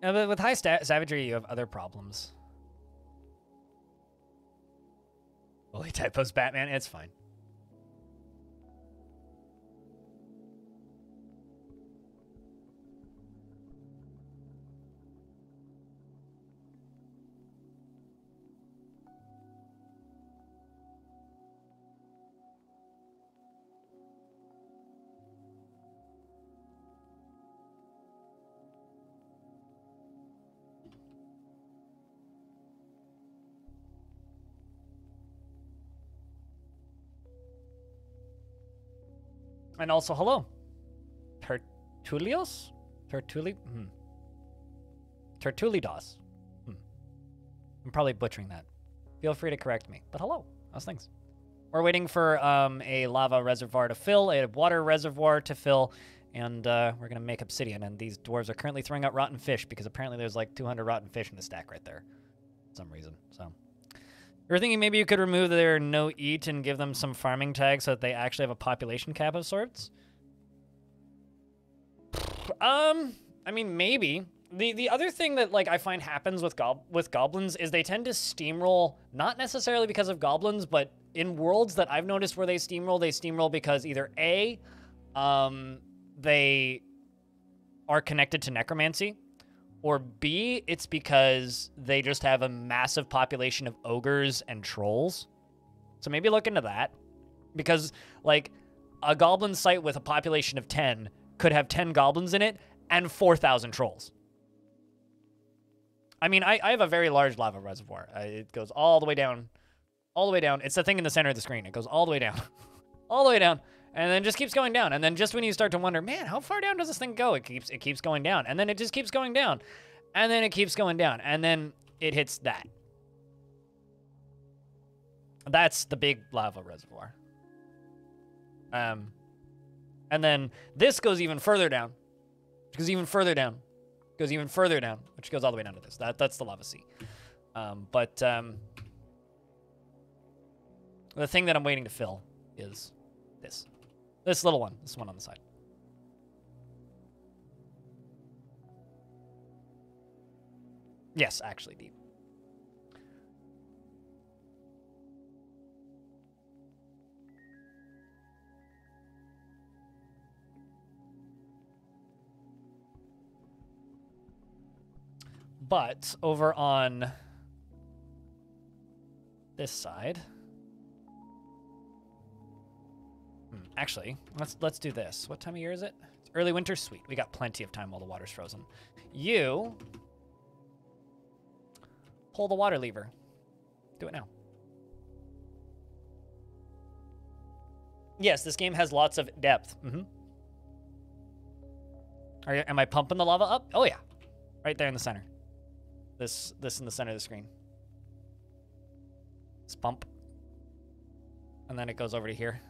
Yeah, but with high savagery, you have other problems. Holy typos, Batman. It's fine. And also, hello. Tertulios? Tertulidos. I'm probably butchering that. Feel free to correct me. But hello. How's things? We're waiting for a lava reservoir to fill, a water reservoir to fill, and we're going to make obsidian. And these dwarves are currently throwing out rotten fish because apparently there's like 200 rotten fish in the stack right there. For some reason, so... You're thinking maybe you could remove their no-eat and give them some farming tags so that they actually have a population cap of sorts? I mean, maybe. The other thing that, like, I find happens with goblins is they tend to steamroll, not necessarily because of goblins, but in worlds that I've noticed where they steamroll because either A, they are connected to necromancy, or B, it's because they just have a massive population of ogres and trolls. So maybe look into that. Because, like, a goblin site with a population of 10 could have 10 goblins in it and 4,000 trolls. I mean, I have a very large lava reservoir. It goes all the way down. All the way down. It's the thing in the center of the screen. It goes all the way down. All the way down. And then just keeps going down. And then just when you start to wonder, man, how far down does this thing go? It keeps going down. And then it just keeps going down. And then it keeps going down. And then it hits that. That's the big lava reservoir. And then this goes even further down. Which goes even further down. Goes even further down. Which goes all the way down to this. That's the lava sea. The thing that I'm waiting to fill is this. This little one. This one on the side. Yes, actually, deep. But over on this side, Actually, let's do this. What time of year is it? It's early winter. Sweet. We got plenty of time while the water's frozen. You pull the water lever. Do it now. Yes, this game has lots of depth. Am I pumping the lava up? Oh yeah, right there in the center. This in the center of the screen. This pump, and then it goes over to here.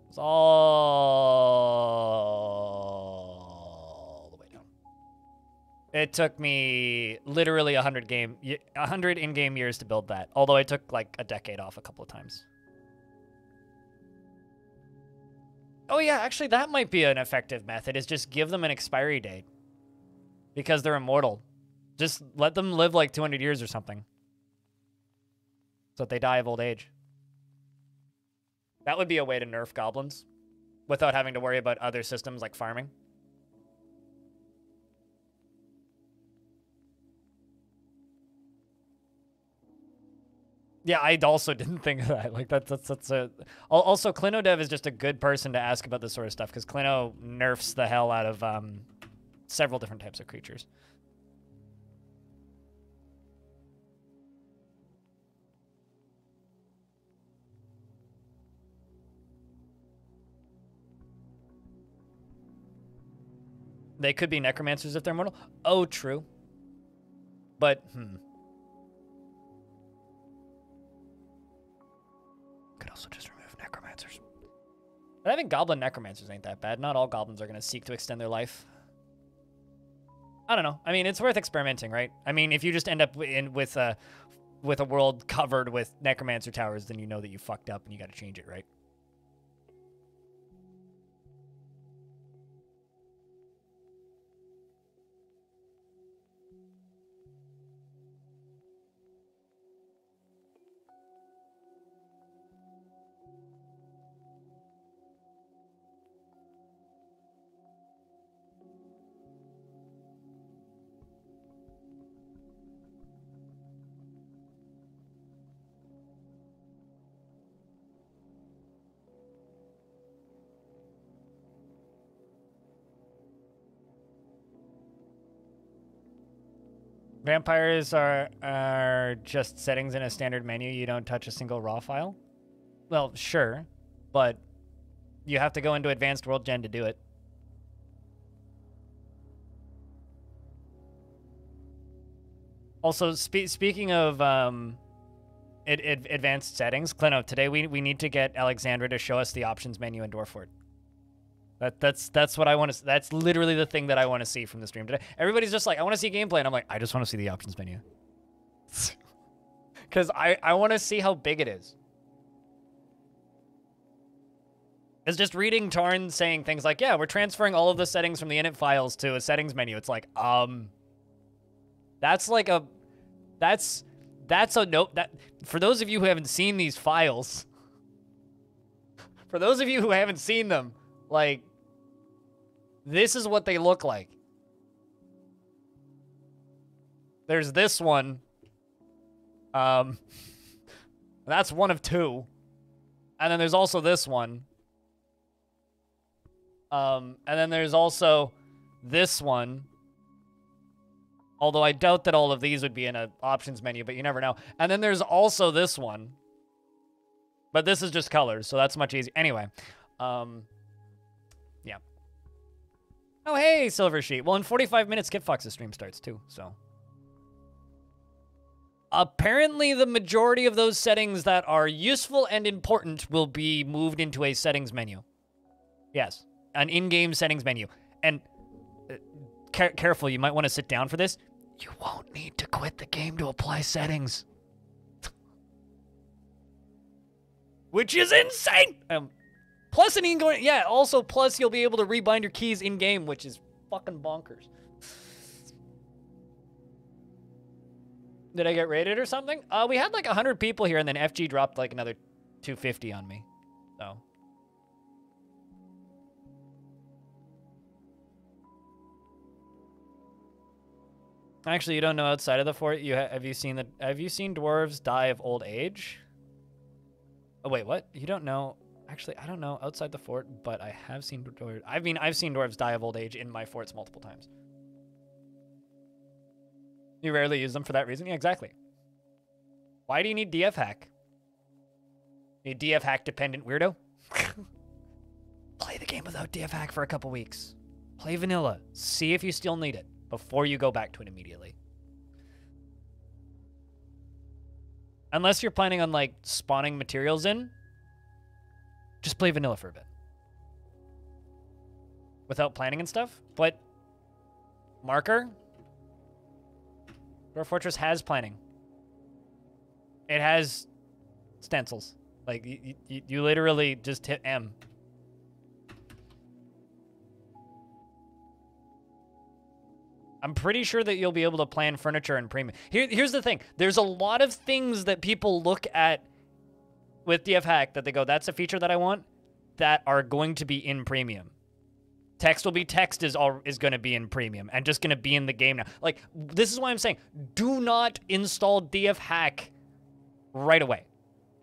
It's all the way down. It took me literally 100 in-game years to build that. Although I took like a decade off a couple of times. Oh yeah, actually that might be an effective method, is just give them an expiry date. Because they're immortal. Just let them live like 200 years or something. So that they die of old age. That would be a way to nerf goblins without having to worry about other systems like farming. Yeah, I also didn't think of that. Like that's a. Also, Clinodev is just a good person to ask about this sort of stuff because Clino nerfs the hell out of several different types of creatures. They could be necromancers if they're mortal. Oh, true. But, could also just remove necromancers. But I think goblin necromancers ain't that bad. Not all goblins are going to seek to extend their life. I don't know. I mean, it's worth experimenting, right? I mean, if you just end up with a world covered with necromancer towers, then you know that you fucked up and you got to change it, right? Vampires are just settings in a standard menu. You don't touch a single raw file. Well, sure, but you have to go into Advanced World Gen to do it. Also, speaking of advanced settings, Clino, today we need to get Alexandra to show us the options menu in Dwarf. That's what I want to. That's literally the thing that I want to see from the stream today. Everybody's just like, I want to see gameplay, and I'm like, I just want to see the options menu, because I want to see how big it is. It's just reading Tarn saying things like, yeah, we're transferring all of the settings from the init files to a settings menu. It's like, that's like a, that's a note that for those of you who haven't seen these files, for those of you who haven't seen them, like, this is what they look like. There's this one. That's one of two. And then there's also this one. And then there's also this one. Although I doubt that all of these would be in an options menu, but you never know. And then there's also this one. But this is just colors, so that's much easier. Anyway. Yeah. Oh, hey, Silver Sheet. Well, in 45 minutes, KitFox's stream starts, too, so. Apparently, the majority of those settings that are useful and important will be moved into a settings menu. Yes, an in-game settings menu. And careful, you might want to sit down for this. You won't need to quit the game to apply settings. Which is insane! Plus an in-game, yeah, also plus you'll be able to rebind your keys in-game, which is fucking bonkers. Did I get raided or something? We had like 100 people here, and then FG dropped like another 250 on me, so. Actually, you don't know outside of the fort. Have you seen dwarves die of old age? Oh wait, what? You don't know? Actually, I don't know outside the fort, but I have seen dwarves. I mean, I've seen dwarves die of old age in my forts multiple times. You rarely use them for that reason? Yeah, exactly. Why do you need DF hack? You DF hack dependent weirdo? Play the game without DF hack for a couple weeks. Play vanilla. See if you still need it before you go back to it immediately. Unless you're planning on, like, spawning materials in, just play vanilla for a bit. Without planning and stuff. But marker? Dwarf Fortress has planning. It has stencils. Like, you literally just hit M. I'm pretty sure that you'll be able to plan furniture in premium. Here's the thing. There's a lot of things that people look at with DF Hack that they go, that's a feature that I want, that are going to be in premium. Text will be text is going to be in premium and just going to be in the game now. Like, this is why I'm saying, do not install DF Hack right away.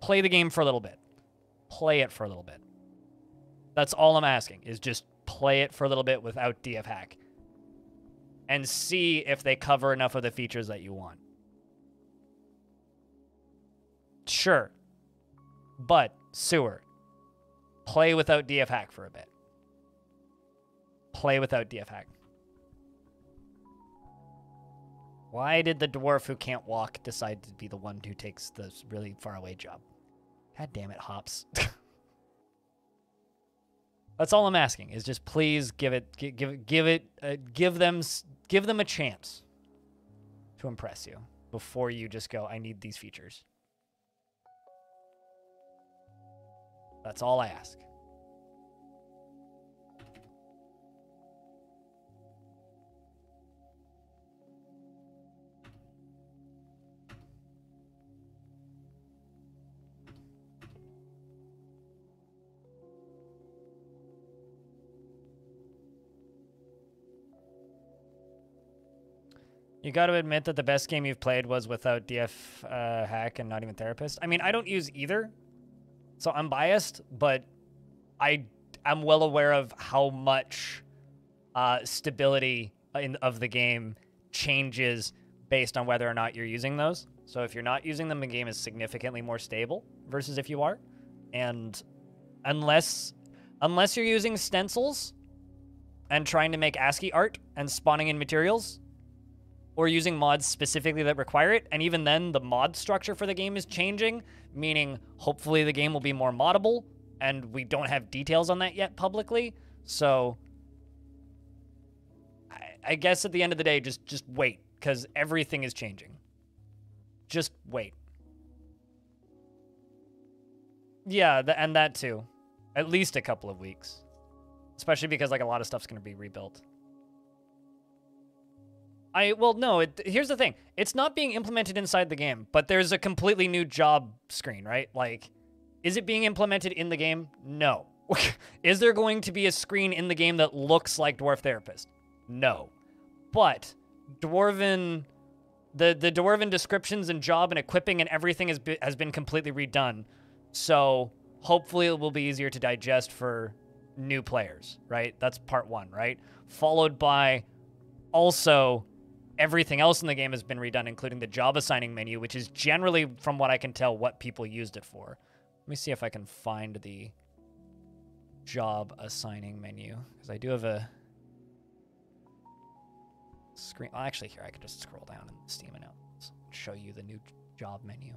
Play the game for a little bit. Play it for a little bit. That's all I'm asking, is just play it for a little bit without DF Hack. And see if they cover enough of the features that you want. Sure. But, sewer. Play without DF Hack for a bit. Play without DF Hack. Why did the dwarf who can't walk decide to be the one who takes this really far away job? God damn it, Hops. That's all I'm asking, is just please give them a chance to impress you before you just go, I need these features. That's all I ask. You got to admit that the best game you've played was without DF Hack and not even Therapist. I mean, I don't use either, so I'm biased, but I'm well aware of how much stability of the game changes based on whether or not you're using those. So if you're not using them, the game is significantly more stable versus if you are. And unless you're using stencils and trying to make ASCII art and spawning in materials, or using mods specifically that require it, and even then, the mod structure for the game is changing, meaning hopefully the game will be more moddable, and we don't have details on that yet publicly, so I guess at the end of the day, just wait, because everything is changing. Just wait. Yeah, and that too. At least a couple of weeks. Especially because, like, a lot of stuff's going to be rebuilt. Well, no, here's the thing. It's not being implemented inside the game, but there's a completely new job screen, right? Like, is it being implemented in the game? No. Is there going to be a screen in the game that looks like Dwarf Therapist? No. But the Dwarven descriptions and job and equipping and everything has been completely redone. So hopefully it will be easier to digest for new players, right? That's part one, right? Followed by also everything else in the game has been redone, including the job assigning menu, which is generally, from what I can tell, what people used it for. Let me see if I can find the job assigning menu, because I do have a screen. Well, actually, here, I can just scroll down in Steam and show you the new job menu.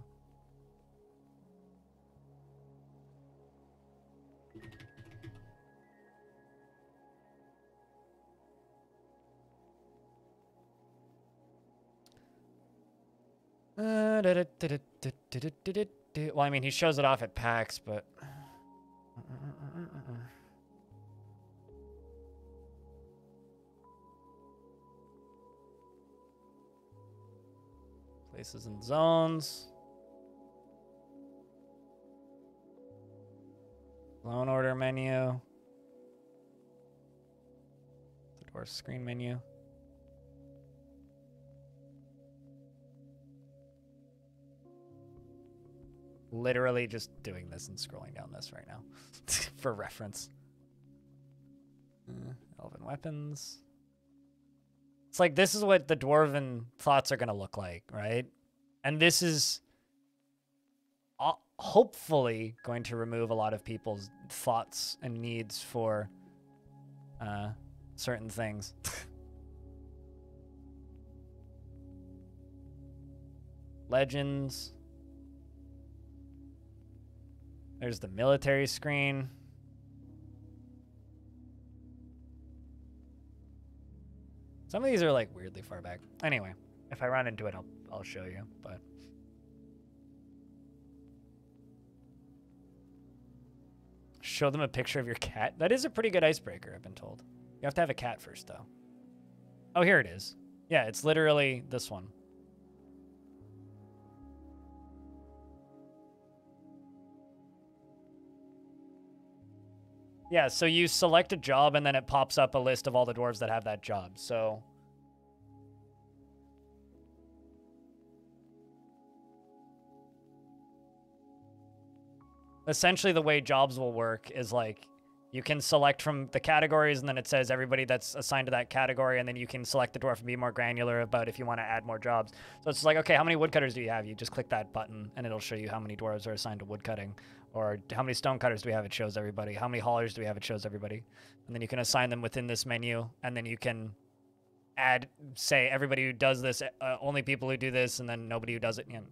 Well, I mean, he shows it off at PAX, but... Places and zones. Loan order menu. The Dwarf screen menu. literally just doing this and scrolling down this right now for reference. Elven weapons. It's like, this is what the dwarven thoughts are going to look like, right? And this is hopefully going to remove a lot of people's thoughts and needs for certain things. Legends. There's the military screen. Some of these are like weirdly far back. Anyway, if I run into it, I'll show you, but show them a picture of your cat. That is a pretty good icebreaker, I've been told. You have to have a cat first, though. Oh, here it is. Yeah, it's literally this one. Yeah, so you select a job, and then it pops up a list of all the dwarves that have that job. So essentially the way jobs will work is like you can select from the categories, and then it says everybody that's assigned to that category, and then you can select the dwarf and be more granular about if you want to add more jobs. So it's like, okay, how many woodcutters do you have? You just click that button, and it'll show you how many dwarves are assigned to woodcutting. Or how many stonecutters do we have? It shows everybody. How many haulers do we have? It shows everybody. And then you can assign them within this menu, and then you can add, say, everybody who does this, only people who do this, and then nobody who does it. You know,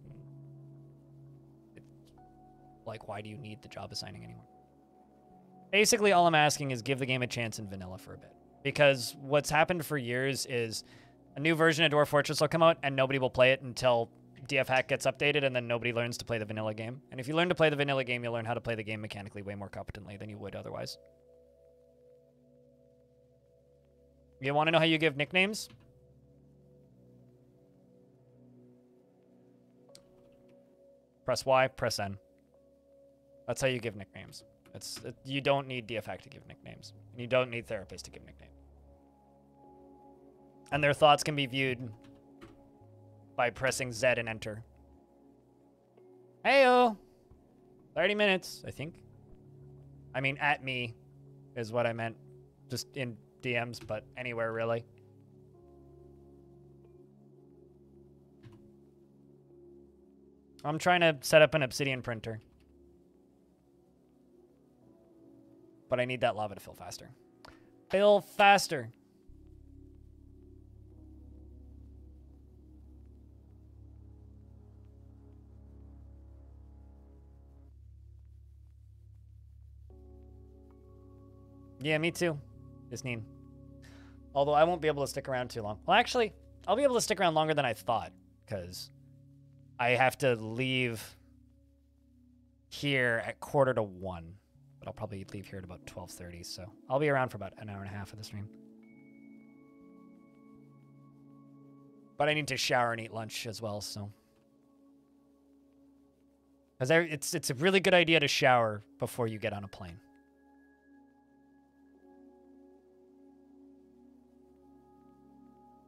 like, why do you need the job assigning anymore? Basically, all I'm asking is give the game a chance in vanilla for a bit. Because what's happened for years is a new version of Dwarf Fortress will come out, and nobody will play it until DF Hack gets updated, and then nobody learns to play the vanilla game. And if you learn to play the vanilla game, you'll learn how to play the game mechanically way more competently than you would otherwise. You want to know how you give nicknames? Press Y, press N. That's how you give nicknames. You don't need DF Hack to give nicknames. You don't need therapists to give nicknames. And their thoughts can be viewed by pressing Z and enter. Heyo! 30 minutes, I think. I mean, at me is what I meant. Just in DMs, but anywhere, really. I'm trying to set up an obsidian printer. But I need that lava to fill faster. Fill faster! Yeah, me too. Isneen. Although I won't be able to stick around too long. Well, actually, I'll be able to stick around longer than I thought, because I have to leave here at 12:45. But I'll probably leave here at about 12:30, so I'll be around for about an hour and a half of the stream. But I need to shower and eat lunch as well, so. Because it's a really good idea to shower before you get on a plane.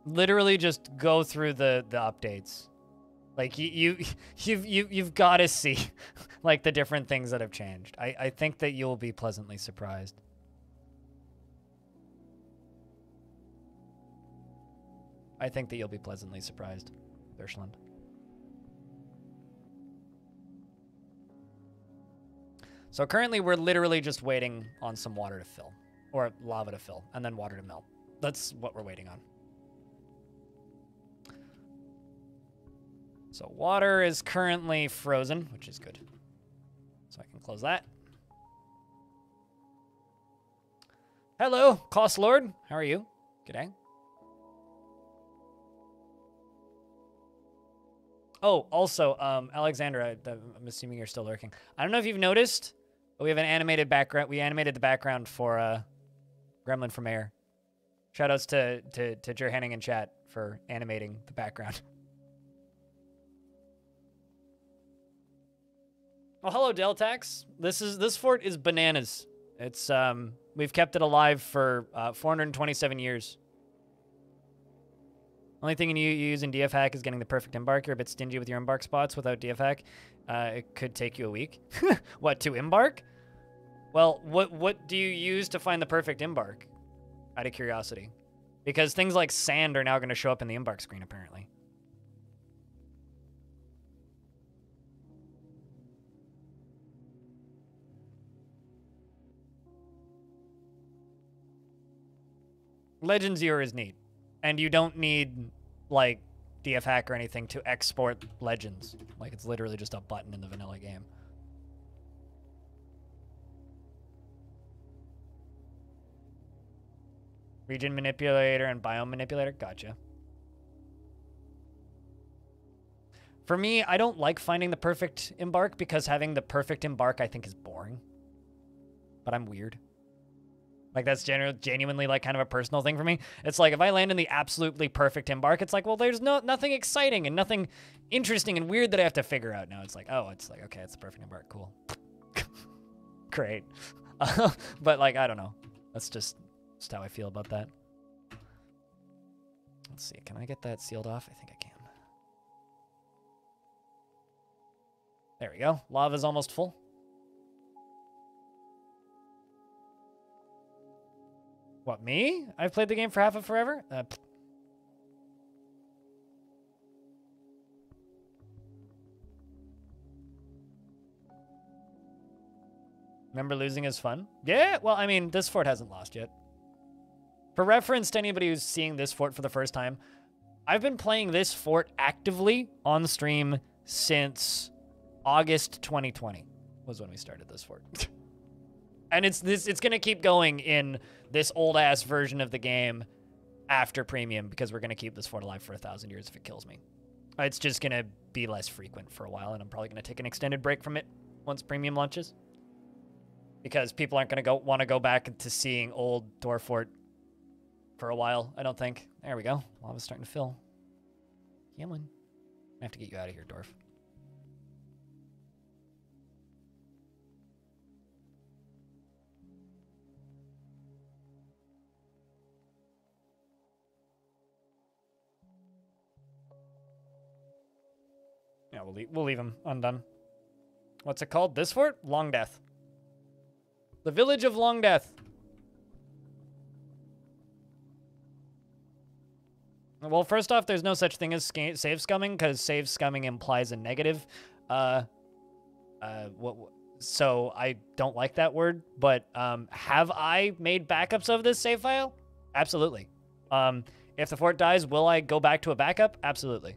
Literally just go through the updates. Like you've got to see like the different things that have changed. I think that you'll be pleasantly surprised. I think that you'll be pleasantly surprised, Birchland. So currently we're literally just waiting on some water to fill, or lava to fill, and then water to melt. That's what we're waiting on. So water is currently frozen, which is good. So I can close that. Hello, Cost Lord. How are you? G'day. Oh, also, Alexandra, I'm assuming you're still lurking. I don't know if you've noticed, but we have an animated background. We animated the background for Gremlin from Air. Shoutouts to Jer Henning in chat for animating the background. Oh, hello, Deltax. This fort is bananas. It's we've kept it alive for 427 years. Only thing you use in DF hack is getting the perfect embark. You're a bit stingy with your embark spots without DF hack. It could take you a week. What, to embark? Well, what do you use to find the perfect embark? Out of curiosity. Because things like sand are now going to show up in the embark screen, apparently. Legends viewer is neat. And you don't need, like, DF hack or anything to export Legends. Like, it's literally just a button in the vanilla game. Region manipulator and biome manipulator. Gotcha. For me, I don't like finding the perfect embark because having the perfect embark I think is boring. But I'm weird. Like, that's genuinely, like, kind of a personal thing for me. It's like, if I land in the absolutely perfect embark, it's like, well, there's nothing exciting and nothing interesting and weird that I have to figure out now. It's like, oh, it's like, okay, it's the perfect embark. Cool. Great. But, like, I don't know. That's just how I feel about that. Let's see. Can I get that sealed off? I think I can. There we go. Lava's almost full. What, me? I've played the game for half of forever? Remember losing is fun? Yeah, well, I mean, this fort hasn't lost yet. For reference to anybody who's seeing this fort for the first time, I've been playing this fort actively on stream since August 2020 was when we started this fort. And it's going to keep going in this old-ass version of the game after Premium because we're going to keep this fort alive for 1,000 years if it kills me. It's just going to be less frequent for a while, and I'm probably going to take an extended break from it once Premium launches. Because people aren't going to want to go back to seeing old Dwarf fort for a while, I don't think. There we go. Lava's starting to fill. Come on. I have to get you out of here, Dwarf. Yeah, we'll leave him undone. What's it called? This fort? Longdeath. The village of Longdeath. Well, first off, there's no such thing as save scumming, because save scumming implies a negative. So I don't like that word, but have I made backups of this save file? Absolutely. If the fort dies, will I go back to a backup? Absolutely.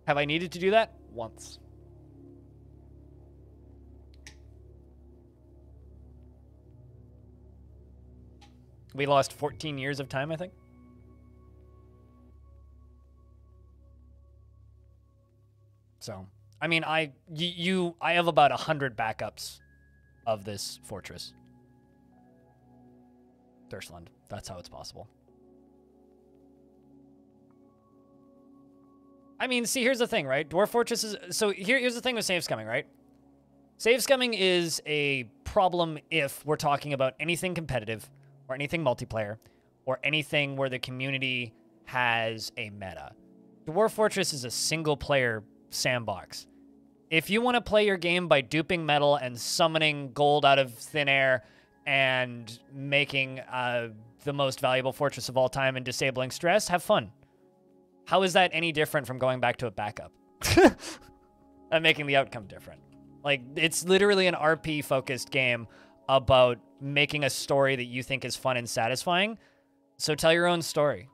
Have I needed to do that? Once. We lost 14 years of time, I think. So, I mean, I have about 100 backups of this fortress. Thursland. That's how it's possible. I mean, see, here's the thing, right? Dwarf fortresses. So here's the thing with save scumming, right? Save scumming is a problem if we're talking about anything competitive or anything multiplayer or anything where the community has a meta. Dwarf Fortress is a single player sandbox. If you want to play your game by duping metal and summoning gold out of thin air and making the most valuable fortress of all time and disabling stress, have fun. How is that any different from going back to a backup? And making the outcome different. Like, it's literally an RP-focused game about making a story that you think is fun and satisfying. So tell your own story.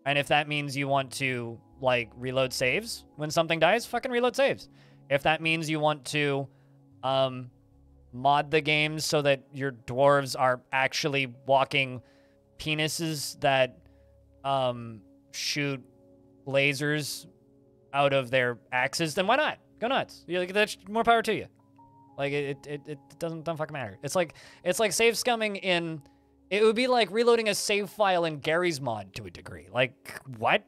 And if that means you want to, like, reload saves when something dies, fucking reload saves. If that means you want to mod the game so that your dwarves are actually walking penises that shoot lasers out of their axes, then why not? Go nuts. That's more power to you. Like, it doesn't fucking matter. It's like save scumming in... It would be like reloading a save file in Gary's mod to a degree. Like, what?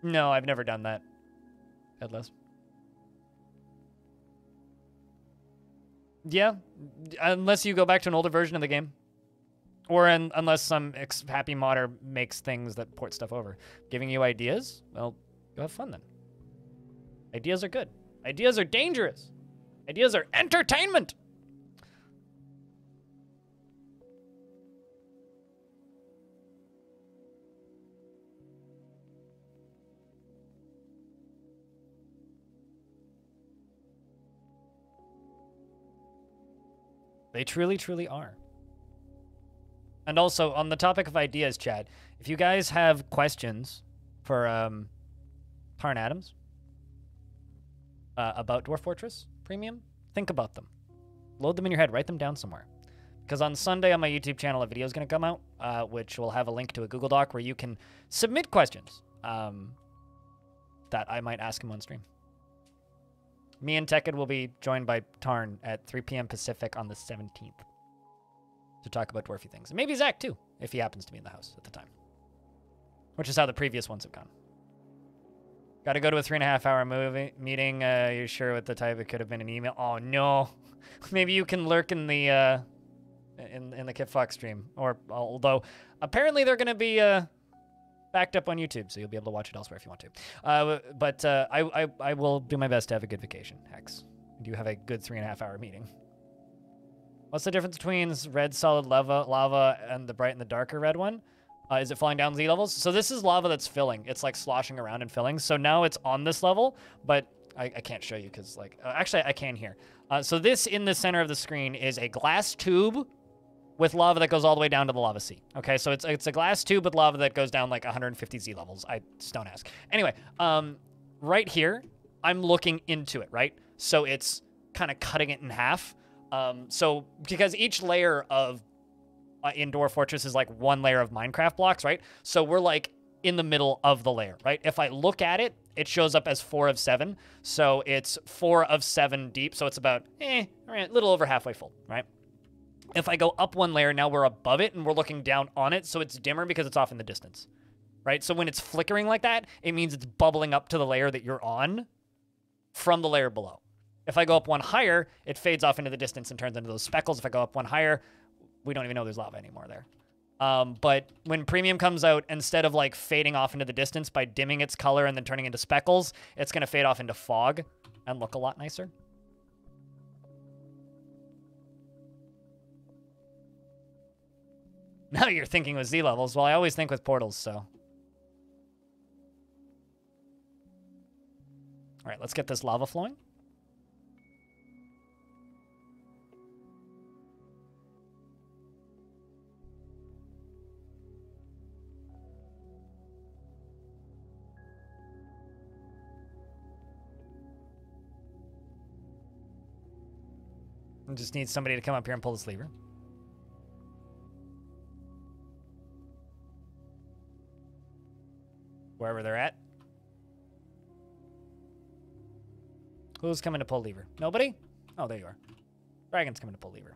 No, I've never done that. Headless. Yeah, unless you go back to an older version of the game. Or unless some happy modder makes things that port stuff over. Giving you ideas? Well, go have fun then. Ideas are good. Ideas are dangerous. Ideas are entertainment. They truly, truly are. And also, on the topic of ideas, Chad, if you guys have questions for Tarn Adams about Dwarf Fortress Premium, think about them. Load them in your head. Write them down somewhere. Because on Sunday on my YouTube channel, a video is going to come out, which will have a link to a Google Doc where you can submit questions that I might ask him on stream. Me and Tekid will be joined by Tarn at 3 p.m. Pacific on the 17th to talk about dwarfy things. And maybe Zach, too, if he happens to be in the house at the time. Which is how the previous ones have gone. Got to go to a 3.5-hour meeting. You're sure with the type it could have been an email? Oh, no. Maybe you can lurk in the in the Kit Fox stream. Or, although, apparently they're going to be backed up on YouTube, so you'll be able to watch it elsewhere if you want to. But I will do my best to have a good vacation, Hex. Do have a good 3.5-hour meeting. What's the difference between red solid lava and the bright and the darker red one? Is it falling down Z levels? So this is lava that's filling. It's like sloshing around and filling. So now it's on this level, but I can't show you because like, actually I can here. So this in the center of the screen is a glass tube with lava that goes all the way down to the lava sea. Okay, so it's a glass tube with lava that goes down like 150 Z levels. Just don't ask. Anyway, right here, I'm looking into it, right? So it's kind of cutting it in half. So because each layer of in Dwarf Fortress is like one layer of Minecraft blocks, right? So we're like in the middle of the layer, right? If I look at it, it shows up as 4 of 7. So it's 4 of 7 deep. So it's about, a little over halfway full, right? If I go up one layer, now we're above it and we're looking down on it. So it's dimmer because it's off in the distance, right? So when it's flickering like that, it means it's bubbling up to the layer that you're on from the layer below. If I go up one higher, it fades off into the distance and turns into those speckles. If I go up one higher, we don't even know there's lava anymore there. But when Premium comes out, instead of like fading off into the distance by dimming its color and then turning into speckles, it's going to fade off into fog and look a lot nicer. Now you're thinking with Z levels. Well, I always think with portals, so. All right, let's get this lava flowing. I just need somebody to come up here and pull this lever. Wherever they're at. Who's coming to pull lever? Nobody? Oh, there you are. Dragon's coming to pull lever.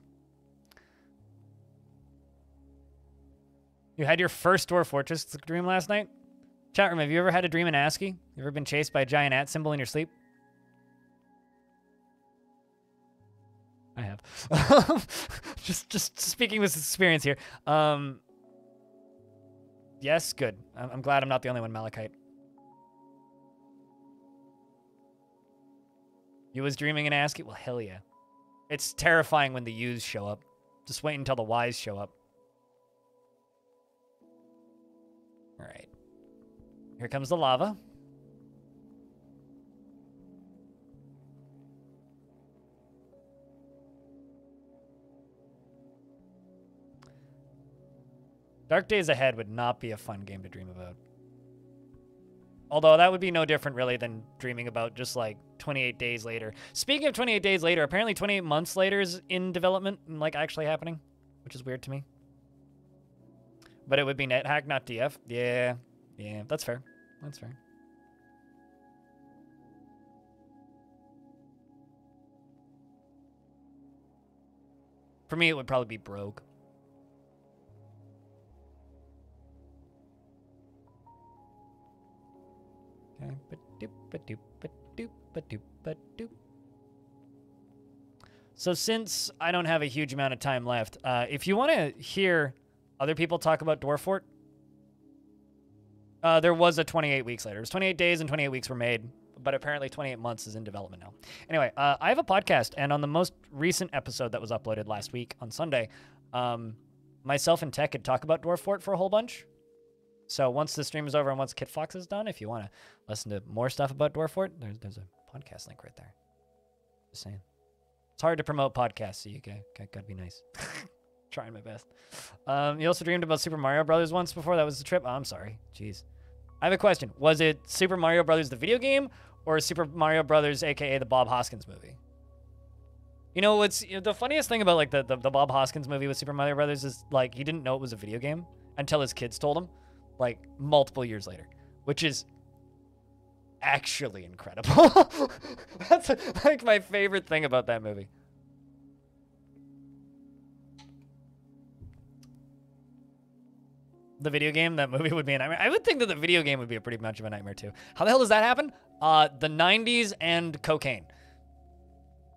You had your first Dwarf Fortress dream last night? Chat room, have you ever had a dream in ASCII? You ever been chased by a giant ant symbol in your sleep? I have. just speaking with experience here. Yes, good. I'm glad I'm not the only one, Malachite. You was dreaming in ASCII? Well, hell yeah. It's terrifying when the U's show up. Just wait until the Y's show up. All right. Here comes the lava. Dark Days Ahead would not be a fun game to dream about. Although that would be no different, really, than dreaming about just, like, 28 days later. Speaking of 28 days later, apparently 28 months later is in development and, like, actually happening, which is weird to me. But it would be NetHack, not DF. Yeah, that's fair. That's fair. For me, it would probably be Brogue. So since I don't have a huge amount of time left, if you want to hear other people talk about Dwarf Fort, there was a 28 weeks later. It was 28 days and 28 weeks were made, but apparently 28 months is in development now. Anyway, I have a podcast, and on the most recent episode that was uploaded last week on Sunday, myself and Tech could talk about Dwarf Fort for a whole bunch. So once the stream is over and once Kit Fox is done, if you want to listen to more stuff about Dwarf Fort, there's a podcast link right there. Just saying. It's hard to promote podcasts, so you gotta be nice. Trying my best. You also dreamed about Super Mario Brothers once before? That was the trip? Oh, I'm sorry. Jeez. I have a question. Was it Super Mario Brothers the video game or Super Mario Brothers, aka the Bob Hoskins movie? You know what's the funniest thing about like the Bob Hoskins movie with Super Mario Brothers is like he didn't know it was a video game until his kids told him, like multiple years later, which is actually incredible. That's like my favorite thing about that movie. The video game, that movie would be a nightmare. I would think that the video game would be pretty much of a nightmare too. How the hell does that happen? The 90s and cocaine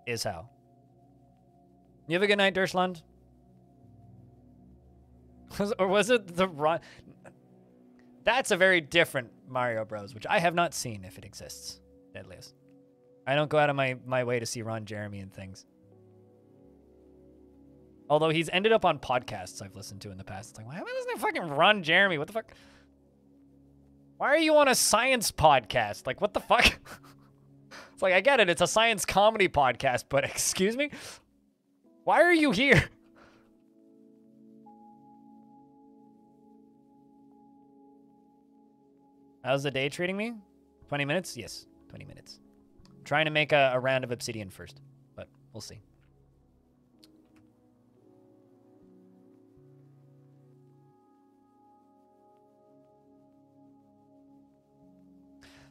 is how. You have a good night, Dershland? Or was it the Ron? That's a very different Mario Bros, which I have not seen if it exists. Deadliest. I don't go out of my way to see Ron Jeremy and things. Although he's ended up on podcasts I've listened to in the past. It's like, why am I listening to fucking Ron Jeremy? What the fuck? Why are you on a science podcast? Like, what the fuck? It's like, I get it. It's a science comedy podcast, but excuse me? Why are you here? How's the day treating me? 20 minutes? Yes, 20 minutes. I'm trying to make a round of obsidian first, but we'll see.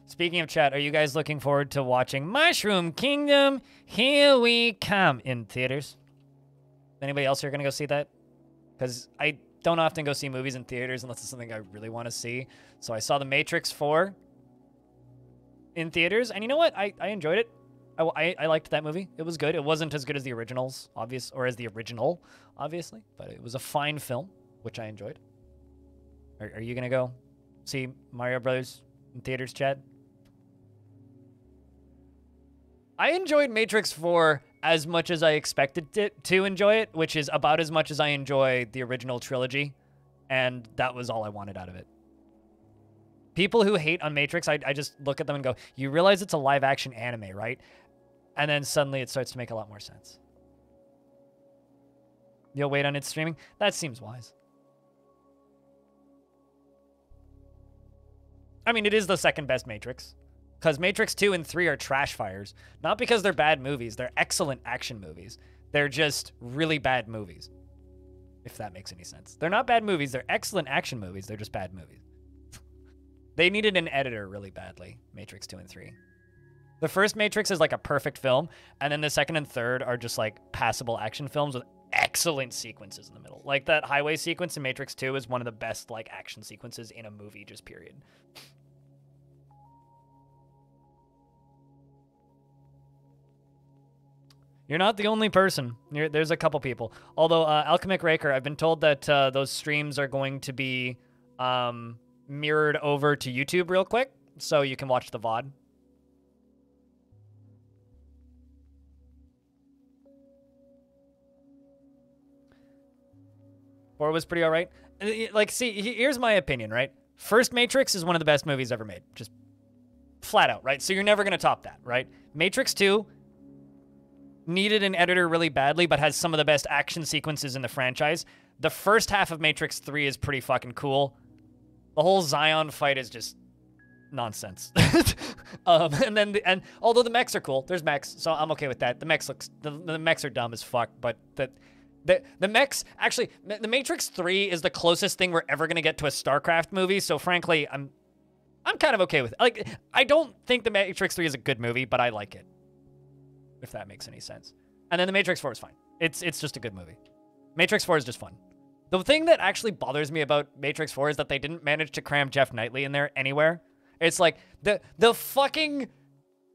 Speaking of chat, are you guys looking forward to watching Mushroom Kingdom? Here we come in theaters. Anybody else here gonna go see that? Because I don't often go see movies in theaters unless it's something I really want to see. So I saw The Matrix 4 in theaters, and you know what? I enjoyed it. I liked that movie. It was good. It wasn't as good as the originals, as the original, obviously, but it was a fine film, which I enjoyed. Are you gonna go see Mario Brothers in theaters, Chad? I enjoyed Matrix 4 as much as I expected it to enjoy it, which is about as much as I enjoy the original trilogy, and that was all I wanted out of it. People who hate on Matrix, I just look at them and go, you realize it's a live-action anime, right? And then suddenly it starts to make a lot more sense. You'll wait on its streaming? That seems wise. I mean, it is the second best Matrix. Because Matrix 2 and 3 are trash fires. Not because they're bad movies. They're excellent action movies. They're just really bad movies. If that makes any sense. They're not bad movies. They're excellent action movies. They're just bad movies. They needed an editor really badly, Matrix 2 and 3. The first Matrix is like a perfect film, and then the second and third are just like passable action films with excellent sequences in the middle. Like that highway sequence in Matrix 2 is one of the best like action sequences in a movie, just period. You're not the only person. There's a couple people. Although, Alchemic Raker, I've been told that those streams are going to be mirrored over to YouTube real quick, so you can watch the VOD. Or was pretty all right. Like, see, here's my opinion, right? First Matrix is one of the best movies ever made. Just flat out, right? So you're never going to top that, right? Matrix 2... needed an editor really badly, but has some of the best action sequences in the franchise. The first half of Matrix 3 is pretty fucking cool. The whole Zion fight is just nonsense. and although the mechs are cool, there's mechs, so I'm okay with that. The mechs are dumb as fuck, but the mechs, actually, the Matrix 3 is the closest thing we're ever gonna get to a StarCraft movie, so frankly, I'm kind of okay with it. Like, I don't think the Matrix 3 is a good movie, but I like it. If that makes any sense. And then the Matrix 4 is fine. It's just a good movie. Matrix 4 is just fun. The thing that actually bothers me about Matrix 4 is that they didn't manage to cram Jeff Knightley in there anywhere. It's like the fucking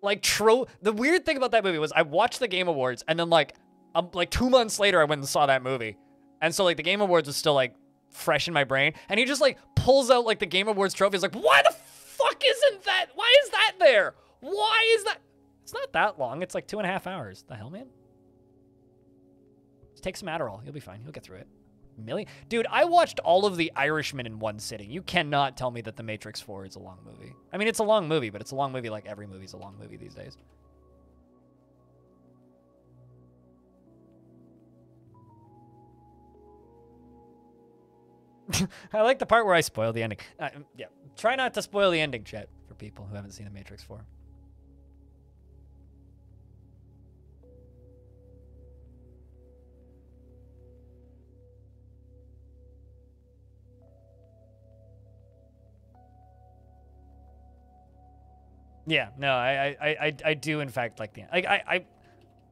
like the weird thing about that movie was I watched the Game Awards and then like like 2 months later, I went and saw that movie. And so, like, the Game Awards was still, like, fresh in my brain. And he just, like, pulls out, like, the Game Awards trophy. He's like, why the fuck isn't that? Why is that there? Why is that? It's not that long. It's like 2.5 hours. The hell, man? Just take some Adderall. You'll be fine. You'll get through it. Dude, I watched all of The Irishman in one sitting. You cannot tell me that The Matrix 4 is a long movie. I mean, it's a long movie, but it's a long movie like every movie's a long movie these days. I like the part where I spoil the ending. Yeah, try not to spoil the ending, chat, for people who haven't seen The Matrix 4. Yeah, no, I do in fact like the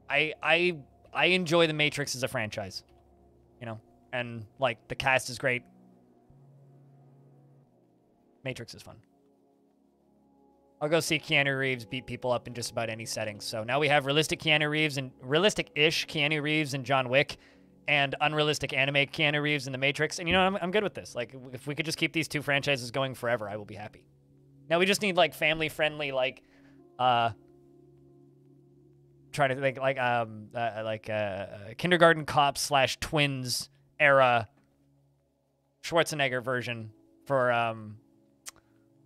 I enjoy The Matrix as a franchise, you know, and like the cast is great. Matrix is fun. I'll go see Keanu Reeves beat people up in just about any setting. So now we have realistic Keanu Reeves and realistic-ish Keanu Reeves and John Wick, and unrealistic anime Keanu Reeves in The Matrix. And you know, I'm good with this. Like, if we could just keep these two franchises going forever, I will be happy. Now we just need like family-friendly, like, try to think like kindergarten cop / twins era Schwarzenegger version for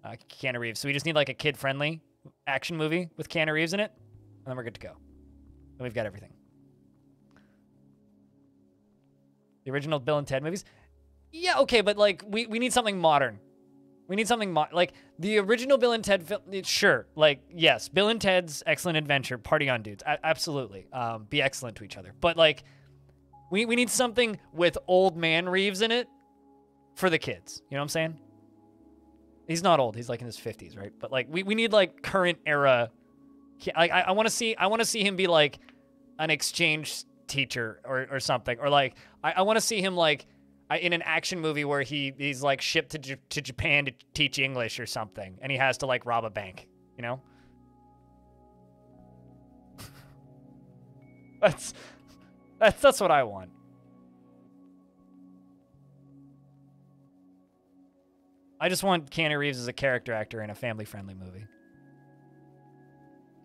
Keanu Reeves. So we just need like a kid-friendly action movie with Keanu Reeves in it, and then we're good to go. And we've got everything. The original Bill and Ted movies? Yeah, okay, but like we need something modern. We need something like the original Bill and Ted film. Sure, like yes, Bill and Ted's Excellent Adventure, Party on Dudes, absolutely, be excellent to each other. But like, we need something with old man Reeves in it for the kids. You know what I'm saying? He's not old. He's like in his 50s, right? But like, we need like current era. Like I want to see him be like an exchange teacher or something, or like I want to see him like in an action movie where he's like shipped to Japan to teach English or something, and he has to like rob a bank, you know? That's what I want. I just want Keanu Reeves as a character actor in a family-friendly movie.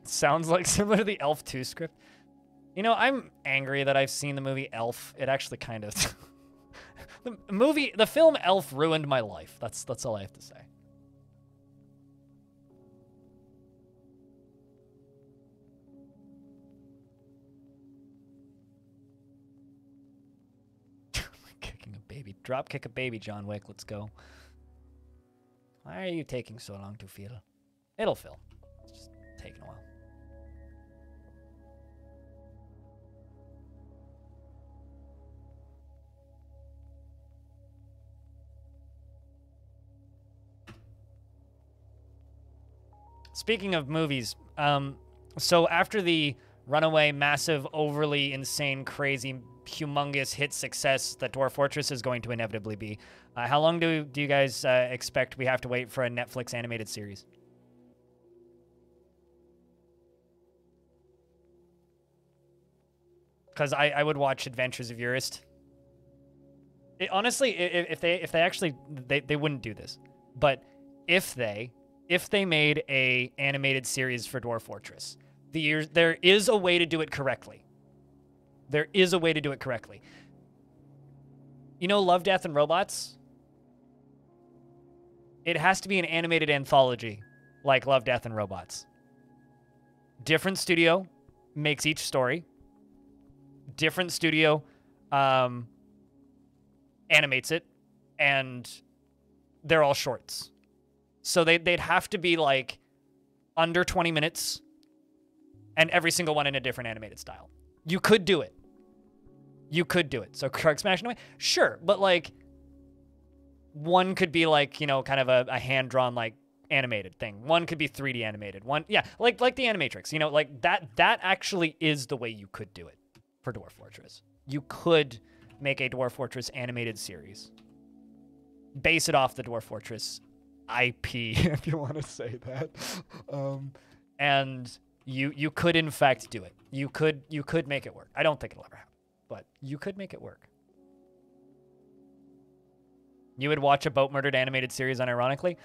Sounds like similar to the Elf 2 script. You know, I'm angry that I've seen the movie Elf. It actually kind of... the film Elf ruined my life. That's all I have to say. Kicking a baby. Drop kick a baby, John Wick. Let's go. Why are you taking so long to fill? It'll fill. It's just taking a while. Speaking of movies, so after the runaway, massive, overly insane, crazy, humongous hit success that Dwarf Fortress is going to inevitably be, how long do you guys expect we have to wait for a Netflix animated series? Because I would watch Adventures of Eurist. Honestly, if they actually they wouldn't do this, but if they made a animated series for Dwarf Fortress, there is a way to do it correctly. There is a way to do it correctly. You know Love, Death, and Robots? It has to be an animated anthology like Love, Death, and Robots. Different studio makes each story. Different studio animates it, and they're all shorts. So they'd have to be like under 20 minutes, and every single one in a different animated style. You could do it. You could do it. So Krug smashing away? Sure, but like one could be like, you know, kind of a hand-drawn like animated thing. One could be 3D animated. One, yeah, like the Animatrix, you know, like that actually is the way you could do it for Dwarf Fortress. You could make a Dwarf Fortress animated series. Base it off the Dwarf Fortress IP, if you want to say that. And You could in fact do it. You could make it work. I don't think it'll ever happen, but you could make it work. You would watch a boat murdered animated series unironically?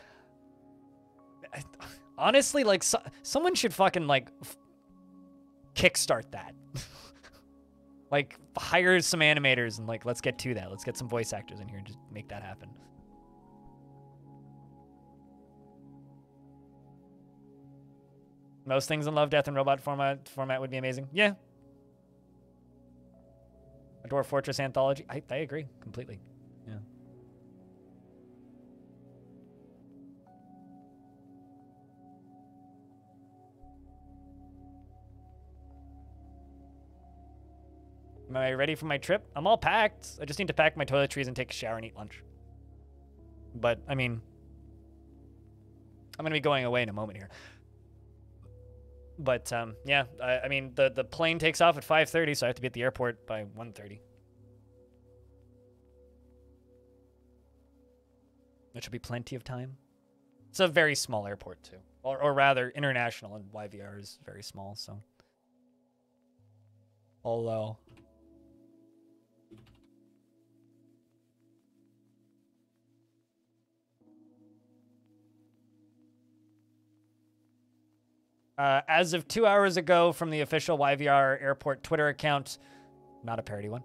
Honestly, like, someone should fucking, like, kickstart that. Like, hire some animators and, like, let's get to that. Let's get some voice actors in here and just make that happen. Most things in Love, Death, and Robot format would be amazing. Yeah. A Dwarf Fortress anthology. I agree completely. Yeah. Am I ready for my trip? I'm all packed. I just need to pack my toiletries and take a shower and eat lunch. But, I mean, I'm going to be going away in a moment here. But, yeah, I mean, the plane takes off at 5:30, so I have to be at the airport by 1:30. Which will be plenty of time. It's a very small airport, too. Or rather, international, and YVR is very small, so. Although... as of 2 hours ago from the official YVR airport Twitter account, not a parody one,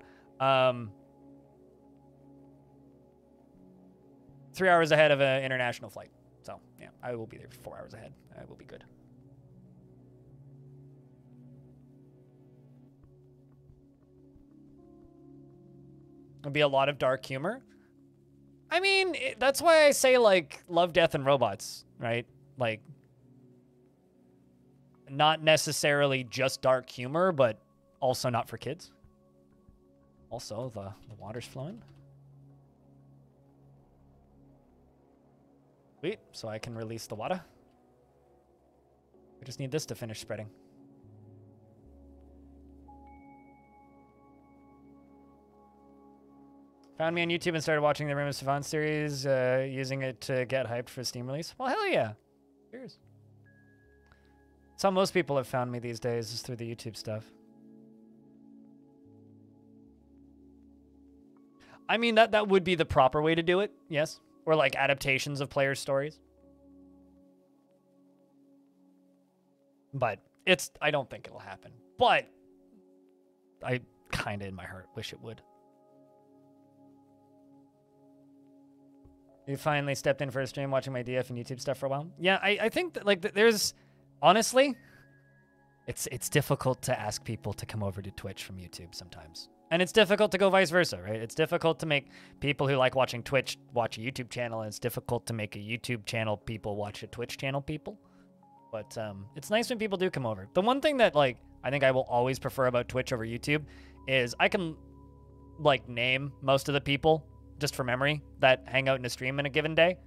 3 hours ahead of an international flight. So, yeah, I will be there 4 hours ahead. I will be good. There'll be a lot of dark humor. I mean, that's why I say, like, Love, Death, and Robots, right? Like, not necessarily just dark humor, but also not for kids. Also, the water's flowing. Sweet, so I can release the water. I just need this to finish spreading. Found me on YouTube and started watching the Room of Savant series, using it to get hyped for Steam release. Well, hell yeah. Cheers. That's how most people have found me these days, is through the YouTube stuff. I mean, that would be the proper way to do it, yes. Or like adaptations of players' stories. But I don't think it'll happen. But I kind of in my heart wish it would. You finally stepped in for a stream watching my DF and YouTube stuff for a while? Yeah, I think that, like, there's... Honestly, it's difficult to ask people to come over to Twitch from YouTube sometimes. And it's difficult to go vice versa, right? It's difficult to make people who like watching Twitch watch a YouTube channel, and it's difficult to make a YouTube channel people watch a Twitch channel people. But it's nice when people do come over. The one thing that, like, I think I will always prefer about Twitch over YouTube is I can, like, name most of the people just for memory that hang out in a stream in a given day.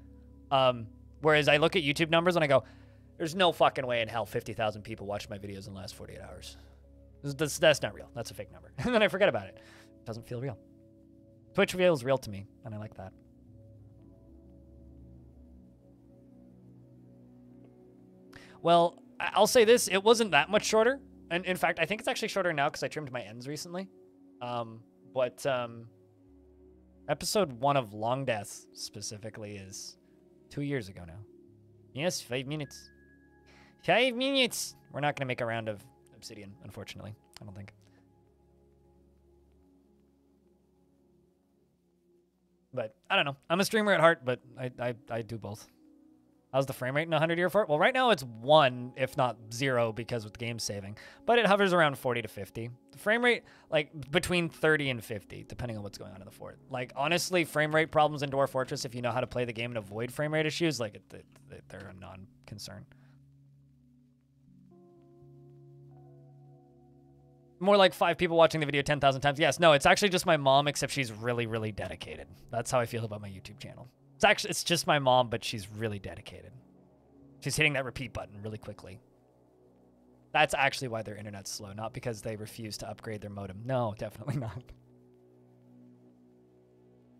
Whereas I look at YouTube numbers and I go, there's no fucking way in hell 50,000 people watched my videos in the last 48 hours. That's not real. That's a fake number. And then I forget about it. It doesn't feel real. Twitch feels real to me, and I like that. Well, I'll say this. It wasn't that much shorter. And in fact, I think it's actually shorter now because I trimmed my ends recently. Episode 1 of Longdeath specifically is 2 years ago now. Yes, 5 minutes. 5 minutes! We're not going to make a round of Obsidian, unfortunately. I don't think. But, I don't know. I'm a streamer at heart, but I do both. How's the frame rate in 100 year for it? Well, right now it's 1, if not 0, because with game saving. But it hovers around 40 to 50. The frame rate, like, between 30 and 50, depending on what's going on in the fort. Like, honestly, frame rate problems in Dwarf Fortress, if you know how to play the game and avoid frame rate issues, like, they're a non-concern. More like 5 people watching the video 10,000 times. Yes, no, it's actually just my mom, except she's really, really dedicated. That's how I feel about my YouTube channel. It's just my mom, but she's really dedicated. She's hitting that repeat button really quickly. That's actually why their internet's slow, not because they refuse to upgrade their modem. No, definitely not.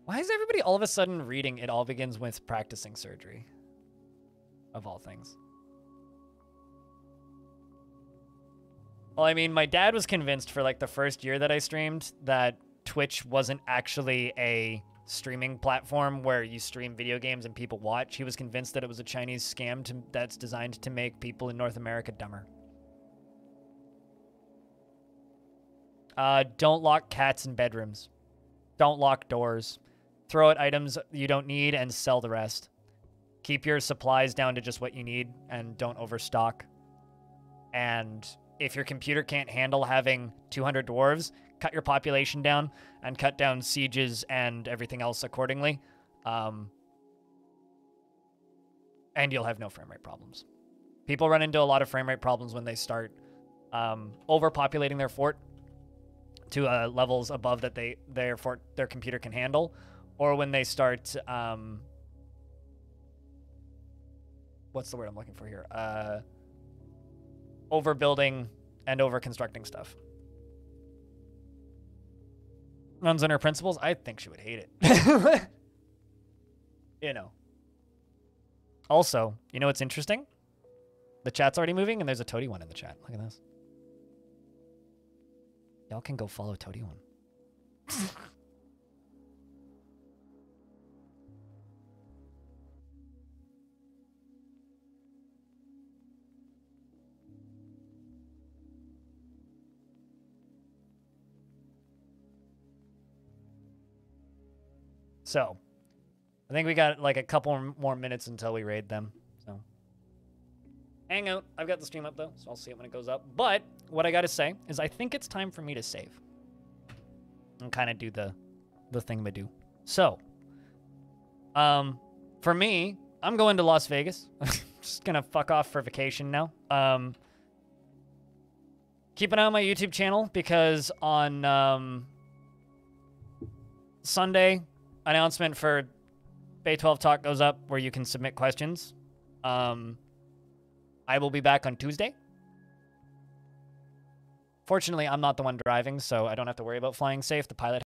Why is everybody all of a sudden reading It All Begins With Practicing Surgery? Of all things. Well, I mean, my dad was convinced for like the first year that I streamed that Twitch wasn't actually a streaming platform where you stream video games and people watch. He was convinced that it was a Chinese scam that's designed to make people in North America dumber. Don't lock cats in bedrooms. Don't lock doors. Throw out items you don't need and sell the rest. Keep your supplies down to just what you need and don't overstock. And if your computer can't handle having 200 dwarves, cut your population down and cut down sieges and everything else accordingly. And you'll have no frame rate problems. People run into a lot of frame rate problems when they start overpopulating their fort to levels above that their computer can handle, or when they start what's the word I'm looking for here? Overbuilding and over-constructing stuff. Runs on her principles? I think she would hate it. You know. Also, you know what's interesting? The chat's already moving, and there's a Toady one in the chat. Look at this. Y'all can go follow Toady one. So, I think we got like a couple more minutes until we raid them. So, hang out. I've got the stream up though, so I'll see it when it goes up. But what I got to say is I think it's time for me to save and kind of do the thingamadoo. So, for me, I'm going to Las Vegas. Just gonna fuck off for vacation now. Keep an eye on my YouTube channel because on Sunday, announcement for Bay 12 Talk goes up where you can submit questions. I will be back on Tuesday. Fortunately, I'm not the one driving, so I don't have to worry about flying safe. The pilot